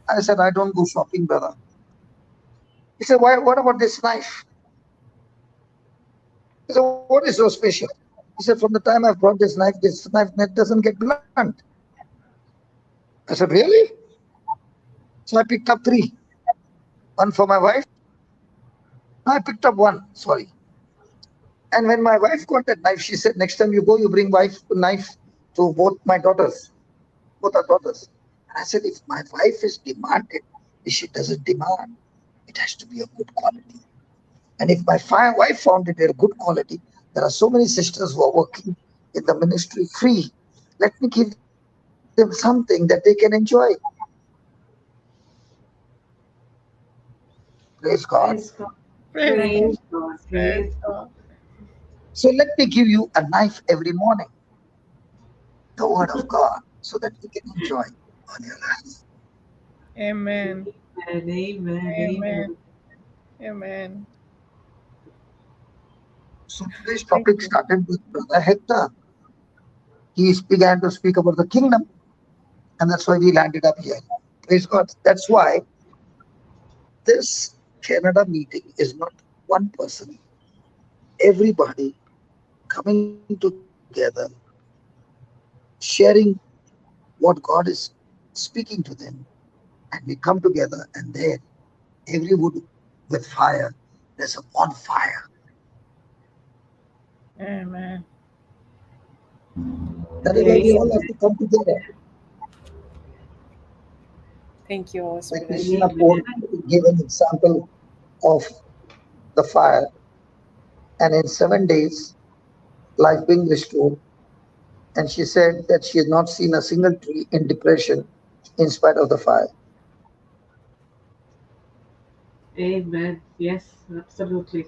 I said, I don't go shopping, brother. He said, what about this knife? He said, what is so special? He said, from the time I've brought this knife doesn't get blunt. I said, really? So I picked up 3. one for my wife. No, I picked up one, sorry. And when my wife got that knife, she said, next time you go, you bring knife to both my daughters, both our daughters. And I said, if my wife is demanded, if she doesn't demand, it has to be a good quality. And if my wife found it a good quality, there are so many sisters who are working in the ministry free. Let me give them something that they can enjoy. Praise God. Praise God. Praise God. Praise God. So let me give you a knife every morning, the word of God, so that you can enjoy on your life. Amen. Amen. Amen. Amen. So today's topic started with Brother Hector. He began to speak about the kingdom, and that's why we landed up here. Praise God. That's why this Canada meeting is not one person, everybody coming together, sharing what God is speaking to them, and we come together, and there, every wood with fire, there's a bonfire. Amen. That is why we all have to come together. Thank you, Holy Like Spirit. Christina Paul gave an example of the fire, and in 7 days, life being restored. And she said that she had not seen a single tree in depression in spite of the fire. Amen. Yes, absolutely.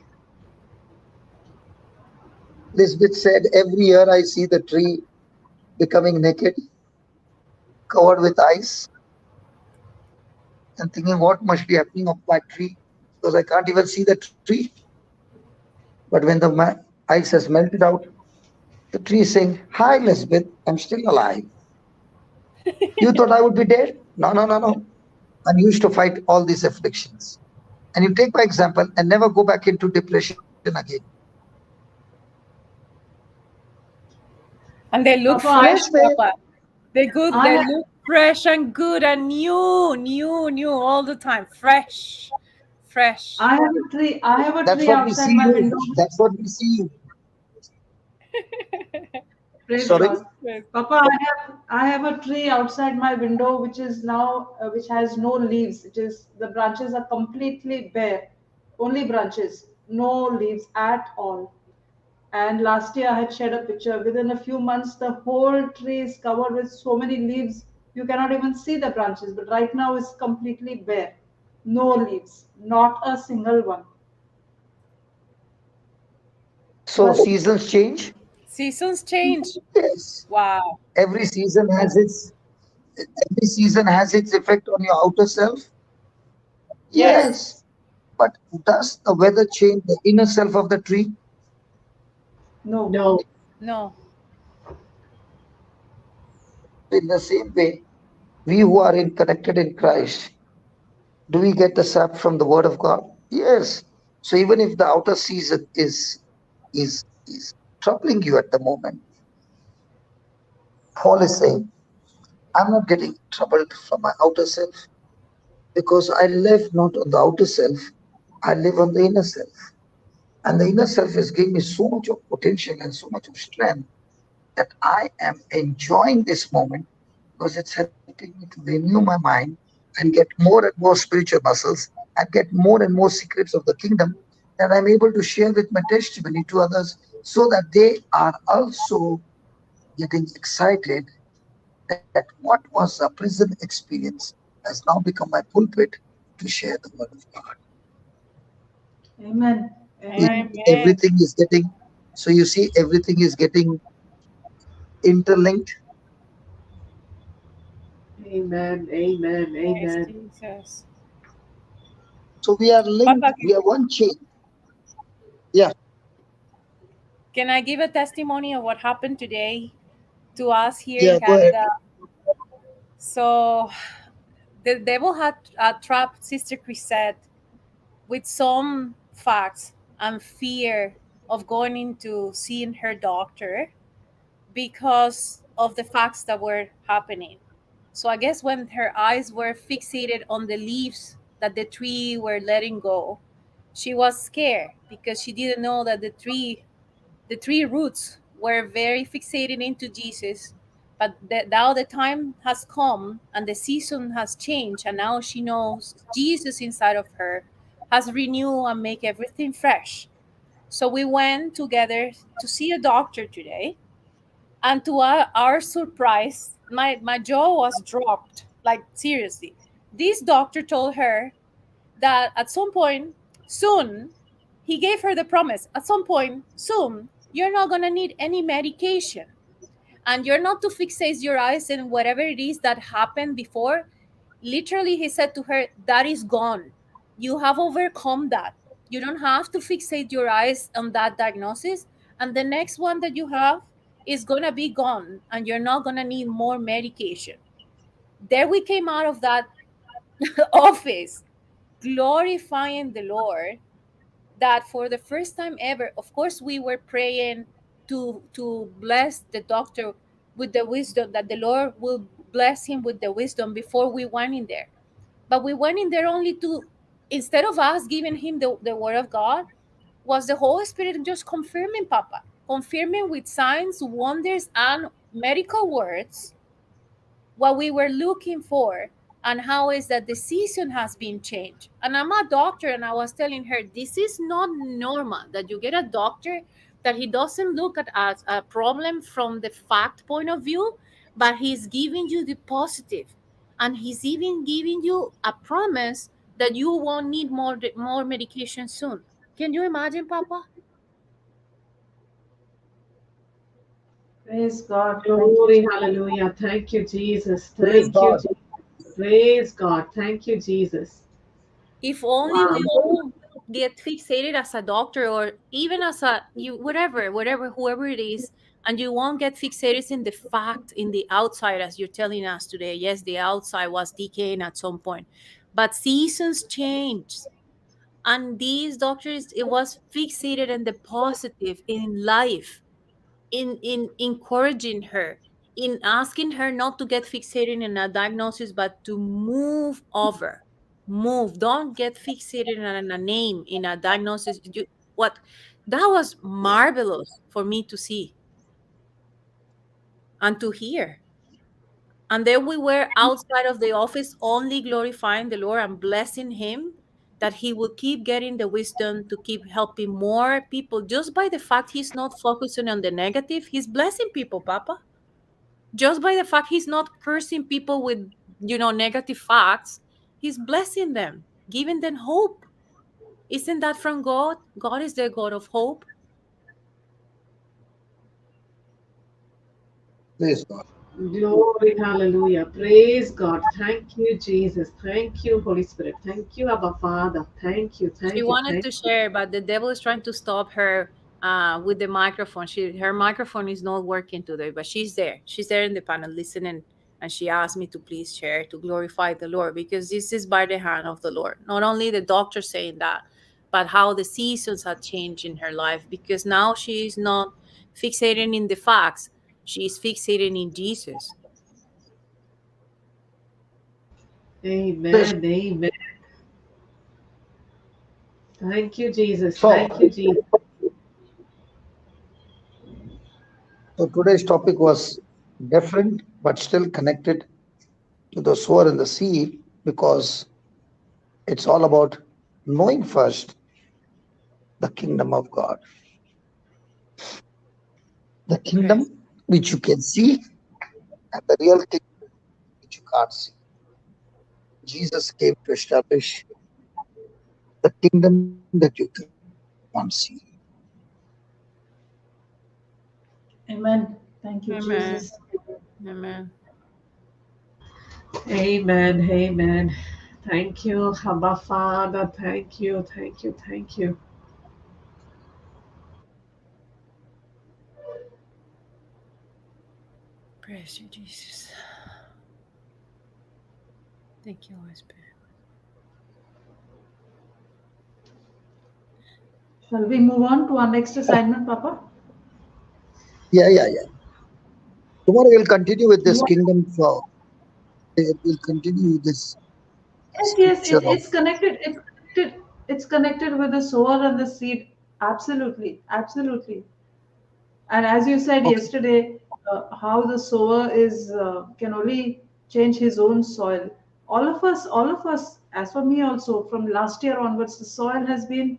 Lisbeth said, every year I see the tree becoming naked, covered with ice, and thinking what must be happening of my tree, because I can't even see the tree. But when the ice has melted out, the tree is saying, hi, Lisbeth, I'm still alive. You thought I would be dead? No, no, no, no. I'm used to fight all these afflictions. And you take my example and never go back into depression again. And they look Papa, fresh, Lisbeth, Papa. They I look fresh and good and new all the time. Fresh. I have a tree. I have a that's tree what we outside see my you. window. That's what we see you. Praise Sorry? God. Papa, I have a tree outside my window which is now which has no leaves. It is the branches are completely bare, only branches, no leaves at all. And last year I had shared a picture. Within a few months, the whole tree is covered with so many leaves you cannot even see the branches. But right now it's completely bare, no leaves, not a single one. So But seasons change. Seasons change. Yes. Wow. Every season has its effect on your outer self. Yes. Yes. But does the weather change the inner self of the tree? no, No. No. In the same way, we who are connected in Christ, do we get the sap from the word of God? Yes. So even if the outer season is troubling you at the moment, Paul is saying, I'm not getting troubled from my outer self because I live not on the outer self, I live on the inner self. And the inner self has given me so much of potential and so much of strength that I am enjoying this moment because it's helping me to renew my mind and get more and more spiritual muscles and get more and more secrets of the kingdom that I'm able to share with my testimony to others so that they are also getting excited that what was a prison experience has now become my pulpit to share the word of God. amen. Amen. Amen. Everything is getting, so you see, everything is getting interlinked. Amen. Amen. Yes, Amen. Jesus. So we are linked, Papa, we are one chain. Yeah. can I give a testimony of what happened today to us here in Yeah, go ahead. Canada? So the devil had trapped Sister Chrisette with some facts and fear of going into seeing her doctor because of the facts that were happening. So I guess when her eyes were fixated on the leaves that the three were letting go, she was scared because she didn't know that the three roots were very fixated into Jesus. But now the time has come and the season has changed, and now she knows Jesus inside of her has renewed and make everything fresh. So we went together to see a doctor today, and to our surprise, my jaw was dropped. Like, seriously, this doctor told her that at some point soon, he gave her the promise, at some point soon, you're not going to need any medication, and you're not to fixate your eyes in whatever it is that happened before. Literally, he said to her, that is gone. You have overcome that. You don't have to fixate your eyes on that diagnosis, and the next one that you have is going to be gone, and you're not going to need more medication. There we came out of that office glorifying the Lord, that for the first time ever, of course, we were praying to bless the doctor with the wisdom, that the Lord will bless him with the wisdom before we went in there. But we went in there only to, instead of us giving him the word of God, was the Holy Spirit just confirming, Papa, confirming with signs, wonders, and medical words what we were looking for, and how is that the season has been changed. And I'm a doctor, and I was telling her, this is not normal that you get a doctor that he doesn't look at as a problem from the fact point of view, but he's giving you the positive, and he's even giving you a promise that you won't need more medication soon. Can you imagine, Papa? Praise God. Thank you. Glory, hallelujah. Thank you, Jesus. Praise Thank you, God. Jesus. Praise God. Thank you, Jesus. If only Wow. we won't get fixated as a doctor, or even as a you whatever whoever it is, and you won't get fixated in the fact, in the outside, as you're telling us today. Yes, the outside was decaying at some point, but seasons change, and these doctors, it was fixated in the positive in life, in encouraging her, in asking her not to get fixated in a diagnosis, but to move over. Move. Don't get fixated on a name, in a diagnosis. What that was marvelous for me to see and to hear. And then we were outside of the office only glorifying the Lord and blessing him, that he will keep getting the wisdom to keep helping more people. Just by the fact he's not focusing on the negative, he's blessing people, Papa. Just by the fact he's not cursing people with, negative facts, he's blessing them, giving them hope. Isn't that from God? God is the God of hope. Praise God. Glory, hallelujah. Praise God. Thank you, Jesus. Thank you, Holy Spirit. Thank you, Abba Father. Thank you, She thank you, wanted thank to you. share, but the devil is trying to stop her with the microphone. Her microphone is not working today, but she's there. She's there in the panel listening, and she asked me to please share, to glorify the Lord, because this is by the hand of the Lord. Not only the doctor saying that, but how the seasons have changed in her life, because now she is not fixating in the facts. She is fixating in Jesus. Praise Amen, amen. Thank you, Jesus. So, Thank you, Jesus. so today's topic was different but still connected to the sower and the seed, because it's all about knowing first the kingdom of God. The kingdom which you can see, and the real kingdom which you can't see. Jesus came to establish the kingdom that you can't see. Amen. Thank you, Amen. Jesus. Amen. Amen, amen. Thank you, Abba Father. Thank you, thank you, thank you. Praise you, Jesus. Thank you, Holy Spirit. Shall we move on to our next assignment, Papa? Yeah. Tomorrow we'll continue with this kingdom. We'll continue this Yes, scripture of it's connected. It's connected with the sower and the seed. Absolutely, absolutely. And as you said okay. yesterday, how the sower is can only change his own soil. All of us. As for me also, from last year onwards, the soil has been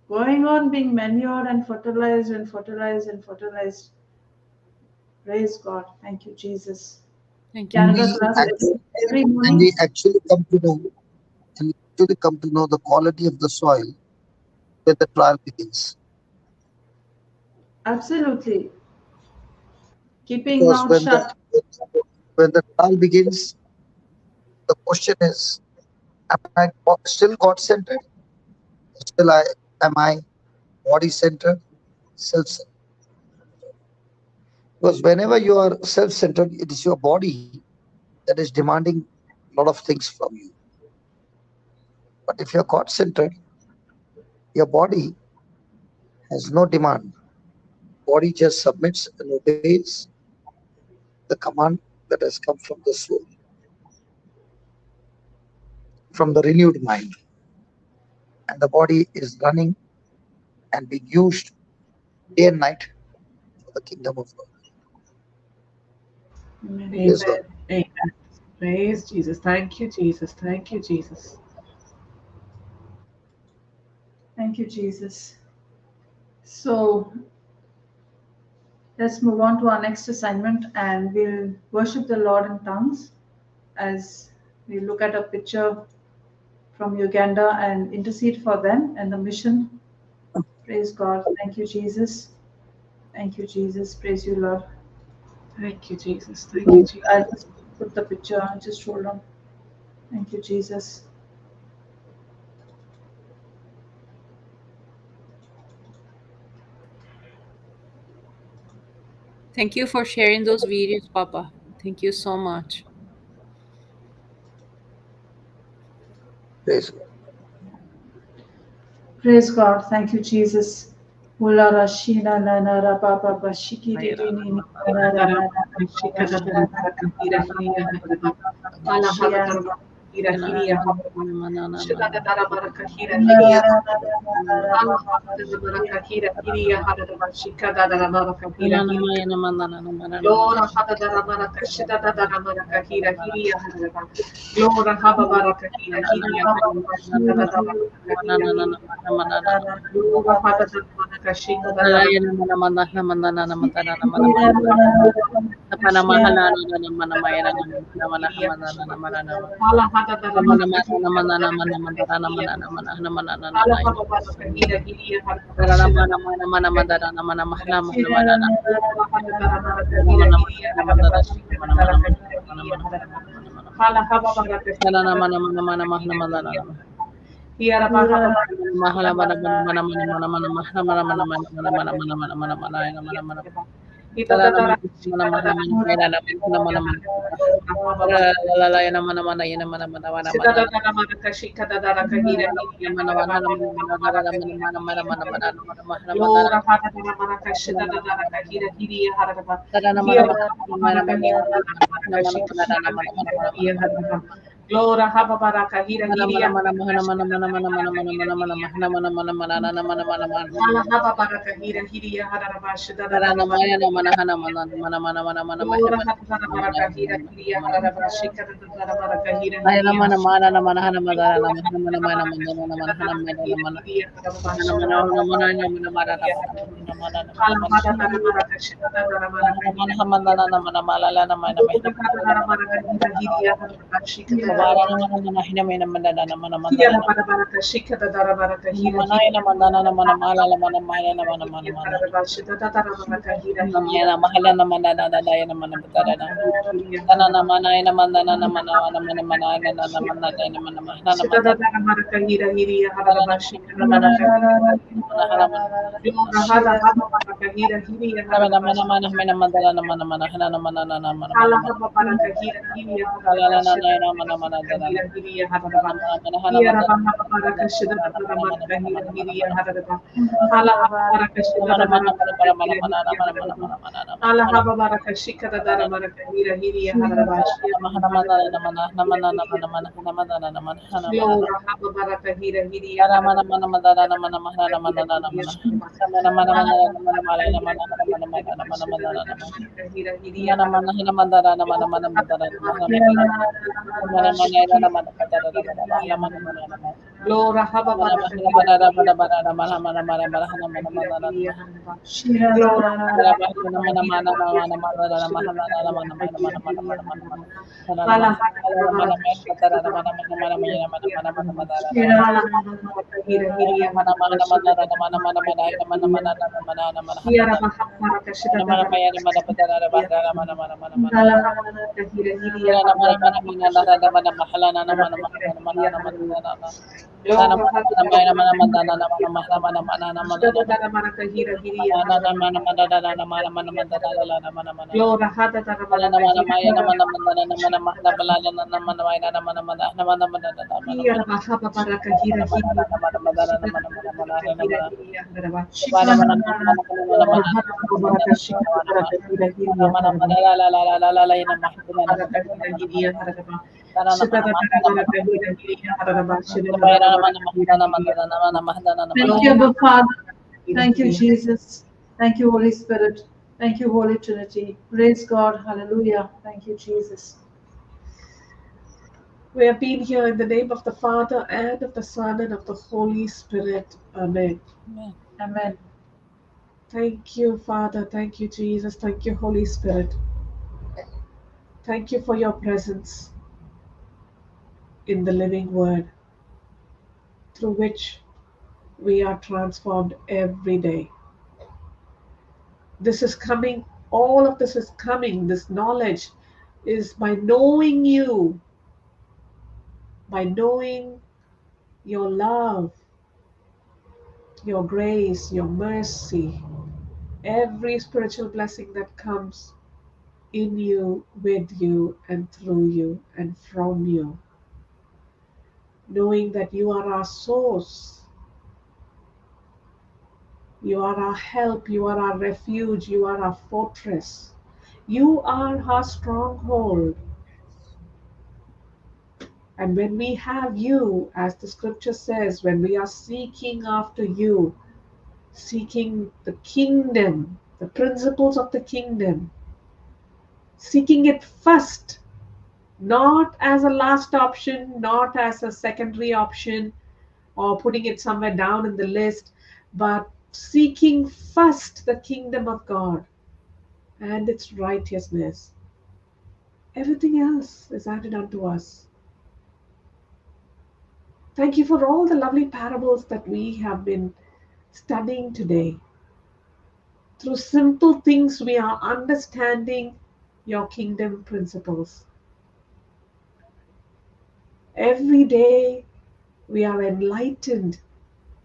going on being manured and fertilized and fertilized and fertilized. Praise God. Thank you, Jesus. Thank you. And Canada we class actually every and we morning. actually come to know and we actually come to know the quality of the soil when the trial begins. Absolutely. Keeping Because mouth shut. when the trial begins, the question is, am I still God centered? Still am I body centered? Self centered? Because whenever you are self centered, it is your body that is demanding a lot of things from you. But if you're God centered, your body has no demand. Body just submits and obeys the command that has come from the soul, from the renewed mind. And the body is running and being used day and night for the kingdom of God. Amen. Praise God. Amen. Praise Jesus. Thank you, Jesus. Thank you, Jesus. Thank you, Jesus. So let's move on to our next assignment and we'll worship the Lord in tongues as we look at a picture from Uganda and intercede for them and the mission. Praise God. Thank you, Jesus. Thank you, Jesus. Praise you, Lord. Thank you, Jesus. Thank you, Jesus. I'll just put the picture on. Just hold on. Thank you, Jesus. Thank you for sharing those videos, Papa. Thank you so much. Praise God. Praise God. Thank you, Jesus. Ula rashina na na ra ba ba ba shiki di di ni ni ra ra ra ra ra rashina Lora hada dara baraka shida dara baraka hira hiria hada. Lora haba baraka hira hiria hada shida dara baraka hira. Lora hada dara baraka shida dara. Hala hada dara baraka shida dara baraka hira. Hala haba baraka hira hiria hada shida. Lora hada dara baraka hira hiria hada shida dara hiria hada. Hala haba baraka shida dara baraka Hiara bahaba Ita tatara Lora haba baraka hira hiria Hala haba baraka hira hiria hara bashida da Lora haba baraka hira hiria hara bashika da baraka hira hiria Hala hada da baraka shida da baraka hira hiria hara bashika da Hiara bara baraka shika da dara baraka hira hiria Shida da dara baraka hira hiria Shida da dara baraka hira hiria hara bashika da baraka Lora hada haba baraka hira hiria hara Hala haba baraka hira hiria hara bashika Thank you, Abba Father. Thank you, Jesus. Thank you, Holy Spirit. Thank you, Holy Trinity. Praise God. Hallelujah. Thank you, Jesus. We have been here in the name of the Father and of the Son and of the Holy Spirit. Amen. Amen. Thank you, Father. Thank you, Jesus. Thank you, Holy Spirit. Thank you for your presence in the living word, through which we are transformed every day. This is coming, all of this is coming, this knowledge is by knowing you, by knowing your love, your grace, your mercy, every spiritual blessing that comes in you, with you, and through you, and from you. Knowing that you are our source, you are our help, you are our refuge, you are our fortress, you are our stronghold. And when we have you, as the scripture says, when we are seeking after you, seeking the kingdom, the principles of the kingdom, seeking it first, not as a last option, not as a secondary option, or putting it somewhere down in the list, but seeking first the kingdom of God and its righteousness. Everything else is added unto us. Thank you for all the lovely parables that we have been studying today. Through simple things, we are understanding your kingdom principles. Every day, we are enlightened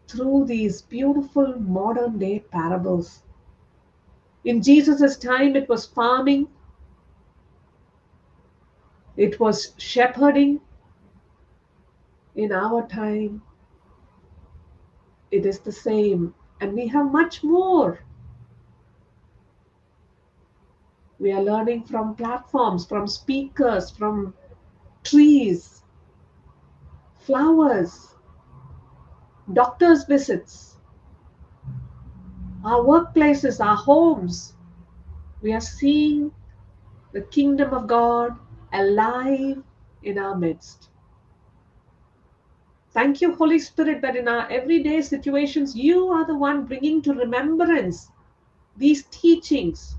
through these beautiful modern day parables. In Jesus' time, it was farming, it was shepherding. In our time, it is the same, and we have much more. We are learning from platforms, from speakers, from trees, flowers, doctors' visits, our workplaces, our homes. We are seeing the kingdom of God alive in our midst. Thank you, Holy Spirit, that in our everyday situations, you are the one bringing to remembrance these teachings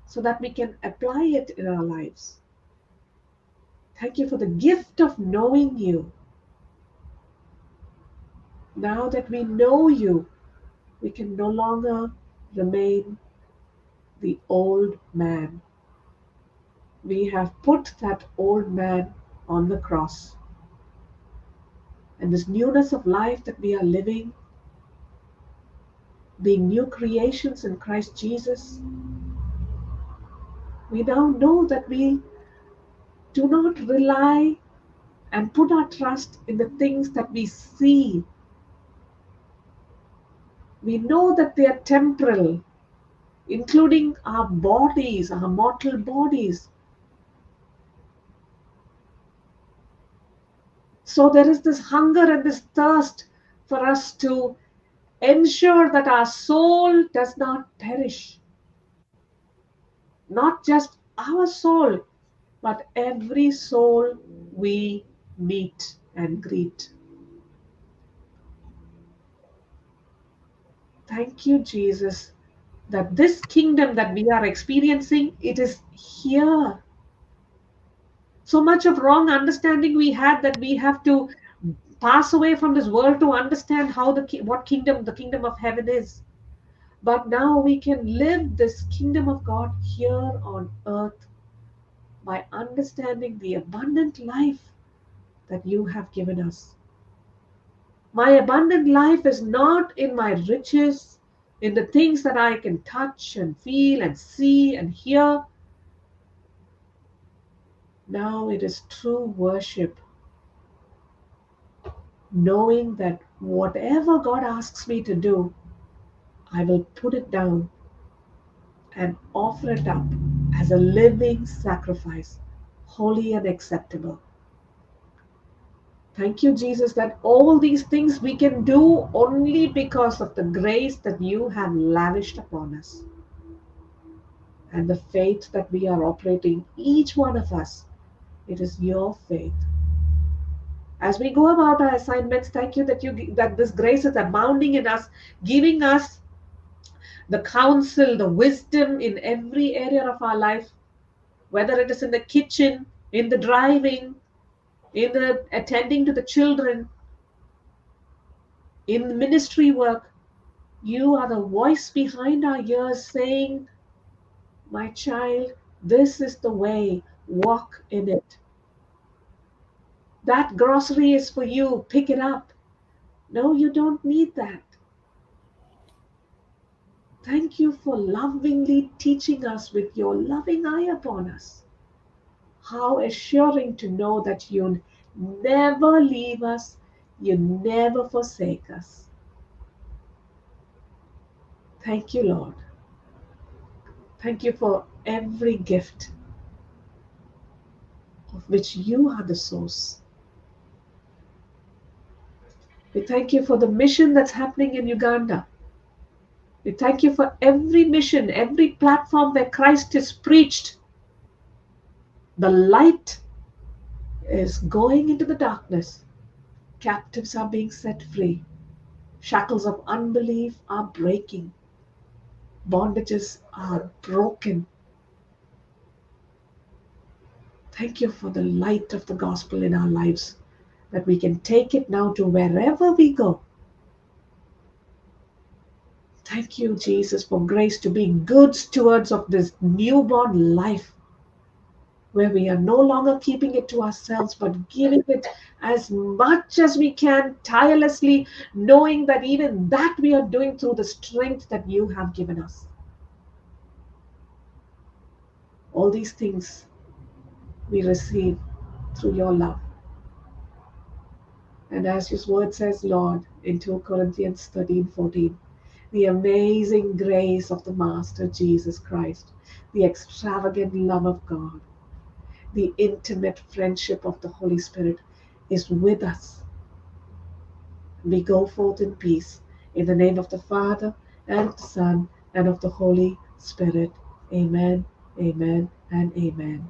so that we can apply it in our lives. Thank you for the gift of knowing you. Now that we know you, we can no longer remain the old man. We have put that old man on the cross. And this newness of life that we are living, being new creations in Christ Jesus, we now know that we do not rely and put our trust in the things that we see. We know that they are temporal, including our bodies, our mortal bodies. So there is this hunger and this thirst for us to ensure that our soul does not perish. Not just our soul, but every soul we meet and greet. Thank you, Jesus, that this kingdom that we are experiencing, it is here. So much of wrong understanding we had that we have to pass away from this world to understand how the kingdom of heaven is. But now we can live this kingdom of God here on earth by understanding the abundant life that you have given us. My abundant life is not in my riches, in the things that I can touch and feel and see and hear. Now it is true worship, knowing that whatever God asks me to do, I will put it down and offer it up as a living sacrifice, holy and acceptable. Thank you, Jesus, that all these things we can do only because of the grace that you have lavished upon us and the faith that we are operating, each one of us. It is your faith. As we go about our assignments, thank you that this grace is abounding in us, giving us the counsel, the wisdom in every area of our life, whether it is in the kitchen, in the driving, in the attending to the children, in the ministry work. You are the voice behind our ears saying, my child, this is the way, walk in it. That grocery is for you, pick it up. No, you don't need that. Thank you for lovingly teaching us with your loving eye upon us. How assuring to know that you never leave us, you never forsake us. Thank you, Lord. Thank you for every gift of which you are the source. We thank you for the mission that's happening in Uganda. We thank you for every mission, every platform where Christ is preached. The light is going into the darkness. Captives are being set free. Shackles of unbelief are breaking. Bondages are broken. Thank you for the light of the gospel in our lives, that we can take it now to wherever we go. Thank you, Jesus, for grace to be good stewards of this newborn life, where we are no longer keeping it to ourselves, but giving it as much as we can, tirelessly, knowing that even that we are doing through the strength that you have given us. All these things we receive through your love. And as his word says, Lord, in 2 Corinthians 13:14, the amazing grace of the Master Jesus Christ, the extravagant love of God, the intimate friendship of the Holy Spirit is with us. We go forth in peace in the name of the Father and of the Son and of the Holy Spirit. Amen, amen, and amen.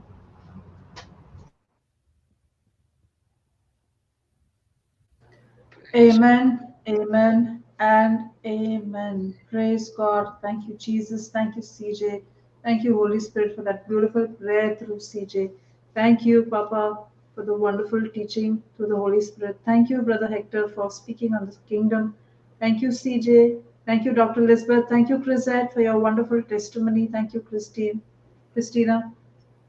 Amen, amen, and amen. Praise God. Thank you, Jesus. Thank you, CJ. Thank you, Holy Spirit, for that beautiful prayer through CJ. Thank you, Papa, for the wonderful teaching through the Holy Spirit. Thank you, Brother Hector, for speaking on the kingdom. Thank you, CJ. Thank you, Dr. Elizabeth. Thank you, Chrisette, for your wonderful testimony. Thank you, Christina.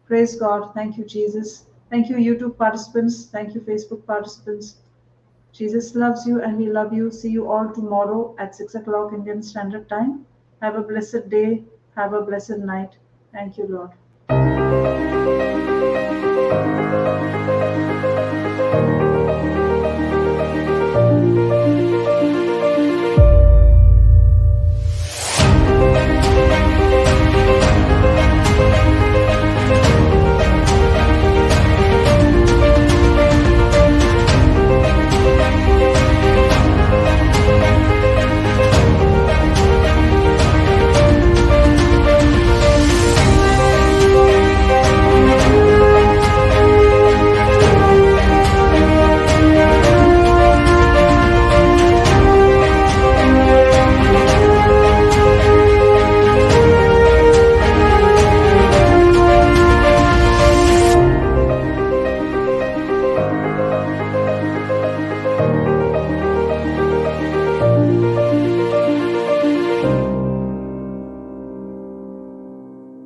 Praise God. Thank you, Jesus. Thank you, YouTube participants. Thank you, Facebook participants. Jesus loves you and we love you. See you all tomorrow at 6 o'clock Indian Standard Time. Have a blessed day. Have a blessed night. Thank you, Lord.